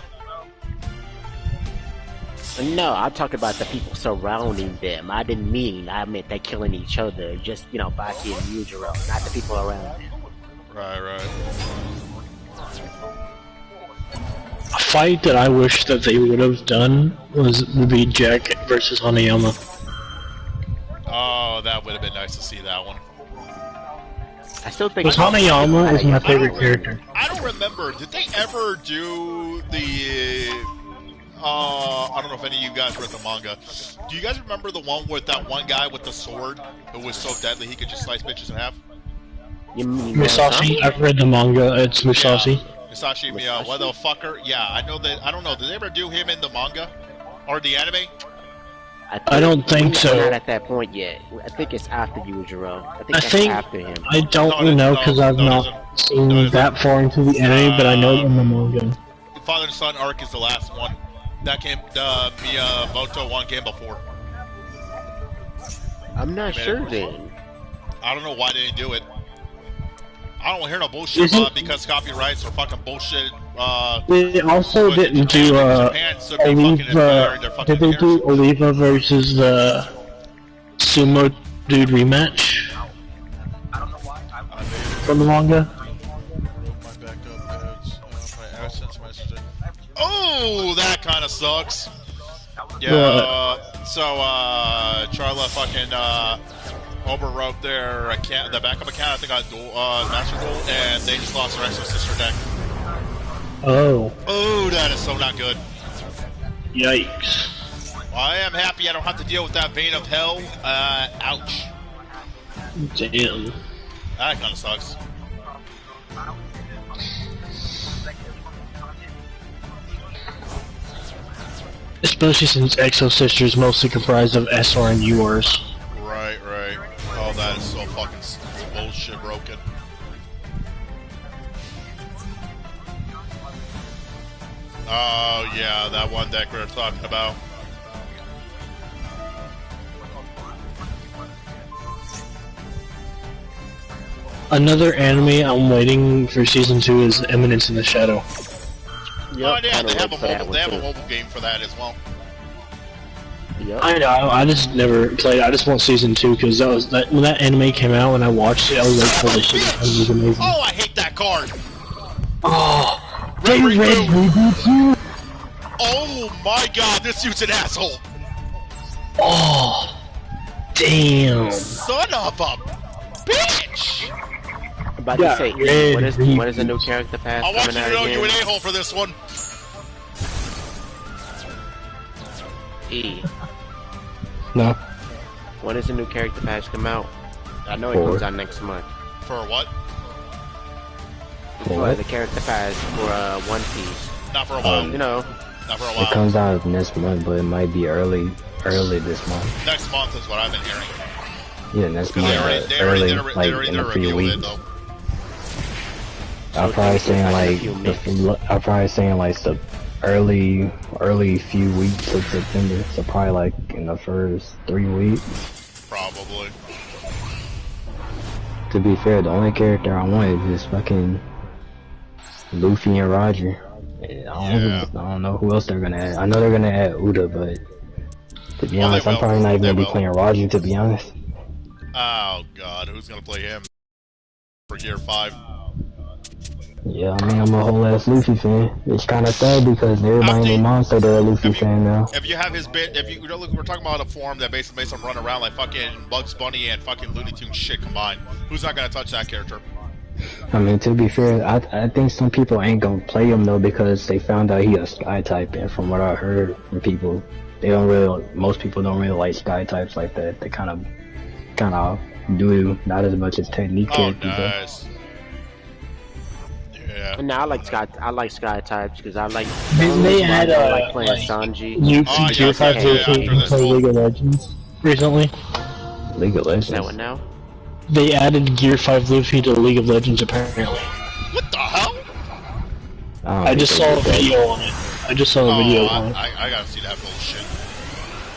No, I'm talking about the people surrounding them. I meant they're killing each other, just, you know, Baki and Yugioh, not the people around them. Right. A fight that I wish that they would have done would be Jack versus Hanayama. Oh, that would have been nice to see that one. I still think Hanayama is my favorite character. I don't remember. Did they ever do the? I don't know if any of you guys read the manga. Do you guys remember the one with that one guy with the sword who was so deadly he could just slice bitches in half? Musashi? I've read the manga. It's Musashi. Yeah. Musashi, what the fucker? Yeah, I know that. I don't know. Did they ever do him in the manga or the anime? I don't think so. We're not at that point yet. I think it's after Yugioh. I think after him. I don't know because I've not seen that far into the anime, but I know in the manga. Father and Son arc is the last one. That came. The Miyamoto one came before. I'm not sure then. I don't know why they didn't do it. I don't hear no bullshit because copyrights or fucking bullshit. They also didn't do did they do Oliva versus the Sumo Dude rematch from the manga? Oh, that kind of sucks. Yeah. Charla fucking overwrote their account, the backup account. I think on Master Duel, and they just lost their extra sister deck. Oh, that is so not good. Yikes. Well, I am happy I don't have to deal with that vein of hell. Ouch. Damn. That kind of sucks. Especially since Exo Sister is mostly comprised of SR and URs. Right. Oh, that is so fucking bullshit broken. Oh, yeah, that one deck we were talking about. Another anime I'm waiting for season 2 is Eminence in the Shadow. Yep, they have a mobile game for that as well. Yep. I know, I just never played. I just want season 2 because when that anime came out, when I watched it, I was like, holy shit, that was amazing. Oh, I hate that card. Oh, they red reboot you. Oh my god, this dude's an asshole. Oh, damn. Son of a bitch. I'm about to say, when is the new character pass I want coming you to out know again? you're an a-hole for this one. E. No. When does the new character patch come out? I know it comes out next month. For what? For the character patch for One Piece. Not for a while. You know. Not for a while. It comes out next month, but it might be early this month. Next month is what I've been hearing. Yeah, next month. Early, like in a few weeks. I'm probably saying like the early few weeks of September, so probably like in the first 3 weeks. Probably. To be fair, the only character I want is just fucking Luffy and Roger. I don't know who else they're gonna add. I know they're gonna add Uda, but to be honest, I'm probably not even gonna be playing Roger, to be honest. Oh god, who's gonna play him for Gear 5? Yeah, I mean, I'm a whole ass Luffy fan. It's kind of sad because everybody in the monster they're a Luffy fan now. If you have his bit, look, we're talking about a form that basically makes him run around like fucking Bugs Bunny and fucking Looney Tunes shit combined. Who's not gonna touch that character? I mean, to be fair, I think some people ain't gonna play him though because they found out he a Sky type, and from what I heard from people, most people don't really like Sky types like that. They kind of do not as much as technique characters. Nice. Yeah. No, I like Sky types because I like. They had I like playing Sanji. Gear 5 Luffy play League of Legends recently. League of Legends. Is that what now? They added Gear 5 Luffy to League of Legends apparently. What the hell? I just saw a video on it. I gotta see that bullshit.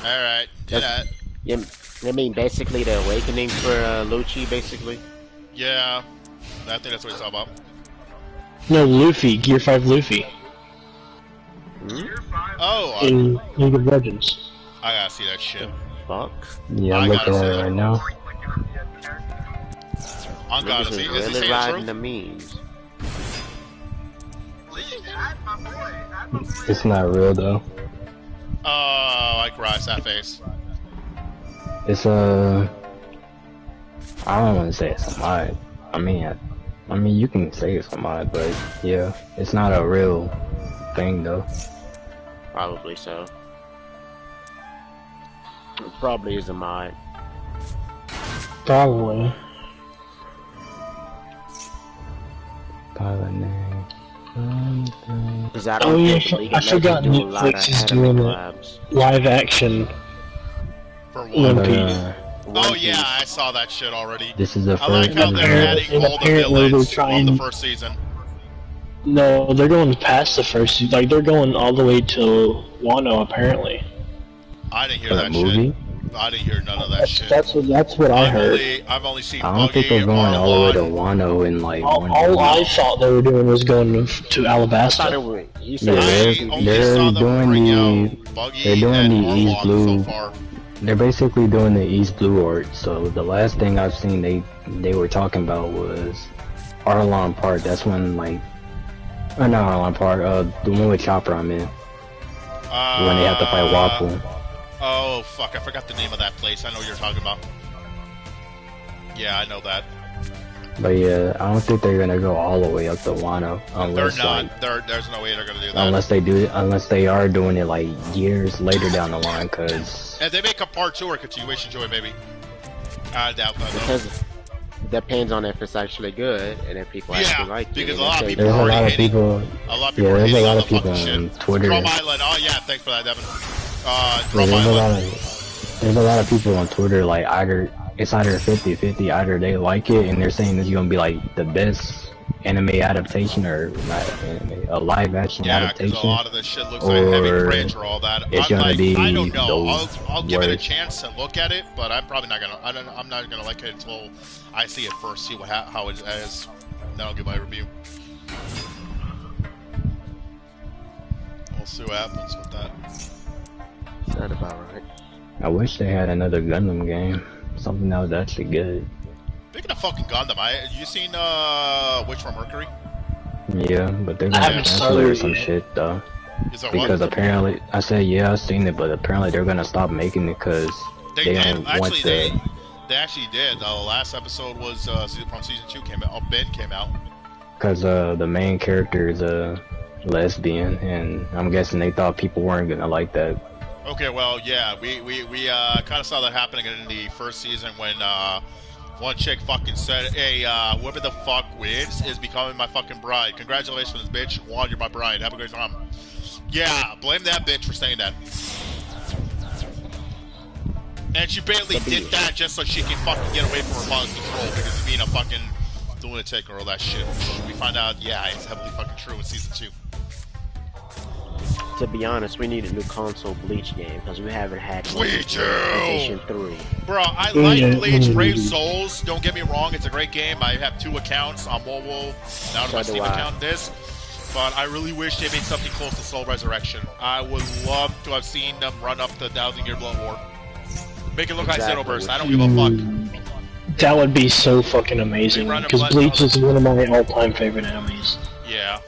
Alright, do that. Yeah, I mean basically the awakening for Lucci, basically. Yeah, I think that's what he's talking about. No, Luffy, Gear 5 Luffy. Oh, in League of Legends. I gotta see that shit. Fuck. Yeah, I'm looking at it right now. I'm gonna see. Is he saying riding the the memes. It's not real though. Oh, I cry, that face. It's I don't want to say it's a mod. I mean, you can say it's a mod, but yeah, it's not a real thing though. Probably so. It probably is a mod. Probably. Because I don't think League of forgot Legends do a lot of Netflix is anime doing collabs. live action For One what? Piece. Oh yeah, I saw that shit already. This is the I like first. how they're adding all the villains from the first season. No, they're going past the first season. Like, they're going all the way to Wano, apparently. I didn't hear For that the movie? shit. I didn't hear none of that shit. That's what I heard. I've only seen I don't think they're going all the way to Wano in like one All I movie. thought they were doing was going to I thought it Alabasta. was, he Yeah, said they're doing the East Blue. So far. They're basically doing the East Blue art. So the last thing I've seen they were talking about was Arlon Park. That's when like, not Arlon Park. The one with Chopper I'm in. When they have to fight Waffle. Oh fuck! I forgot the name of that place. I know what you're talking about. Yeah, I know that. But yeah, I don't think they're gonna go all the way up to Wano unless They're not. like, There's no way they're gonna do that. unless they are doing it like years later down the line, cause And they make a part 2 or continuation to it, maybe. I doubt that though. because it depends on if it's actually good and if people actually like it. because And a lot if of they people there's are a already lot of hating. people. A lot of people Yeah, are there's a hating lot on of the people fucking on shit. Twitter. Drum Island. Oh yeah, thanks for that, Devin. Yeah, Drum Island. there's a lot of people on Twitter like it's either 50-50, either they like it and they're saying it's gonna be like the best anime adaptation or not anime, a live action Yeah, because adaptation. a lot of this shit looks like heavy or cringe or all that. it's I'm gonna like, be I don't know. I'll give it a worst. chance to look at it, but I'm probably not gonna. I'm not gonna like it until I see it first, see how it is. Then I'll give my review. We'll see what happens with that. Is that about right? I wish they had another Gundam game, something that was actually good. Speaking of fucking Gundam, you seen Witch from Mercury? Yeah, but they're I gonna haven't cancel started it or it some yet. shit though. Is that Because what? apparently, I said yeah, I've seen it, but apparently they're gonna stop making it because They they did. don't want Actually, the. they actually did. The last episode was from season 2 came out. Ben came out. Because the main character is a lesbian, and I'm guessing they thought people weren't gonna like that. Okay, well, yeah, we kind of saw that happening in the first season when one chick fucking said, "Hey, whoever the fuck wins is becoming my fucking bride. Congratulations, bitch. Juan, you're my bride. Have a good time." Yeah, blame that bitch for saying that. And she barely did that just so she can fucking get away from her father's control because of being a fucking lunatic or all that shit. We find out, yeah, it's heavily fucking true in season 2. To be honest, we need a new console Bleach game because we haven't had one Bleach! since PlayStation 3. Bro, I like Bleach Brave Souls. Don't get me wrong, it's a great game. I have 2 accounts on mobile, now to my Steam account this. But I really wish they made something close to Soul Resurrection. I would love to have seen them run up the 1,000-year Blood War. Make it look like Xenoverse. I don't give a fuck. That would be so fucking amazing, because Bleach is one of my all-time favorite animes. Yeah.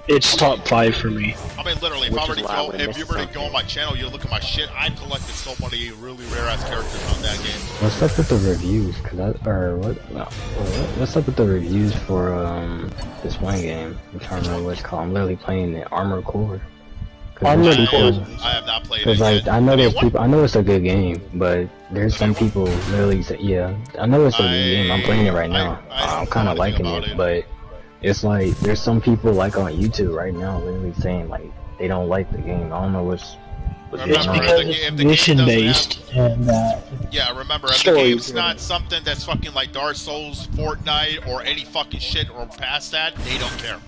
It's top 5 for me. I mean, literally, if you were to go on my channel, you look at my shit, I've collected so many really rare-ass characters on that game. What's up with the reviews? What's up with the reviews for this one game? I'm trying to remember what it's called. I'm literally playing the Armored Core. I have not played it like, yet. I know there's people. I know it's a good game, but there's some people literally say, yeah, I know it's a good game. I'm playing it right now. I'm kind of liking it, but it's like there's some people like on YouTube right now literally saying like they don't like the game. I don't know what's Remember, it's because it's mission based and yeah, remember, if the game's not something that's fucking like Dark Souls, Fortnite, or any fucking shit or past that, they don't care.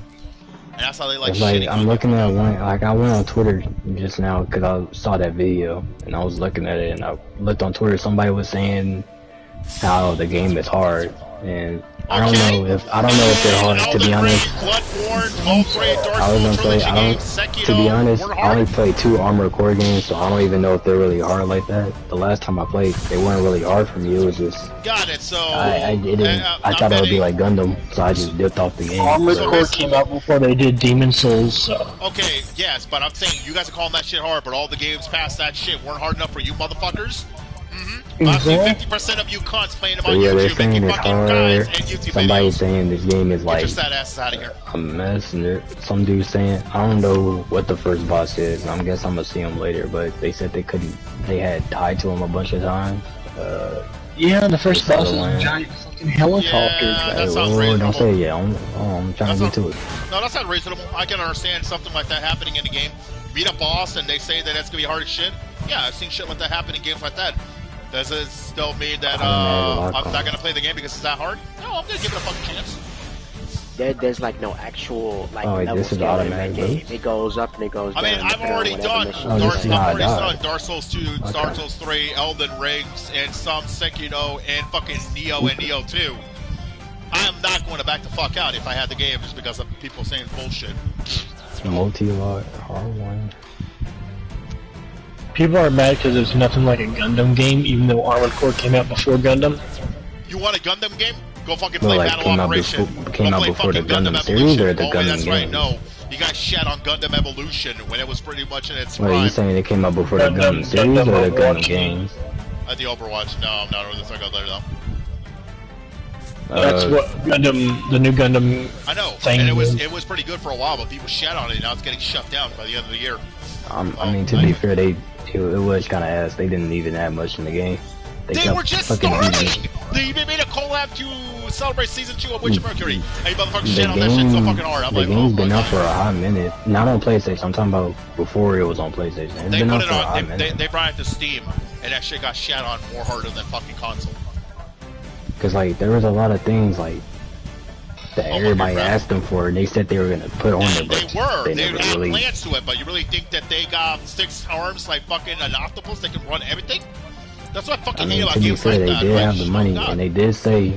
And that's how they like shitting. I'm looking at one, like I went on Twitter just now because I saw that video and I was looking at it and I looked on Twitter. Somebody was saying how the game is hard and I don't know if they're hard, to be honest. I was gonna say, to be honest, I only played 2 Armored Core games, so I don't even know if they're really hard like that. The last time I played, they weren't really hard for me. It was just got it. So I thought it would be like Gundam, so I just dipped off the game. Armored Core came out before they did Demon Souls, so. Okay, yes, but I'm saying you guys are calling that shit hard, but all the games past that shit weren't hard enough for you motherfuckers. About 50% of you cunts playing them on YouTube, they're saying it's hard. Somebody's videos. saying this game is like out of here. a mess, and some dude saying, I don't know what the first boss is. I guess I'm gonna see him later, but they said they had died to him a bunch of times. Yeah, the first boss is giant fucking helicopters. Yeah, that sounds reasonable. Don't say yeah. I'm trying to get to it. No, that's not reasonable. I can understand something like that happening in the game. Beat a boss and they say that it's gonna be hard as shit. Yeah, I've seen shit like that happen in games like that. Does it still mean that I'm not gonna play the game because it's that hard? No, I'm gonna give it a fucking chance. There's like no actual like level this is scale in automatic that game. It goes up and it goes down. I mean, I've already done Dark Souls 2, Dark Souls 3, Elden Rings, and some Sekiro and fucking Neo and Neo 2. I am not going to back the fuck out if I had the game just because of people saying bullshit. Multi-lot hard one. People are mad because there's nothing like a Gundam game, even though Armored Core came out before Gundam. You want a Gundam game? Go fucking play Battle Operation. Came out before the Gundam series or the Gundam that's right. games? No, you got shat on Gundam Evolution when it was pretty much in its prime. Wait, you saying it came out before the Gundam series or the Gundam games? The Overwatch. No, I'm not really talking about there though. That's what Gundam, the new Gundam. I know, and it was pretty good for a while, but people shat on it. Now it's getting shut down by the end of the year. I mean, to be fair, it was kind of ass. They didn't even add much in the game. They were just starting! They even made a collab to celebrate Season 2 of Witcher Mercury. Hey, motherfuckers, shit on that shit so fucking hard. I'm the game's been out for a hot minute. Not on PlayStation, I'm talking about before it was on PlayStation. It's been out for a hot minute. They brought it to Steam, and that shit got shat on more harder than fucking console. Because, like, there was a lot of things, like, that everybody asked them for, and they said they were going to put on it, but they had plans to it, but you really think that they got 6 arms like fucking an octopus that can run everything? That's what I fucking hate about games like that. They did have the money, and they did say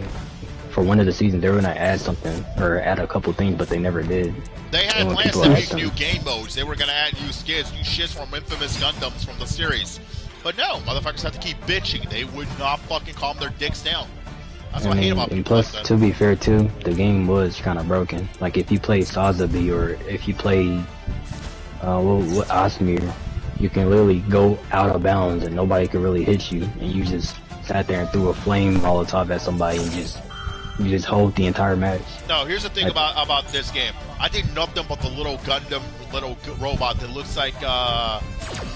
for one of the seasons they were going to add something, or add a couple things, but they never did. They had plans to make new game modes. They were going to add new skins, new shits from infamous Gundams from the series. But no, motherfuckers have to keep bitching. They would not fucking calm their dicks down. That's what I hate about people. And plus, like that. to be fair too, the game was kind of broken. Like if you play Sazabi or if you play Osmir, you can literally go out of bounds and nobody can really hit you, and you just sat there and threw a flame Molotov at somebody and you just hold the entire match. No, here's the thing about this game. I did nothing but the little Gundam, little robot that looks like,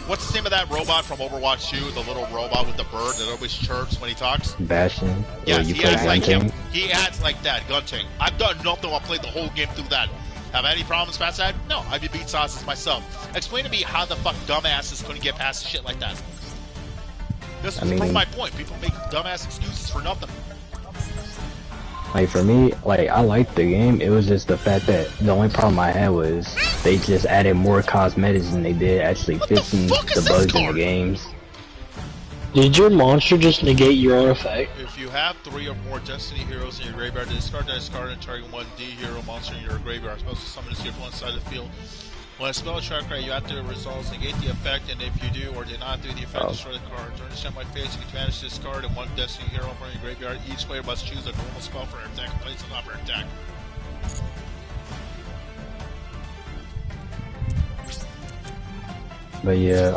what's the name of that robot from Overwatch 2? The little robot with the bird that always chirps when he talks? Bastion? Yes, he acts like him. He acts like that, Gunting. I've done nothing but played the whole game through that. Have I any problems past that? No, I did beat sauces myself. Explain to me how the fuck dumbasses couldn't get past shit like that. This is my point. People make dumbass excuses for nothing. Like for me, like I liked the game. It was just the fact that the only problem I had was they just added more cosmetics than they did actually fixing the bugs in the games. Did your monster just negate your own effect? If you have 3 or more Destiny heroes in your graveyard, discard that discard and target 1 D hero monster in your graveyard. I'm supposed to summon this hero from one side of the field. When a spell track card, you have to resolve negate the effect, and if you do or did not do the effect, destroy the card. During the step by phase, you can banish this card and 1 Destiny hero from your graveyard. Each player must choose a normal spell for an attack and place it on for attack. But yeah,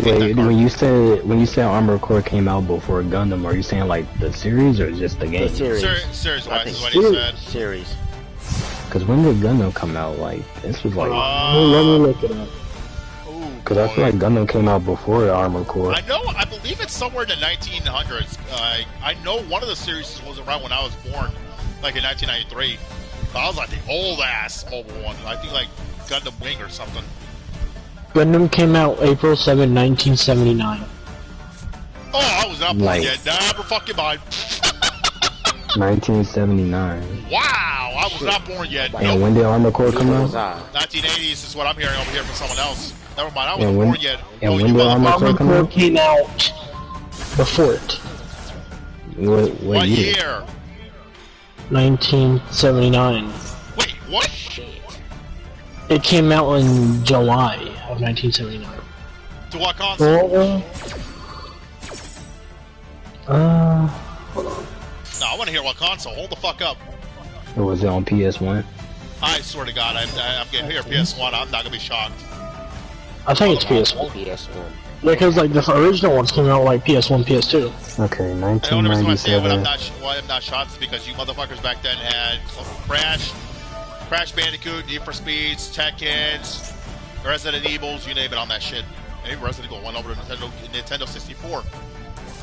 wait, when you said Armored Core came out before Gundam, are you saying like the series or just the game? The series. Series-wise is what he said. Series. Cause when did Gundam come out? Like this was like. Let me look it up. Cause I feel like Gundam came out before the Armored Core. I know. I believe it's somewhere in the 1900s. I know one of the series was around when I was born, like in 1993. That was like the old ass mobile one. I think like Gundam Wing or something. Gundam came out April 7, 1979. Oh, I was not born yet. Never fucking mind. 1979. Wow, I was not born yet. And when did Armored Core come out? 1980s is what I'm hearing over here from someone else. Never mind, I wasn't born yet. And when did Armored Core came out before it. What year? 1979. Wait, what? It came out in July of 1979. To what console? Hold on. No, I want to hear what console. Hold the fuck up. Or was it on PS1? I swear to God, I'm getting here PS1. I'm not gonna be shocked. I think it's PS1. PS1. Because like the original ones came out like PS1, PS2. Okay, 1997. The only reason why I say why I'm not shocked is because you motherfuckers back then had Crash Bandicoot, Need for Speeds, Tekkens, Resident Evils, you name it on that shit. Maybe Resident Evil went over to Nintendo 64.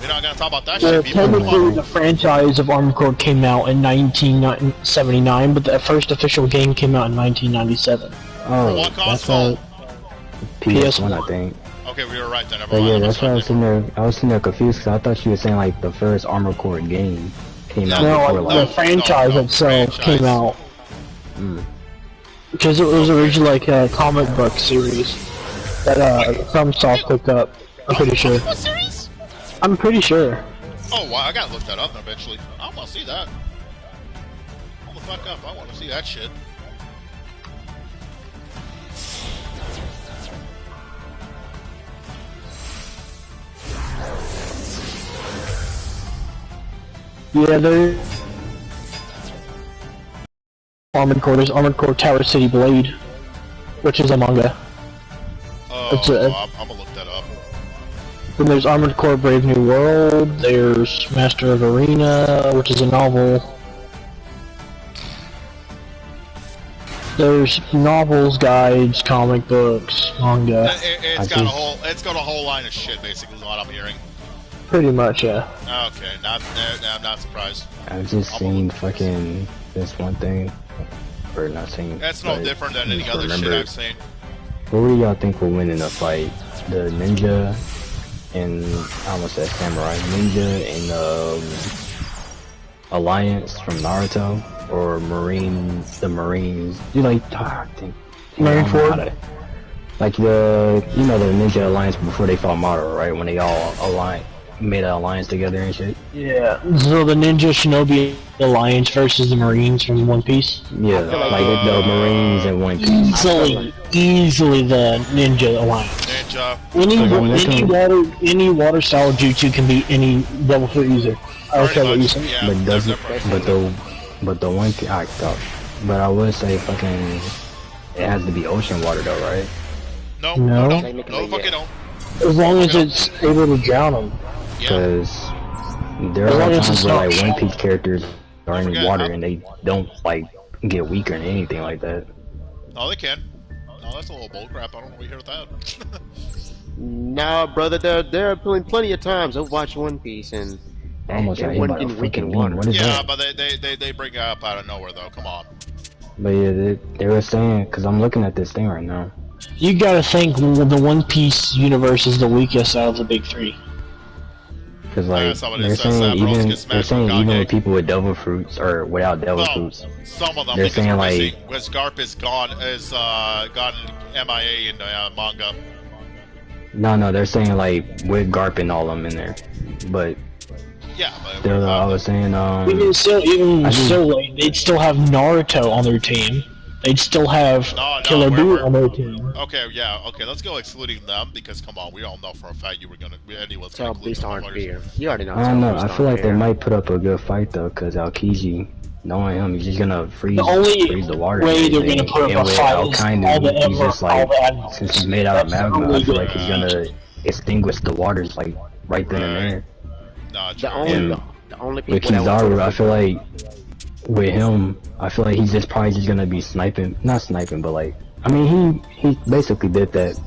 We're not gonna talk about that shit. Technically, the franchise of Armored Core came out in 1979, but the first official game came out in 1997. Oh, what console? PS1, I think. Okay, we were right then. But yeah, that's why I was sitting there confused, because I thought you were saying like the first Armored Core game came out before like... the franchise itself came out. Because it was originally like a comic book series that FromSoft picked up, I'm pretty sure. What series? I'm pretty sure. Oh, wow, I gotta look that up eventually. I wanna see that. Hold the fuck up, I wanna see that shit. Yeah, there's Armored Core. There's Armored Core Tower City Blade, which is a manga. Oh, I'm gonna look that up. Then there's Armored Core Brave New World. There's Master of Arena, which is a novel. There's novels, guides, comic books, manga. It's got a whole line of shit, basically, is what I'm hearing. Pretty much, yeah. Okay, I'm not surprised. I've just seen fucking this one thing, or not seen. That's no different than any other shit I've seen. What do y'all think will win in a fight? The ninja and I almost said samurai ninja and Alliance from Naruto, or the Marines? You like I think Marine Ford? Like the the Ninja Alliance before they fought Madara, right? When they all made an alliance together and shit. Yeah. So the Ninja Shinobi Alliance versus the Marines from One Piece. Yeah, like the Marines and One Piece. Easily the Ninja Alliance. Ninja. Any water style jutsu can beat any Devil Fruit user. I don't care what you say. Yeah, but the one I thought, but I would say fucking it has to be ocean water though, right? No, fucking no. As long as it's able to drown them. Because there are times where like One Piece characters are in water and they don't like get weaker and anything like that. Oh, they can. No, that's a little bullcrap. I don't want to hear that. Nah, brother, there are plenty of times I've watched One Piece and everyone getting weak in water. Yeah, but they bring it up out of nowhere though. Come on. But yeah, they were saying, because I'm looking at this thing right now. You gotta think the One Piece universe is the weakest out of the big three. Because like they're saying even with people with devil fruits or without devil fruits, some of them they're saying like Garp is gone MIA in the manga. No, they're saying like with Garp and all of them in there, but yeah, I was saying even still, they'd still have Naruto on their team. They'd still have Killer Buu on their team. Okay, let's go excluding them, because come on, we all know for a fact you were gonna anyone's Tell gonna Beast aren't fair. You already know. I don't know, I feel like they might put up a good fight though, because Aokiji, knowing him, he's just gonna freeze the water. The only way they're gonna put up a fight is he's just like, since he's made out of magma, I feel like he's gonna extinguish the waters like right then and there. The only people with Kizaru, I feel like with him, I feel like he's probably just gonna be not sniping, but like, I mean, he basically did that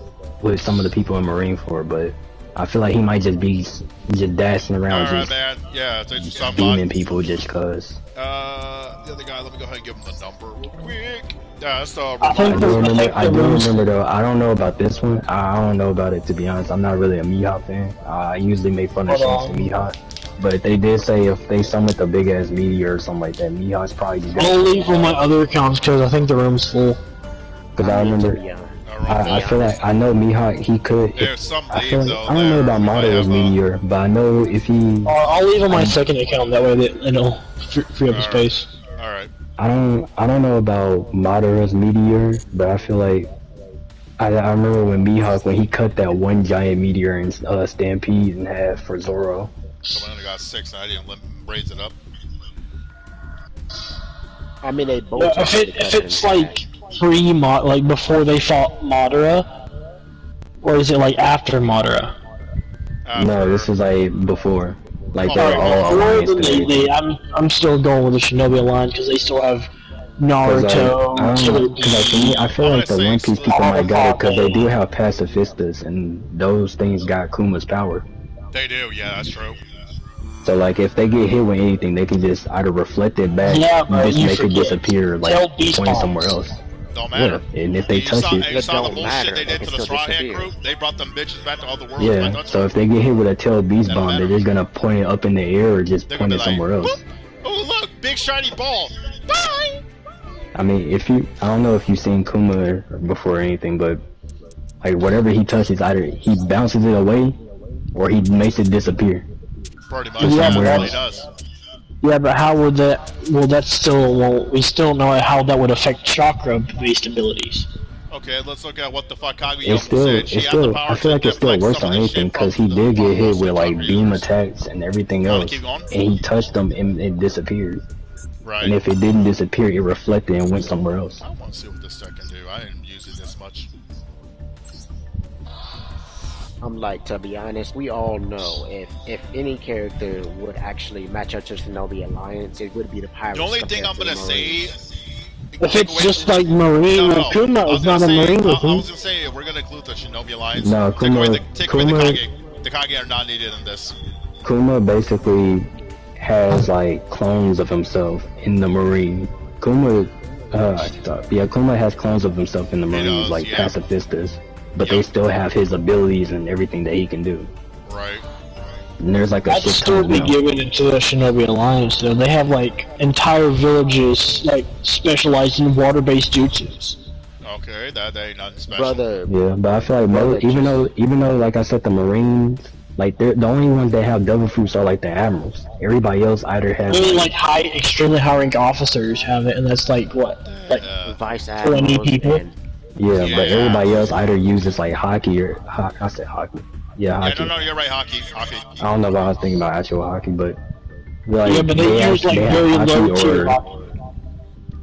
with some of the people in Marine Corps, but I feel like he might just be just dashing around, Alright, just man. Yeah, thanks for stopping beaming by. people just cause. The other guy, let me go ahead and give him the number real quick. Yeah, that's the I do remember though. I don't know about this one. I don't know about it, to be honest. I'm not really a Mihawk fan. I usually make fun of Shanks and Mihawk, but they did say if they summon a big ass meteor or something like that, Mihawk's probably just. I'll leave on my other accounts because I think the room's full. Because I remember. I feel like I know Mihawk. He could. I feel like, I don't know about Mado's meteor, but I know if he. I'll leave on my second account. That way it'll free up the space. All right. I don't know about Madara's meteor, but I feel like I remember when Mihawk, when he cut that one giant meteor in Stampede in half for Zoro. So I only got 6 and I didn't raise it up. I mean, they both. Yeah, if it's like pre-Mod, like before they fought Madara, or is it like after Madara? No, this is like before. Like they're all I'm still going with the Shinobi Alliance because they still have Naruto. I feel like the One Piece people might get it because they do have pacifistas, and those things got Kuma's power. They do, yeah, that's true. So like, if they get hit with anything, they can just either reflect it back, and just make it disappear, like point somewhere else. Don't matter. Yeah, and if they touch it, you saw the bullshit they did to the Straw Hat group? They brought them bitches back to all the world. Yeah, so if they get hit with a tail beast bomb, they're just gonna point it up in the air or just point it somewhere else. Oh look, big shiny ball. Bye. I mean, I don't know if you've seen Kuma before or anything, but like whatever he touches, either he bounces it away or he makes it disappear. Pretty much, that's what he does. Yeah, but how would that? Well, that's still. Well, we still know how that would affect chakra-based abilities. Okay, let's look at what the fuck Kaguya said. She had the power I feel like it still works on anything because he did get hit with like beam attacks and everything else, and he touched them and it disappeared. Right. And if it didn't disappear, it reflected and went somewhere else. I want to see what this stuff can do. I didn't use it this much. I'm like, to be honest, we all know if any character would actually match up to Shinobi Alliance, it would be the Pirates. The only thing I'm gonna say, if it's just like Marine or Kuma, it's not a Marine. I was gonna say we're gonna include the Shinobi Alliance. No, take away the Kage. The Kage are not needed in this. Kuma basically has like clones of himself in the Marine. Kuma has clones of himself in the Marines, like pacifistas. But they still have his abilities and everything that he can do. Right. And there's like a I'd still be giving it to the Shinobi Alliance though. They have like entire villages like specialized in water-based jutsus. Okay, that ain't nothing special. Brother. Yeah, but I feel like even though like I said, the Marines, like they're the only ones that have devil fruits are like the admirals. Everybody else either has like extremely high rank officers have it, and that's like what, like vice 20 people. Yeah, but everybody else either uses like hockey or I said hockey. Yeah, hockey. Yeah, no, you're right, hockey. I don't know if I was thinking about actual hockey, but like, yeah, but they use like very low tier hockey.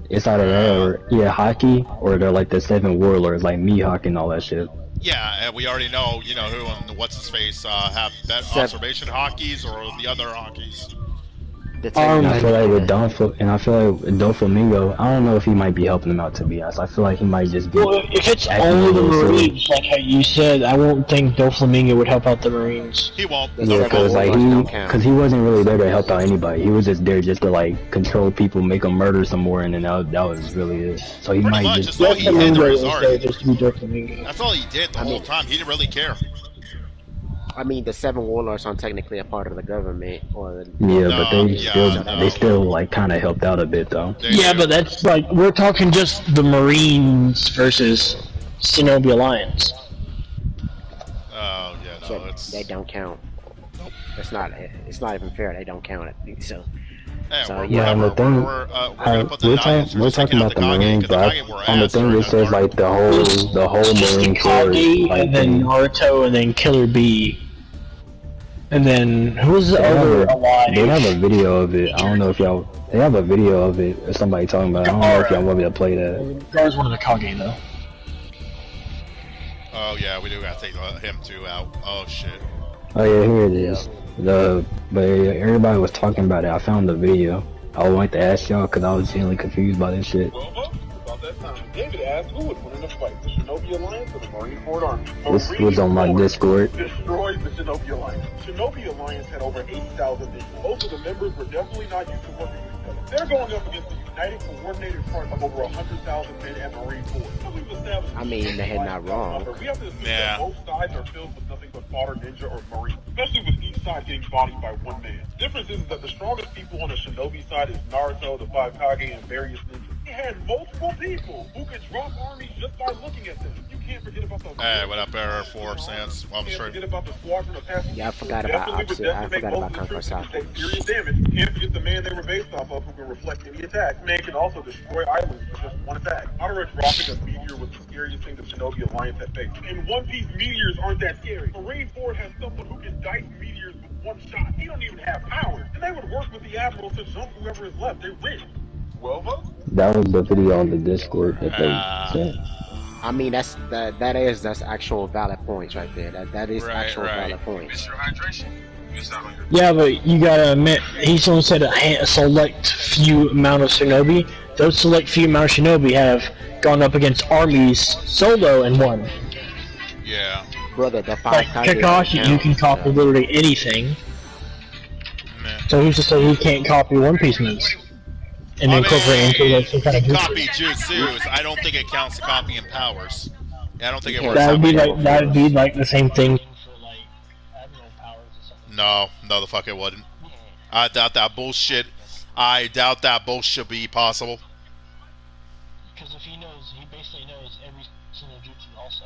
It's either that or hockey, or they're like the 7 warlords like Mihawk and all that shit. Yeah, and we already know, you know, who and what's his face have that observation hockeys or the other hockeys. I feel like with Doflamingo, I don't know if he might be helping him out, to be honest. I feel like he might just be. Well, if it's only the Marines, like how you said, I won't think Doflamingo would help out the Marines. He won't. Yeah, because he wasn't really there to help out anybody. He was just there just to like control people, make them murder some more, and then that was really it. So he might just. That's all he did That's all he did the whole time. He didn't really care. I mean, the 7 warlords aren't technically a part of the government, or but they still like kind of helped out a bit though. Yeah, but that's like we're talking just the Marines versus Shinobi Alliance. Oh yeah, no, they don't count. Nope. It's not even fair. They don't count it. So. Hey, so we're talking about the Marines, but on the thing it says like the whole Marine Corps, like, and then Naruto, and then Killer Bee, and then who's the other alive? They have a video of it. I don't know if they have a video of it. Or somebody talking about it. I don't know if y'all want me to play that. That was one of the Kage though. Oh yeah, we do gotta take him too out. Oh shit. Oh yeah, here it is. But everybody was talking about it. I found the video. I would like to ask y'all because I was genuinely confused by this shit. David asked who would win in a fight, the Shinobi Alliance or the Marine Ford Army. This was on my Discord. Destroyed the Shinobi Alliance. Shinobi Alliance had over 80,000 men. Most of the members were definitely not used to working with each other. They're going up against the united, coordinated front of over 100,000 men at Marine Ford. I mean, they're not wrong. We have to assume that both sides are filled with nothing but fodder, ninja, or marine, especially with each side getting bodied by one man. The difference is that the strongest people on the Shinobi side is Naruto, the Five Kage, and various ninjas. They had multiple people who could drop armies just by looking at them. You can't forget about the... Hey, what up, Error 4 Sans? Well, I'm sure. Forget about the squadron of Phantasy. Yeah, I forgot about Conquer South. Serious damage. You can't forget the man they were based off of who can reflect any attack. Man can also destroy islands with just one attack. Madara dropping a meteor was the scariest thing the Shinobi Alliance had faced. In One Piece, meteors aren't that scary. Marine Ford has someone who can dice meteors with one shot. He don't even have power. And they would work with the Admiral to jump whoever is left. They win. 12 votes? That was the video on the Discord that they sent. I mean, that's actual valid points right there. That is actual valid points. Yeah, but you gotta admit, he's only said a select few amount of Shinobi. Those select few amount of Shinobi have gone up against armies solo and won. Yeah. Brother, the like Kakashi, you can copy literally anything. Man. So who's to say he can't copy One Piece moves? And incorporate into like some kind of copy jutsus. I don't think it counts to copying powers. Yeah, I don't think it works. That would be like the same thing. No, the fuck it wouldn't. I doubt that bullshit. I doubt that bullshit be possible. Because if he basically knows every single jutsu also.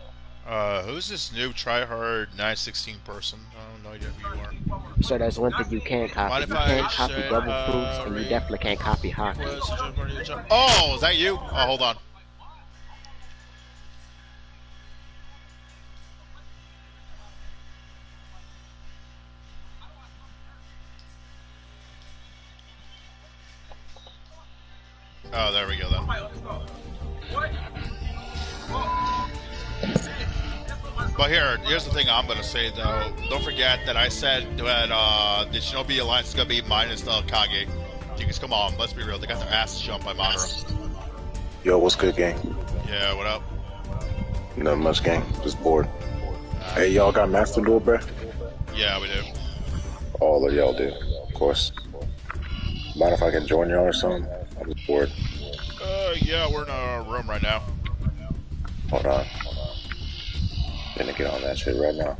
Who's this new tryhard 916 person? I have no idea who you are. So there's one thing you can't copy. You can't copy double proofs, and you definitely can't copy hockey. Oh, is that you? Oh, hold on. Oh, there we go then. But here's the thing I'm gonna say though. Don't forget that I said that the Shinobi Alliance is gonna be minus the Kage. Because come on, let's be real. They got their asses jumped by Madara. Yo, what's good, gang? Yeah, what up? Nothing much, gang. Just bored. Hey, y'all got Master Duel, bruh? Yeah, we do. All of y'all do, of course. Mind if I can join y'all or something? I'm just bored. Yeah, we're in a room right now. Hold on. Gonna get on that shit right now.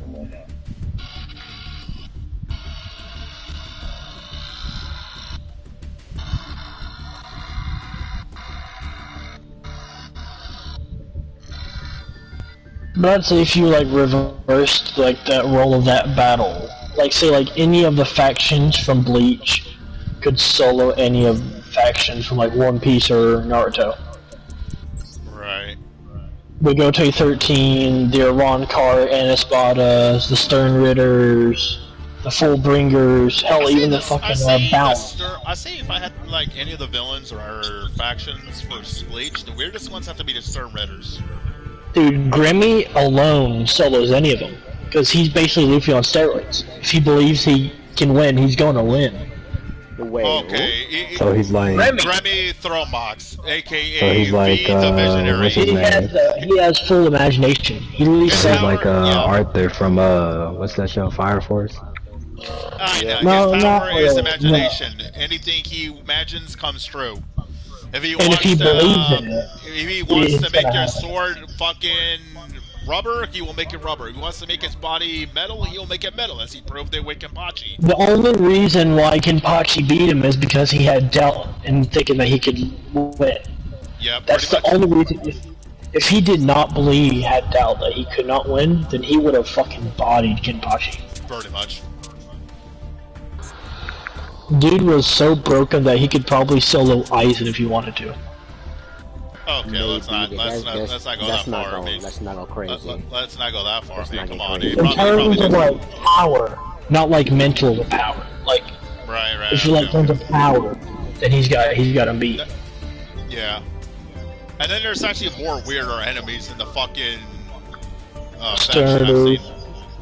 But I'd say if you like reversed like that role of that battle, like say like any of the factions from Bleach could solo any of the factions from like One Piece or Naruto. Right. We go to 13, the Ironcart, Anispadas, the Stern Ritters, the Fullbringers, hell, even the fucking Bounce. I say if I had like any of the villains or factions for Bleach, the weirdest ones have to be the Stern Ritters. Dude, Grimmy alone solos any of them, because he's basically Luffy on steroids. If he believes he can win, he's going to win. Okay. So he's like Grammy Thromox, aka so he's like, the Visionary. He has full imagination. He really sounds like Arthur from what's that show, Fire Force? His power is imagination. Anything he imagines comes true. If he wants to make your sword fucking rubber, he will make it rubber. If he wants to make his body metal, he'll make it metal, as he proved it with Kenpachi. The only reason why Kenpachi beat him is because he had doubt in thinking that he could win. Yeah, that's the only reason. If he did not believe he had doubt that he could not win, then he would have fucking bodied Kenpachi. Pretty much. Dude was so broken that he could probably solo Aizen if he wanted to. Okay, let's not go that far. Let's not go crazy. Let's not go that far. Man, come on, dude. In terms of like power, not like mental power. Like, right. If you like terms of power, then he's got him beat. Yeah. And then there's actually more weirder enemies in the fucking Stern.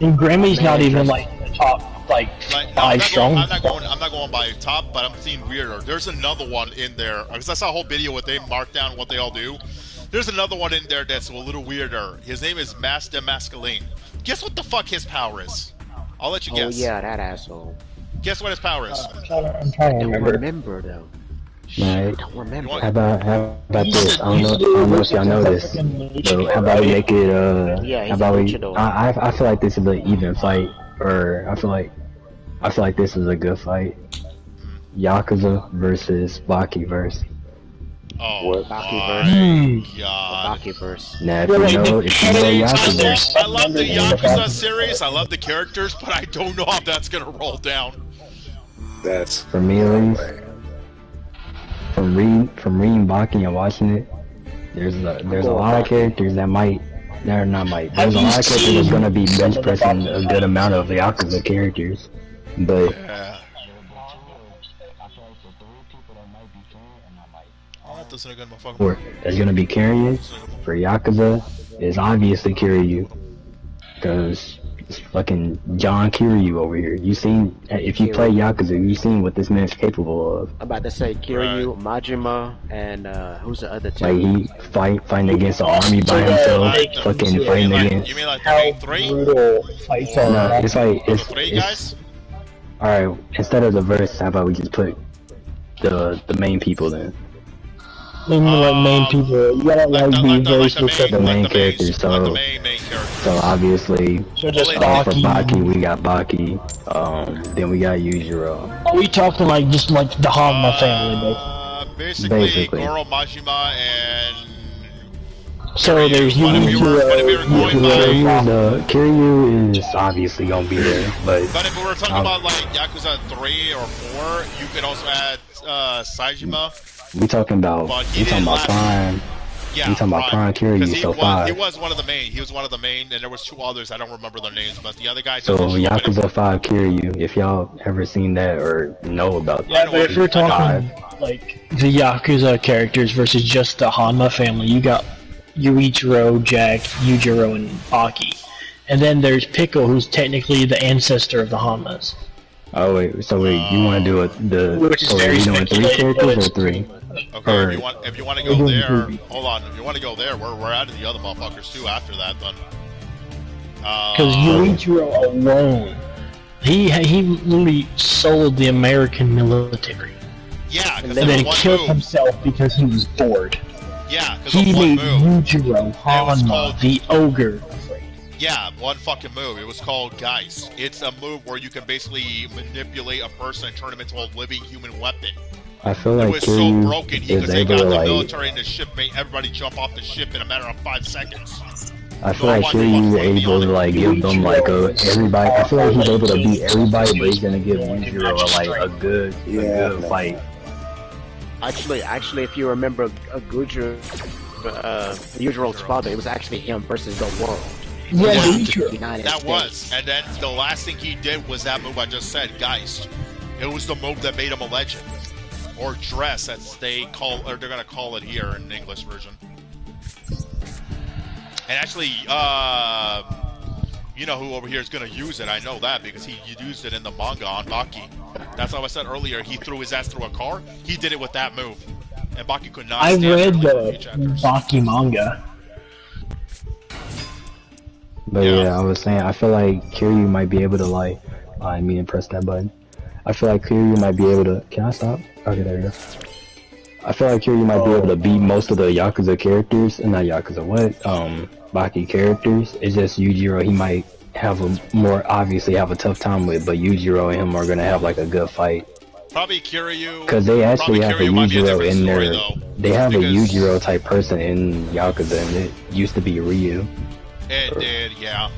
And Grammy's not even like the top like 5 strong. I'm not going by top, but I'm seeing weirder. There's another one in there because I saw a whole video where they marked down what they all do. There's another one in there that's a little weirder. His name is Master Masculine. Guess what the fuck his power is? I'll let you guess. Oh yeah, that asshole. Guess what his power is? I'm trying to remember though. Right. I don't remember. How about this? I don't know if y'all know this. So how about we make it? How about we? I feel like this is an even fight, or I feel like this is a good fight. Yakuza versus Baki verse. Oh my god. Baki verse. Now if you know Yakuza. I love the Yakuza series. I love the characters, but I don't know how that's gonna roll down. That's for me at least. From reading Baki and watching it, there's a lot of characters that there's a lot of characters that's gonna be bench pressing a good amount of the Yakuza characters, but that's gonna be carrying for Yakuza is obviously Kiryu, because it's fucking John Kiryu over here. You seen, if you play Yakuza, you seen what this man's capable of. I'm about to say Kiryu, Majima, and who's the other two? Like he fighting against an army by himself, fucking fighting against. You mean like three? Brutal fights are. No, it's like it's three guys. All right, instead of the verse, how about we just put the main people then? Main people. You gotta be very specific. The main characters. So obviously, for Baki, we got Baki. Then we got Yugioh. Are we talking like just like the Hanma family, basically Goro, Majima, and. So there's Kiryu is obviously gonna be there, but if we were talking about like Yakuza 3 or 4, you could also add Saejima. We talking about Prime. Yeah, we talking about Prime Kiryu, so 5. He was one of the main. He was one of the main, and there was 2 others. I don't remember their names, but the other guys. So Yakuza 5 Kiryu. If y'all ever seen that or know about that, but if we're talking like the Yakuza characters versus just the Hanma family, you got Yuichiro, Jack, Yujiro, and Baki. And then there's Pickle, who's technically the ancestor of the Hanmas. Oh wait, you want to do are you doing 3 characters or 3? Okay, if you want to go there, hold on. If you want to go there, we're adding the other motherfuckers too after that then. Because Yuichiro alone, he literally sold the American military. Yeah, and then killed himself because he was bored. Yeah, because he made Yujiro Hanma the ogre. Yeah, one fucking move. It was called Geist. It's a move where you can basically manipulate a person and turn them into a living human weapon. I feel like it was so broken he could take out the military and the ship, made everybody jump off the ship in a matter of 5 seconds. I feel like Kiryu is able to like give them like everybody. I feel like he's able to beat everybody, but he's gonna give Yujiro like a good fight. Actually, if you remember Yujiro's father, it was actually him versus the world. Yeah, that was. And then the last thing he did was that move I just said, Geist. It was the move that made him a legend. Or dress, as they're gonna call it here in the English version. And actually, you know who over here is gonna use it. I know that because he used it in the manga on Baki. That's how I said earlier. He threw his ass through a car. He did it with that move, and Baki could not. I read the Baki manga. But yeah, I was saying, I feel like Kiryu might be able to like, I mean, press that button. I feel like Kiryu might be able to, can I stop? Okay, there we go. I feel like Kiryu might be able to beat most of the Yakuza characters, not Yakuza, Baki characters. It's just Yujiro, he might have obviously have a tough time with, but Yujiro and him are gonna have like a good fight. Probably Kiryu. Because they actually have a Yujiro in there. They have a Yujiro type person in Yakuza, and it used to be Ryu. It did, yeah.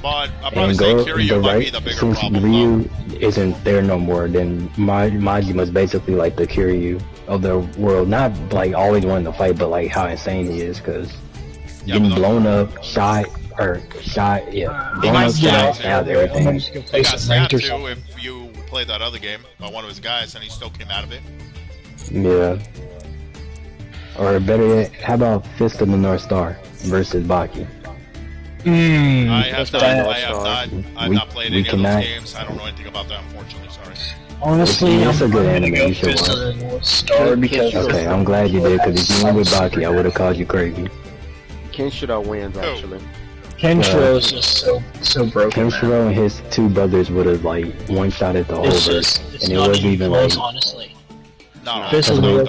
But I'm probably saying Kiryu might be the bigger problem. Since Ryu isn't there no more, then Majima's basically like the Kiryu of the world. Not like always wanting to fight, but like how insane he is, because getting blown up, blown up, shot, everything. He got stabbed too if you played that other game by one of his guys and he still came out of it. Yeah. Or better yet, how about Fist of the North Star versus Baki? I have not played any of those games. I don't know anything about that, unfortunately. Sorry. Honestly, it's a good anime. You should Fist watch. of the North Star because Okay, I'm glad you did, because if you went with Baki, I would have called you crazy. Kenshiro wins actually. Kenshiro is just so broken. Kenshiro and his two brothers would have like one-shotted the whole verse, and it wasn't even like. Honestly. No, Fist of the North.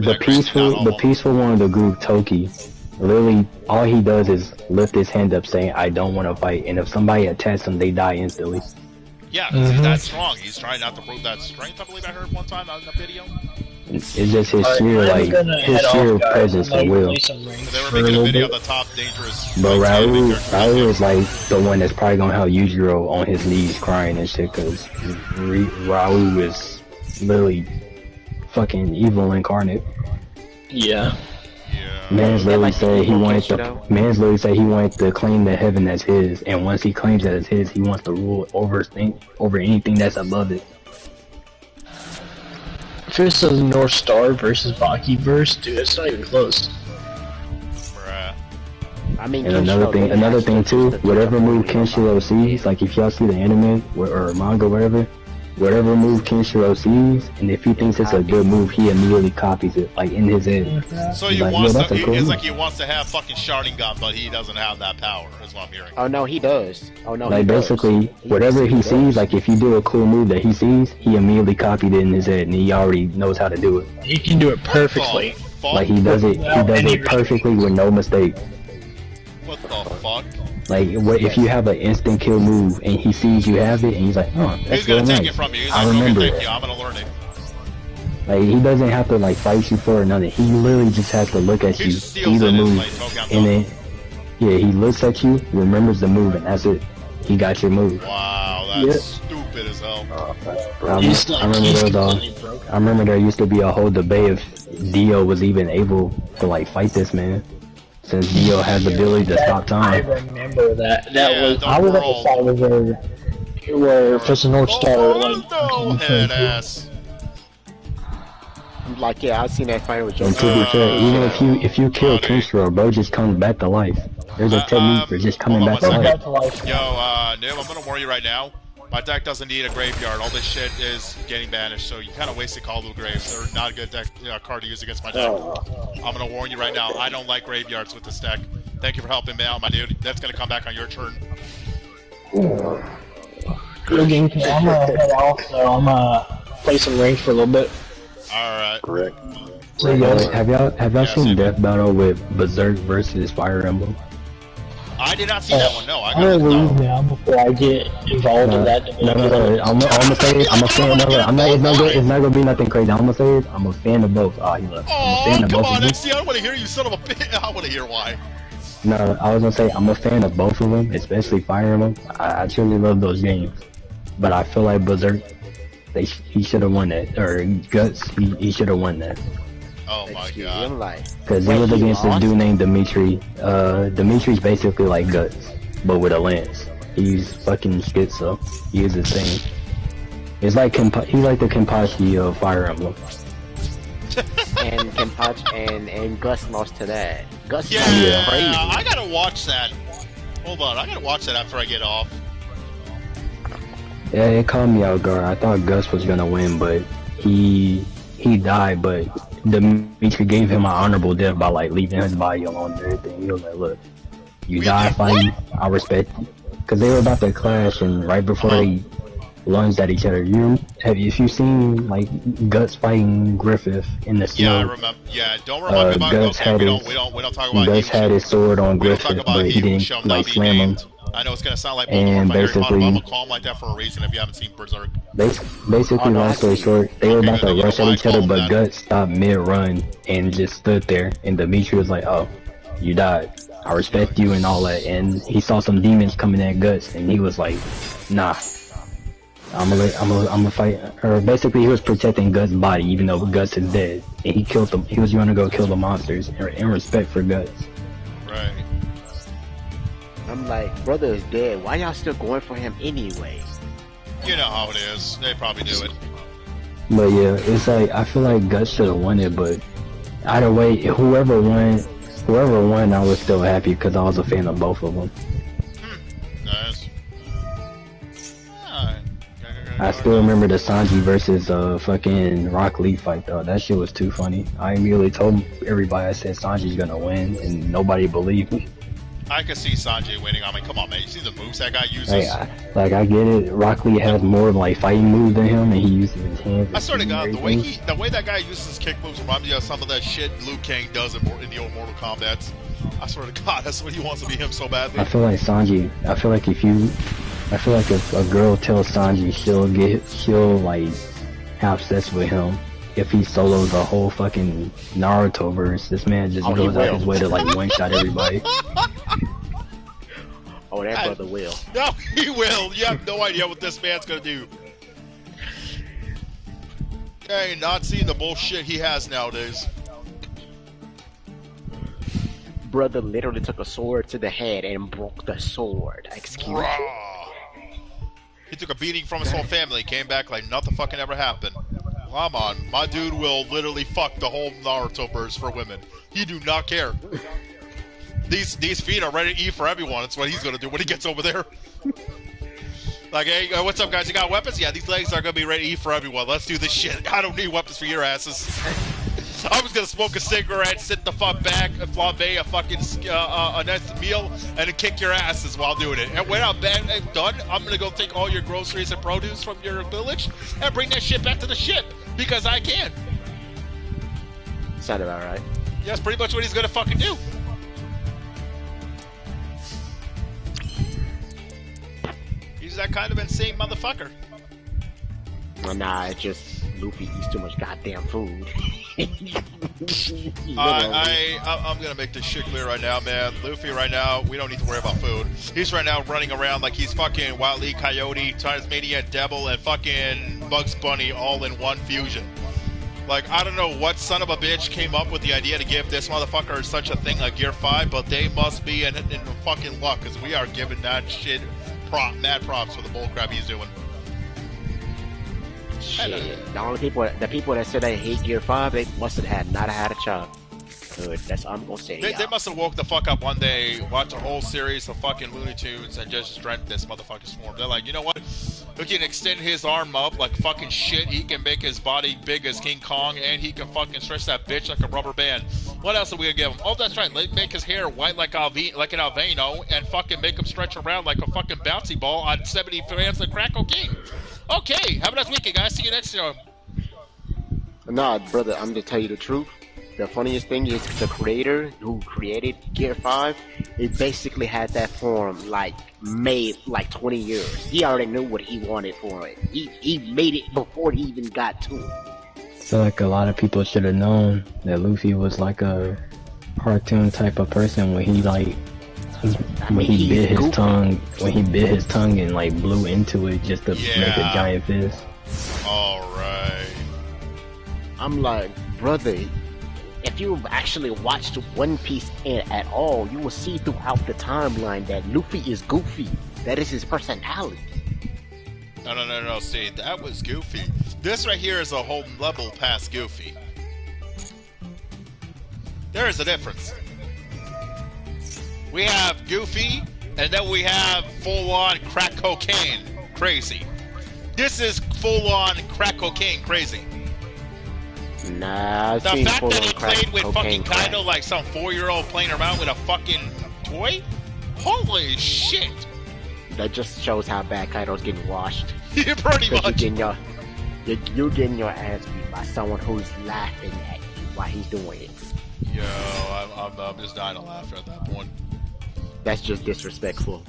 The peaceful one of the group, Toki, literally all he does is lift his hand up saying, "I don't want to fight," and if somebody attacks him, they die instantly. Yeah, he's that strong. He's trying not to prove that strength. I believe I heard one time on the video. It's just his sheer his sheer presence and will. So they were making a video of the top dangerous. But Raul is like the one that's probably gonna have Yugioh on his knees crying and shit, cause Raul is literally fucking evil incarnate. Yeah. Man's literally said he wanted to claim the heaven as his, and once he claims that as his, he wants to rule over anything that's above it. Fist of the North Star versus Baki verse, dude, it's not even close. Bruh. I mean, and another thing too, whatever move Kenshiro sees, like if y'all see the anime or manga, whatever move Kenshiro sees, and if he thinks it's a good move, he immediately copies it, like in his head. So he like, wants to, it's like he wants to have fucking Sharingan, but he doesn't have that power, is what I'm hearing. Oh no, he does. Oh no, like basically, whatever he sees, like if you do a cool move that he sees, he immediately copied it in his head, and he already knows how to do it. He can do it perfectly. Like he does it perfectly with no mistake. What the fuck? Like, what if you have an instant kill move and he sees you have it and he's like, oh, that's he's gonna really take nice. it from you. He's I like, remember okay, it. thank you. I'm gonna learn it. Like, he doesn't have to like fight you for nothing. He literally just has to look at you, see the move, and then he looks at you, remembers the move, and that's it. He got your move. Wow, that's stupid as hell. I remember there used to be a whole debate if Dio was even able to like fight this man. Since Dio has the ability to stop time. I remember that. I was at the side where Fist of North Star head ass. Like I've seen that fight with Joe. And to be fair, even if you kill Kenshiro, bro just comes back to life. There's a technique for just coming back to life. Yo, Nim, I'm gonna warn you right now. My deck doesn't need a graveyard. All this shit is getting banished, so you kind of wasted Call of the Graves. They're not a good deck card to use against my deck. I'm gonna warn you right now. I don't like graveyards with this deck. Thank you for helping me out, my dude. That's gonna come back on your turn. Good game. I'm gonna head off, so I'm gonna play some range for a little bit. All right. Correct. So have y'all seen Death Battle with Berserk versus Fire Emblem? I did not see that one. No, I I'm gonna leave now before I get involved in that debate. No. I'm gonna say it. I'm a fan of it. It's not gonna be nothing crazy. I'm gonna say it. I'm a fan of both. Oh, he left. Oh, come on, XC. I want to hear you, son of a bitch. I want to hear why. No, I was gonna say I'm a fan of both of them, especially Fire Emblem. I truly love those games, but I feel like Berserk, he should have won that, or Guts, he should have won that. Oh my god. Because he was against this dude named Dimitri. Dimitri's basically like Guts, but with a lance. He's fucking schizo. He is insane. It's like he's like the Kenpachi of Fire Emblem. And Kenpachi and Gus lost to that. Gus crazy. I gotta watch that. Hold on, I gotta watch that after I get off. Yeah, it caught me out guard. I thought Gus was gonna win, but he died, but Dimitri gave him an honorable death by like leaving his body alone and everything. He was like, look, you died fighting, I respect you. Cause they were about to clash, and right before they lunged at each other, if you seen like Guts fighting Griffith in the snow? Yeah, I remember. Yeah, don't remind me about Guts. Okay, we don't talk about Guts had his sword on Griffith, but he didn't like slam him. I know it's gonna sound like and basically, I'm gonna call him like that for a reason. If you haven't seen Berserk, basically, long story short, they were about to rush at each other, but Guts stopped mid-run and just stood there. And Dimitri was like, "Oh, you died. I respect you and all that." And he saw some demons coming at Guts, and he was like, "Nah, I'm gonna fight." Or basically, he was protecting Guts' body, even though Guts is dead, and he killed them. He was gonna go kill the monsters in respect for Guts. Right. I'm like, brother is dead. Why y'all still going for him anyway? You know how it is. They probably do it. But yeah, it's like I feel like Guts should have won it, but either way, whoever won, I was still happy because I was a fan of both of them. Nice. I still remember the Sanji versus fucking Rock Lee fight though. That shit was too funny. I immediately told everybody, I said Sanji's gonna win, and nobody believed me. I could see Sanji winning. I mean, come on, man. You see the moves that guy uses? Like I get it. Rock Lee has more like fighting moves than him, and he uses his hands. I swear to God, the way that guy uses his kick moves reminds me of some of that shit Liu Kang does in the old Mortal Kombat. I swear to God, that's what he wants to be him so badly. I feel like Sanji. I feel like if a girl tells Sanji, she'll like have sex with him. If he solos the whole fucking Naruto verse, this man just goes out his way to like one shot everybody. Oh, that brother will. No, he will. You have no idea what this man's gonna do. Hey, not seeing the bullshit he has nowadays. Brother literally took a sword to the head and broke the sword. Excuse me. He took a beating from his whole family, came back like nothing fucking ever happened. Come on, my dude will literally fuck the whole Naruto verse for women. He do not care. These feet are ready to eat for everyone. That's what he's gonna do when he gets over there. Like, hey, what's up, guys? You got weapons? Yeah, these legs are gonna be ready to eat for everyone. Let's do this shit. I don't need weapons for your asses. I was gonna smoke a cigarette, sit the fuck back, and flambe a fucking a nice meal, and then kick your asses while doing it. And when I'm done, I'm gonna go take all your groceries and produce from your village and bring that shit back to the ship because I can. Sound about right. Yeah, that's pretty much what he's gonna fucking do. He's that kind of insane motherfucker. Well, nah, it's just Luffy eats too much goddamn food. I'm gonna make this shit clear right now, man. Luffy right now, we don't need to worry about food. He's right now running around like he's fucking Wile E. Coyote, Tasmanian Devil, and fucking Bugs Bunny all in one fusion. Like, I don't know what son of a bitch came up with the idea to give this motherfucker such a thing like Gear 5, but they must be in fucking luck, because we are giving that shit mad props for the bullcrap he's doing. Shit. The people that said they hate Gear 5, they must have not had a job. Good, that's all I'm gonna say. They must have woke the fuck up one day, watched a whole series of fucking Looney Tunes, and just dreamt this motherfucker's form. They're like, you know what? We can extend his arm up like fucking shit. He can make his body big as King Kong, and he can fucking stretch that bitch like a rubber band. What else are we gonna give him? Oh, that's right. Make his hair white like an Alvino, and fucking make him stretch around like a fucking bouncy ball on 70 grams of crack cocaine. Okay, have a nice weekend, guys. See you next time. Nah, brother, I'm gonna tell you the truth. The funniest thing is the creator who created Gear 5, he basically had that form like made like 20 years. He already knew what he wanted for it. He made it before he even got to it. I feel like a lot of people should have known that Luffy was like a cartoon type of person when he like when he bit his tongue and like blew into it just to make a giant fist. Alright. I'm like, brother, if you actually watched One Piece at all, you will see throughout the timeline that Luffy is goofy. That is his personality. No. See, that was Goofy. This right here is a whole level past Goofy. There is a difference. We have Goofy, and then we have full-on crack cocaine crazy. This is full-on crack cocaine crazy. Nah, the fact that he played with fucking Kaido like some 4-year-old playing around with a fucking toy? Holy shit! That just shows how bad Kaido's getting washed. Yeah, pretty much. You're getting your ass beat by someone who's laughing at you while he's doing it. Yo, I'm just dying to laugh at that point. That's just disrespectful.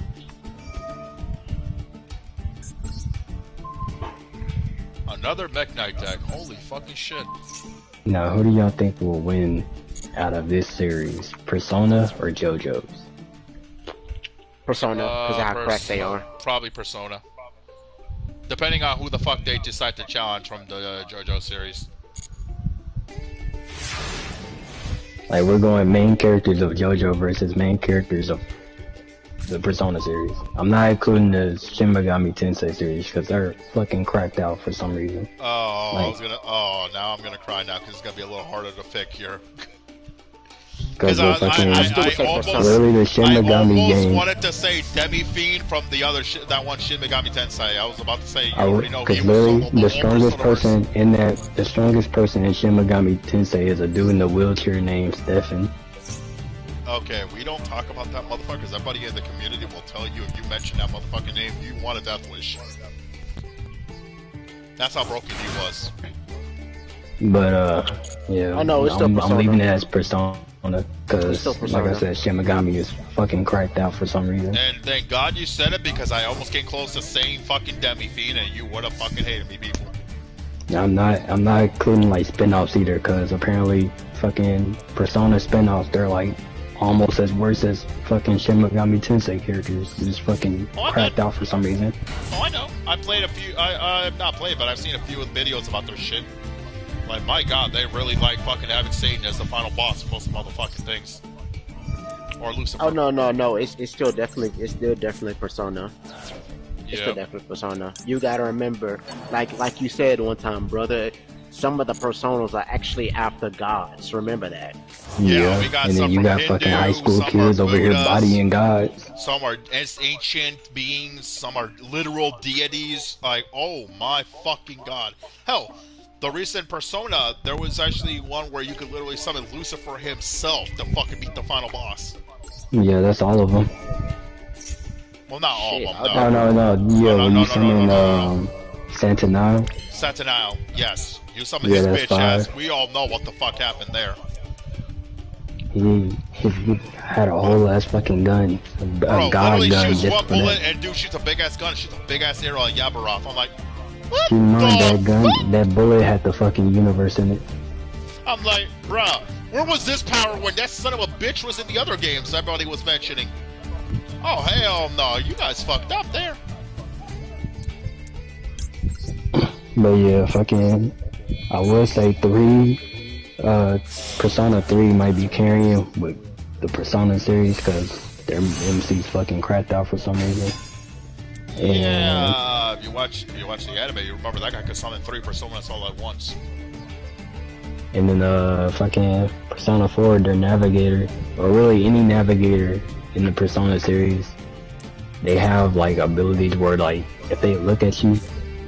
Another Mech Knight deck. Holy fucking shit. Now, who do y'all think will win out of this series? Persona or JoJo's? Persona, because of how cracked they are. Probably Persona. Depending on who the fuck they decide to challenge from the JoJo series. Like, we're going main characters of JoJo versus main characters of the Persona series. I'm not including the Shin Megami Tensei series because they're fucking cracked out for some reason. Oh, like, now I'm gonna cry now because it's gonna be a little harder to pick here. Because I literally the Shin Megami game. wanted to say Demi Fiend from the other that one Shin Megami Tensei. I was about to say you already know he was the strongest person in Shin Megami Tensei is a dude in the wheelchair named Stefan. Okay, we don't talk about that motherfucker because everybody in the community will tell you if you mention that motherfucking name, you want a death wish. That's how broken he was. But yeah, I know, it's still I'm leaving it as Persona because, like I said, Shin Megami is fucking cracked out for some reason. And thank God you said it because I almost came close to saying fucking Demi Fiend and you would have fucking hated me, people. I'm not including like spin-offs either because apparently fucking Persona spin-offs, they're like almost as worse as fucking Shin Megami Tensei characters. Just fucking cracked out for some reason. Oh, I know. I played a few. I've not played, but I've seen a few videos about their shit. Like, my God, they really like fucking having Satan as the final boss for most motherfucking things. Or Lucifer. Oh no! It's still definitely Persona. It's still definitely Persona. You gotta remember, like you said one time, brother. Some of the personas are actually after gods. Remember that. Yeah, we got and some then you got Hindu, fucking high school kids over here bodying gods. Some are ancient beings. Some are literal deities. Like, oh my fucking God! Hell. The recent Persona, there was actually one where you could literally summon Lucifer himself to fucking beat the final boss. Yeah, that's all of them. Well, not all of them, no. No. Yeah, when you summon Santanile. Santanile, yes. You summon his bitch ass. We all know what the fuck happened there. He had a whole ass fucking gun. Bro, literally shoots one bullet and dude shoots a big ass gun, shoots a big ass arrow at Yabaroth. I'm like, what you know that gun, that bullet had the fucking universe in it. I'm like, bruh, where was this power when that son of a bitch was in the other games everybody was mentioning? Oh, hell no, you guys fucked up there. But yeah, fucking, I would say Persona 3 might be carrying with the Persona series because their MC's fucking cracked out for some reason. And yeah, if you watch the anime, you remember that guy could summon 3 Personas all at once. And then fucking Persona 4, their navigator, or really any navigator in the Persona series, they have like abilities where like if they look at you,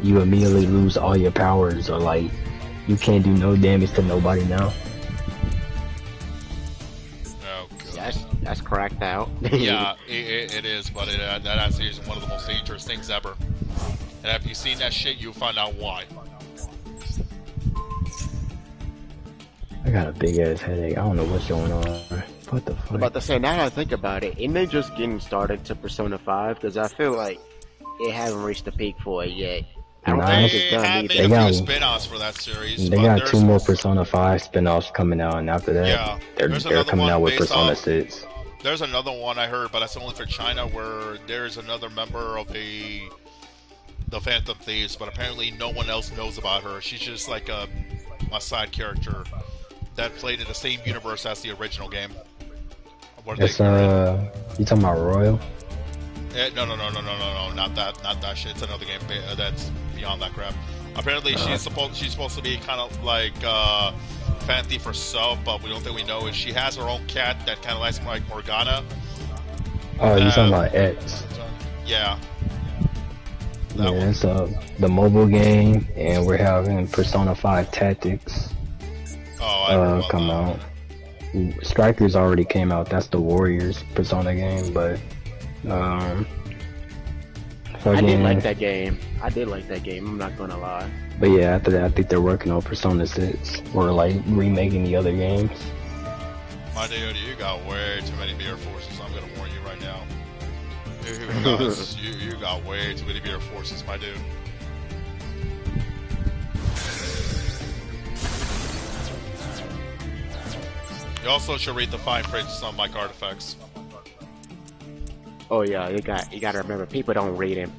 you immediately lose all your powers, or like you can't do no damage to nobody now. That's cracked out. Yeah, it is, but that actually is one of the most dangerous things ever. And after you've seen that shit, you'll find out why. I got a big ass headache. I don't know what's going on. What the fuck? I'm about to say, now that I think about it, isn't they just getting started to Persona 5? Because I feel like it hasn't reached the peak for it yet. I don't think it's done either. They got spin-offs for that series. They got 2 more Persona 5 spin-offs coming out, and after that, they're coming out with Persona 6. There's another one I heard, but that's only for China, where there's another member of the Phantom Thieves, but apparently no one else knows about her. She's just like a side character that played in the same universe as the original game. It's you talking about Royal? No, not that shit. It's another game that's beyond that crap. Apparently, she's supposed to be kind of like Phantasy for herself, but the only thing we know is she has her own cat that kind of likes like Morgana. Oh, you talking about X? Yeah. Yeah, it's the mobile game, and we're having Persona 5 Tactics come out. Strikers already came out. That's the Warriors Persona game, but I did like that game. I'm not gonna lie. But yeah, after that, I think they're working on Persona 6 or like remaking the other games. My dude, you got way too many beer forces. I'm gonna warn you right now. You got way too many beer forces, my dude. You also should read the fine print on like artifacts. Oh yeah, you gotta remember, people don't read in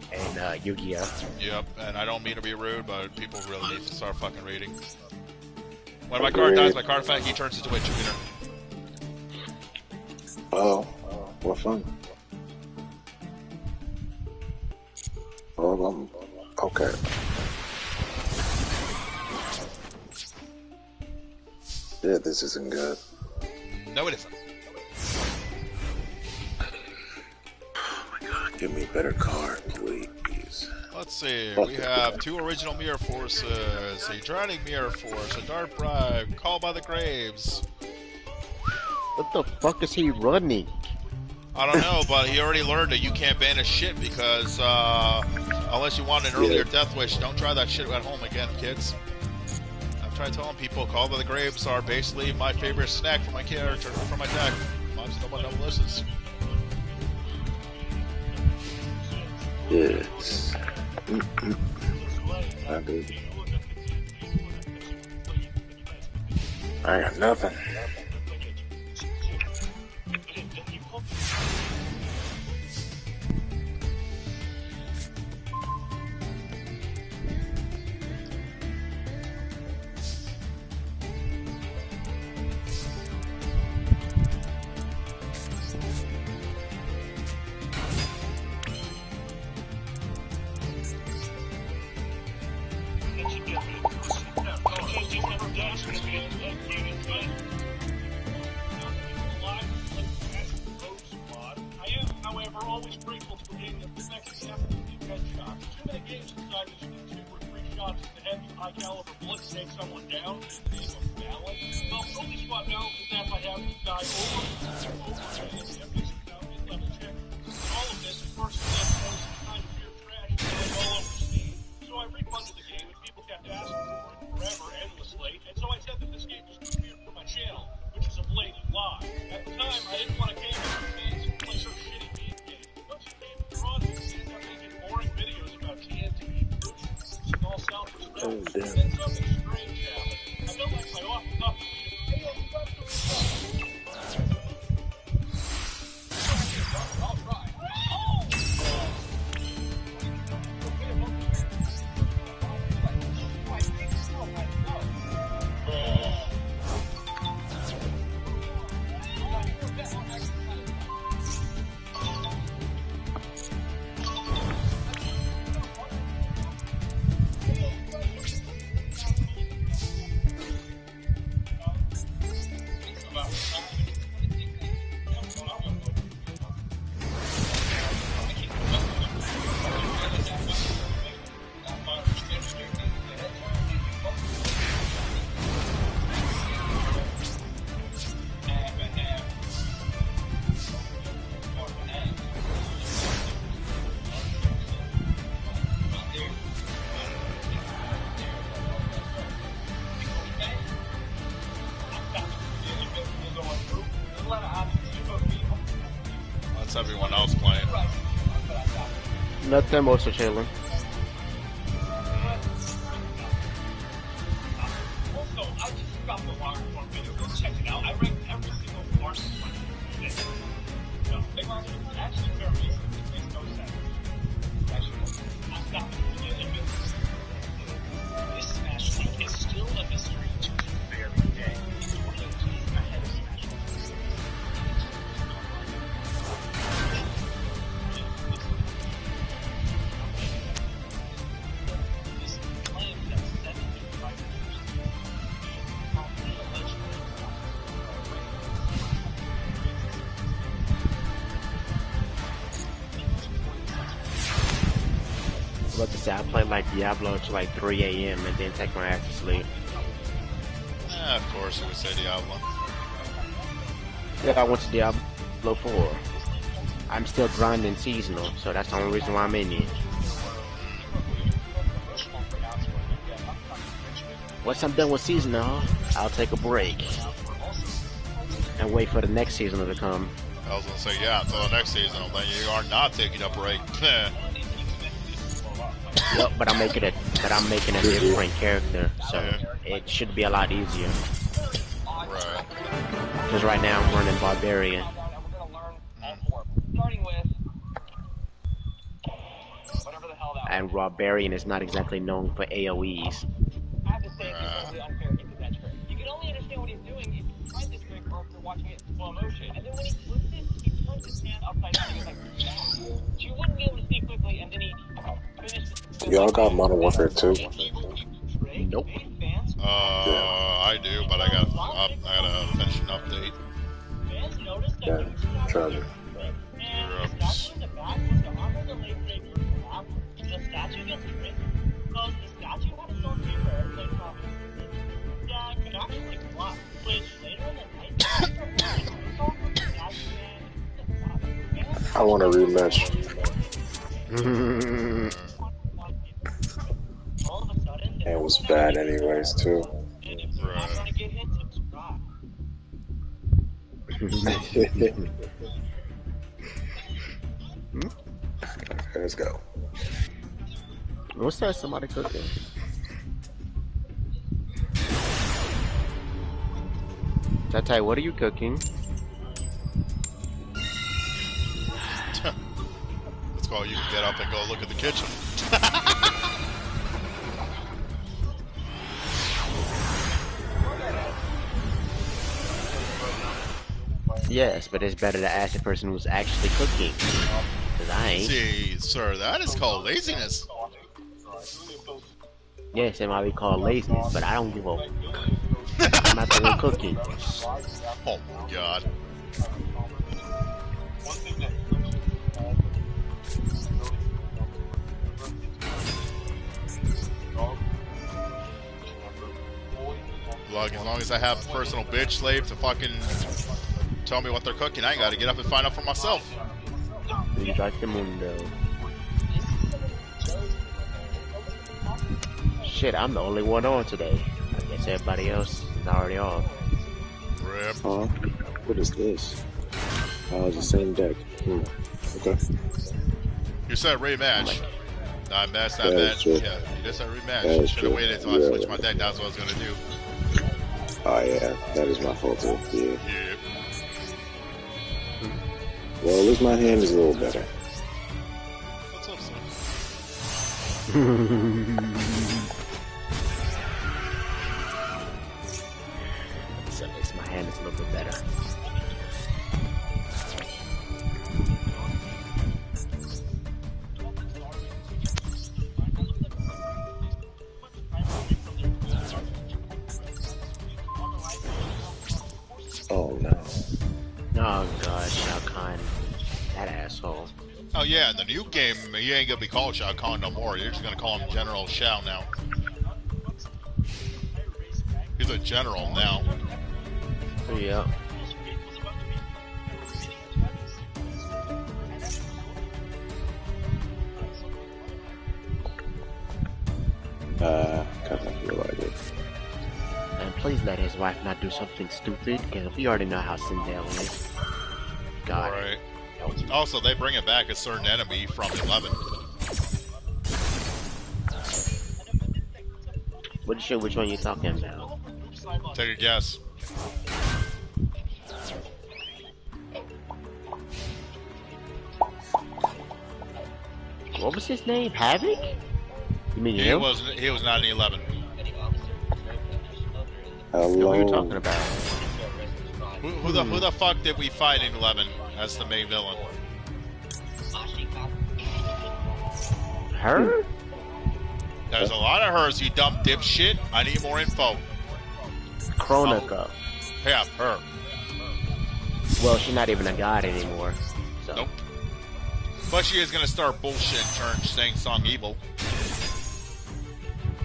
Yu-Gi-Oh. Yep, and I don't mean to be rude, but people really need to start fucking reading. When my card dies, my card effect, he turns into a tuner. Oh, what fun. Oh, okay. Yeah, this isn't good. No, it isn't. Oh my god, give me a better card, please. Let's see. We have 2 original Mirror Forces, a Drowning Mirror Force, a Dark Bribe, Call by the Graves. What the fuck is he running? I don't know, but he already learned that you can't banish shit because unless you want an earlier death wish, don't try that shit at home again, kids. I've tried telling people Call by the Graves are basically my favorite snack for my character, for my deck. Obviously, no one listens. Yes. I got nothing. Everyone else playing. Nothing, also chilling. Also, I just got the water form video. Go check it out. I ranked every single part of it. No, they were actually very recent. It makes no sense. Actually, I got this Smash League is still a mystery to this very day. It's 2018 ahead of Smash League. About to say, I play like Diablo to like 3 a.m. and then take my ass to sleep. Of course, you would say Diablo. Yeah, I went to Diablo 4. I'm still grinding seasonal, so that's the only reason why I'm in here. Once I'm done with seasonal, I'll take a break and wait for the next seasonal to come. I was gonna say, yeah, until the next seasonal, then you are not taking a break. Yep, but I'm making a different character, so it should be a lot easier. Right. Because right now I'm running Barbarian. And Barbarian is not exactly known for AoEs. I have to say, it's totally unfair he did that trick. You can only understand what he's doing if you tried this trick or if you're watching it in slow motion. And then when he flips it, he turns his hand upside down and goes like, so you wouldn't be able to see quickly, and then he finished it. Y'all got Modern Warfare 2? Nope. I do, but I gotta finish an update. treasure. And the statue in the back was the armor the lightsaber collab. The statue gets tricked because the statue had its own mirror that could actually fly, which later in the night, I want a rematch. all of a sudden, It was bad anyways, too. and if you're not gonna get hit, subscribe. Okay, let's go. What's that? Somebody cooking? Tatai, what are you cooking? Let's go. You can get up and go look at the kitchen. Yes, but it's better to ask the person who's actually cooking. Cause I ain't. See, sir, that is called laziness. Yes, it might be called laziness, but I don't give a. I'm not the one cooking. Oh my god. As long as I have a personal bitch slave to fucking tell me what they're cooking, I ain't gotta get up and find out for myself. You like the mundo. Shit, I'm the only one on today. I guess everybody else is already off. Rip. Huh? What is this? Oh, it's the same deck. Okay. You said rematch. Not match, not That is match. true. Yeah, you just said rematch. That You is should have true. waited until I Yeah, switched yeah. my deck. That's what I was gonna do. Oh yeah, that is my fault too. Yeah. Yeah. Well, at least my hand is a little better. What's up, son? So at least my hand is a little bit better. Oh no. Oh god, Shao Kahn. That asshole. Oh yeah, in the new game, he ain't gonna be called Shao Kahn no more. You're just gonna call him General Shao now. He's a general now. Yeah. Kind of feel like it. And please let his wife not do something stupid, because we already know how Sindel is. God. Right. Also, they bring it back a certain enemy from 11. Which one you talking about? Take a guess. What was his name? Havoc? You mean He him? was not in 11. Who are you talking about? Who the fuck did we fight in 11 as the main villain? Her? There's a lot of hers, you dumb dipshit. I need more info. Kronika. Yeah, her. Well, she's not even a god anymore. So. Nope. But she is gonna start bullshit and turn saying song evil.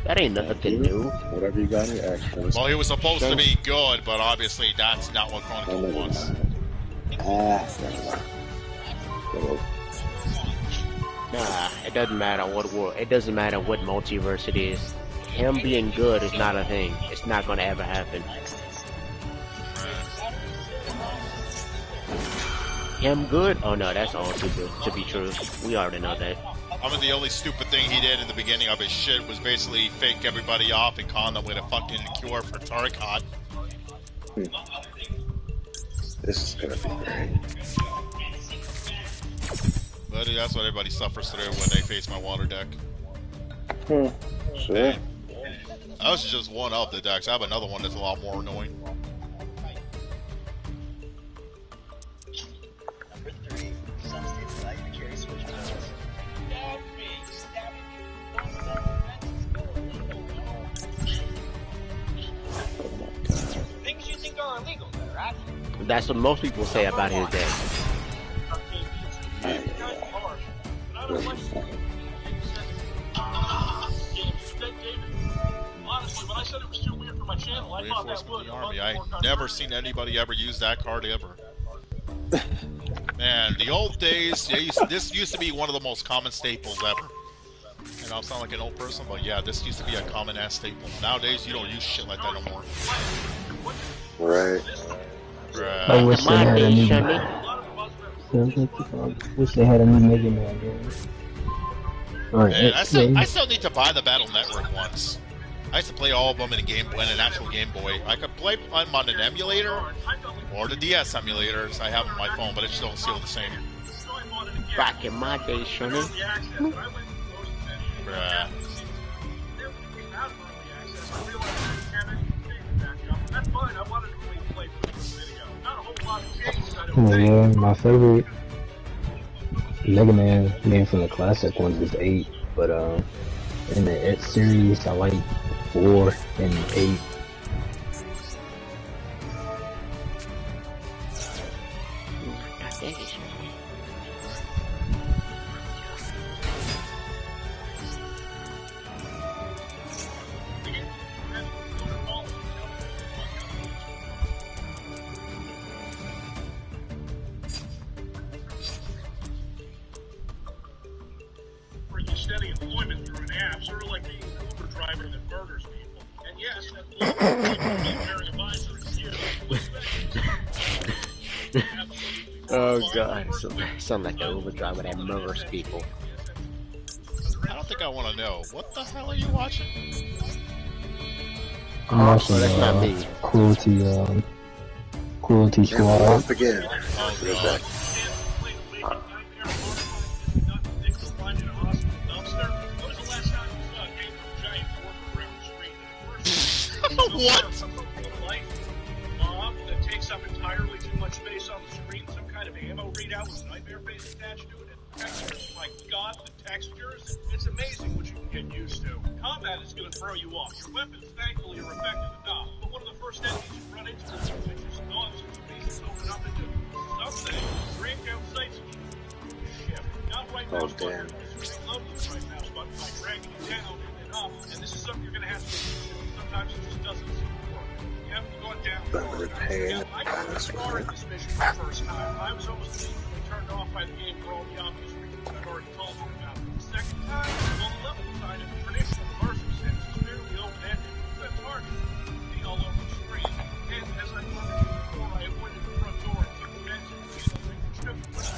That ain't nothing new. Whatever you got here, extra. Well, he was supposed to be good, but obviously that's not what Chronicle wants. Nah, it doesn't matter what world. It doesn't matter what multiverse it is. Him being good is not a thing. It's not gonna ever happen. Him good? Oh no, that's all too good to be true. We already know that. I mean, the only stupid thing he did in the beginning of his shit was basically fake everybody off and con them with a fucking cure for Tarkat. This is gonna be great. But that's what everybody suffers through when they face my water deck. Sure. That was just one of the decks. I have another one that's a lot more annoying. Number 3, some states allow you to carry switch weapons. Things you think are illegal, right? That's what most people say about his deck. Honestly, when I said it was too weird for my channel, I thought that would. The Army. I never seen anybody ever use that card ever. Man, the old days, this used to be one of the most common staples ever. And I'll sound like an old person, but yeah, this used to be a common ass staple. Nowadays, you don't use shit like that no more. Right. I wish they had a new. Wish they had a new Mega Man game. Man, I still need to buy the Battle Network ones. I used to play all of them in an actual Game Boy. I could play them on an emulator or the DS emulators I have on my phone, but it still don't feel the same. Back in my day, Shunny. Bruh. Yeah, my favorite Mega Man game from the classic ones is 8, but in the X series I like 4 and 8. Steady employment through an app, sort of like the Uber driver that murders people. And yes, that's very advisory here. Oh god, sound like an Uber driver that murders people. I don't think I want to know. What the hell are you watching? I'm watching Cruelty Squad. Off again. Oh god. What? That takes up entirely too much space on the screen. Some kind of ammo readout with nightmare face attached to it. And textures, my god, the textures. It's amazing what you can get used to. Combat is going to throw you off. Your weapons, thankfully, are effective enough. But one of the first enemies you run into is just dogs and faces open up into something. Rank out sights. Shit. Not right now. Oh, damn. Reload this right now, but by dragging you down and up. And this is something you're going to have to get used to. Sometimes it just doesn't seem to work. You haven't gone down. I got scar in this mission the first time. I was almost immediately turned off by the game for all the obvious reasons I've already told you about. The second time, well, the level design in the traditional immersive sense is fairly open-ended. That's hard to see all over the screen. And as I mentioned before, I avoided the front door and took the fence and pretty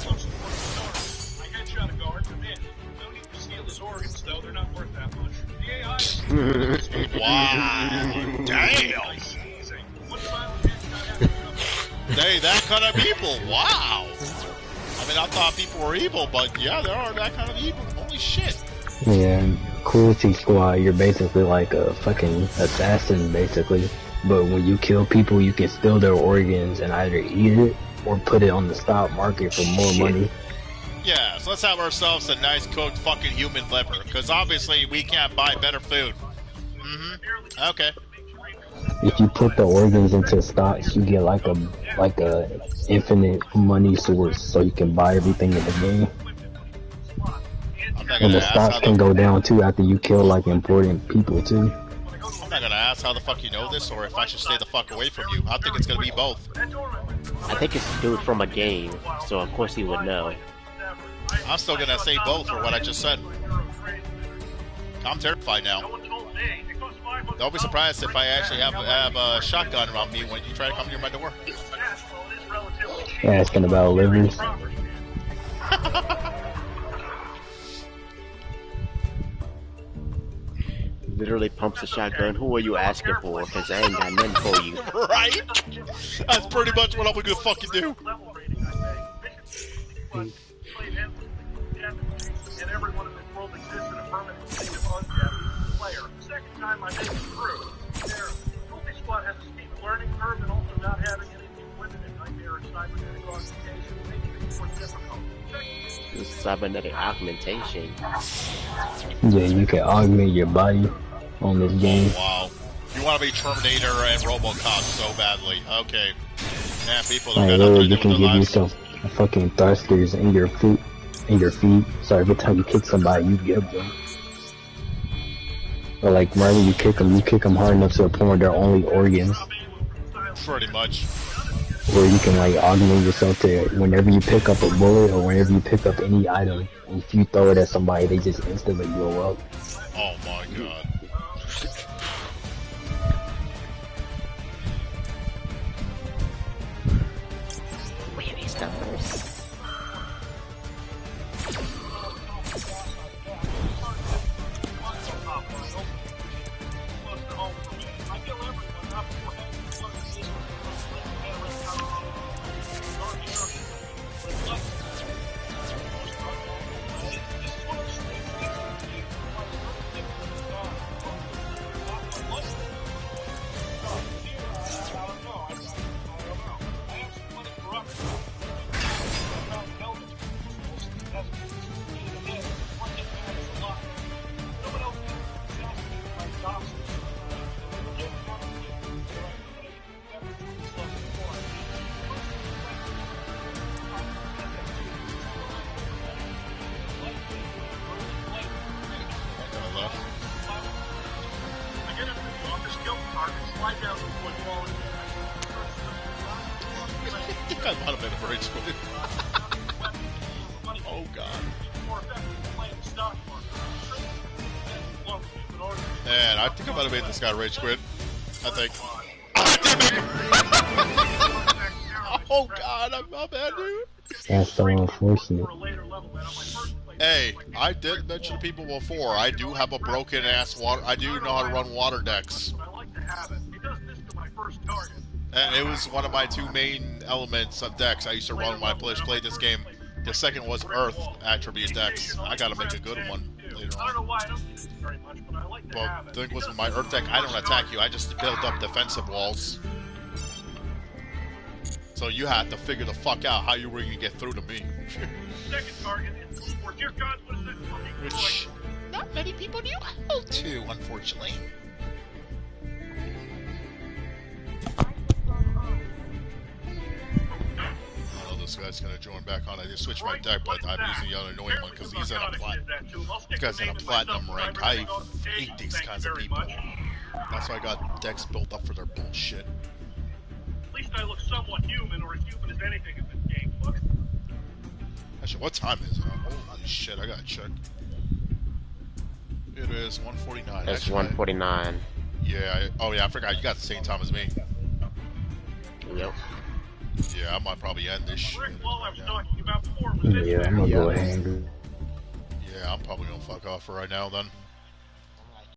close to where it started. I headshot a guard, come in. No need to steal his organs, though. They're not worth that much. The AI is... Wow. Damn. They that kind of people. Wow. I mean, I thought people were evil, but yeah, there are that kind of evil. Holy shit. Yeah, Cruelty Squad, you're basically like a fucking assassin, basically. But when you kill people, you can steal their organs and either eat it or put it on the stock market for more money. Yeah, so let's have ourselves a nice cooked fucking human liver, because obviously we can't buy better food. Mm-hmm. Okay. If you put the organs into stocks, you get like a infinite money source, so you can buy everything in the game. And the stocks can go down too after you kill like important people too. I'm not gonna ask how the fuck you know this, or if I should stay the fuck away from you. I think it's gonna be both. I think it's a dude from a game, so of course he would know. I'm still gonna say both for what I just said. I'm terrified now. Don't be surprised if I actually have a shotgun around me when you try to come near my door. Asking about livers. Literally pumps a shotgun. Who are you asking for? Because I ain't got nothing for you. Right? That's pretty much what I'm gonna fucking do. And everyone in this world exists in a permanent state of undead player. Second time I made it through. Their Cruelty Squad has a steep learning curve, and also not having anything limited nightmare and cybernetic augmentation makes things more difficult. Cybernetic augmentation. Yeah, you can augment your body on this game. Wow. You want to be Terminator and RoboCop so badly. Okay. Man, people don't Like, got nothing to do you with can their give lives. yourself fucking thrusters in your feet. and your feet. So every time you kick somebody, you get them. Or like right when you kick them hard enough to the point where they're only organs. Pretty much. Where you can like augment yourself to whenever you pick up a bullet or whenever you pick up any item, if you throw it at somebody, they just instantly blow up. Oh my god. Really stuff. I think I might have been a rage quit. Oh god. Man, I think I might have made this guy rage quit. I think. Oh god, I'm bad, dude. That's so unfortunate. Hey, I did mention to people before, I do have a broken ass water. I do know how to run water decks. And it was one of my two main elements of decks I used to run when I played this game. The second was Earth attribute decks. I gotta make a good one later on. But the thing was with my Earth deck, I don't attack you, I just build up defensive walls. So you had to figure the fuck out how you were gonna get through to me. Which not many people knew how to, unfortunately. This guy's gonna join back on. I just switched my deck, but I'm using the other annoying one because he's in a this guy's in a platinum rank. I hate these kinds of people. That's why I got decks built up for their bullshit. At least I look somewhat human, or as human as anything in this game. Look. Actually, what time is it? Holy shit, I gotta check. It is 1:49. It's 1:49. Yeah. Oh yeah, I forgot. You got the same time as me. Yep. Yeah, I might probably end this shit. Yeah, I'm gonna go ahead. Yeah, I'm probably gonna fuck off for right now then.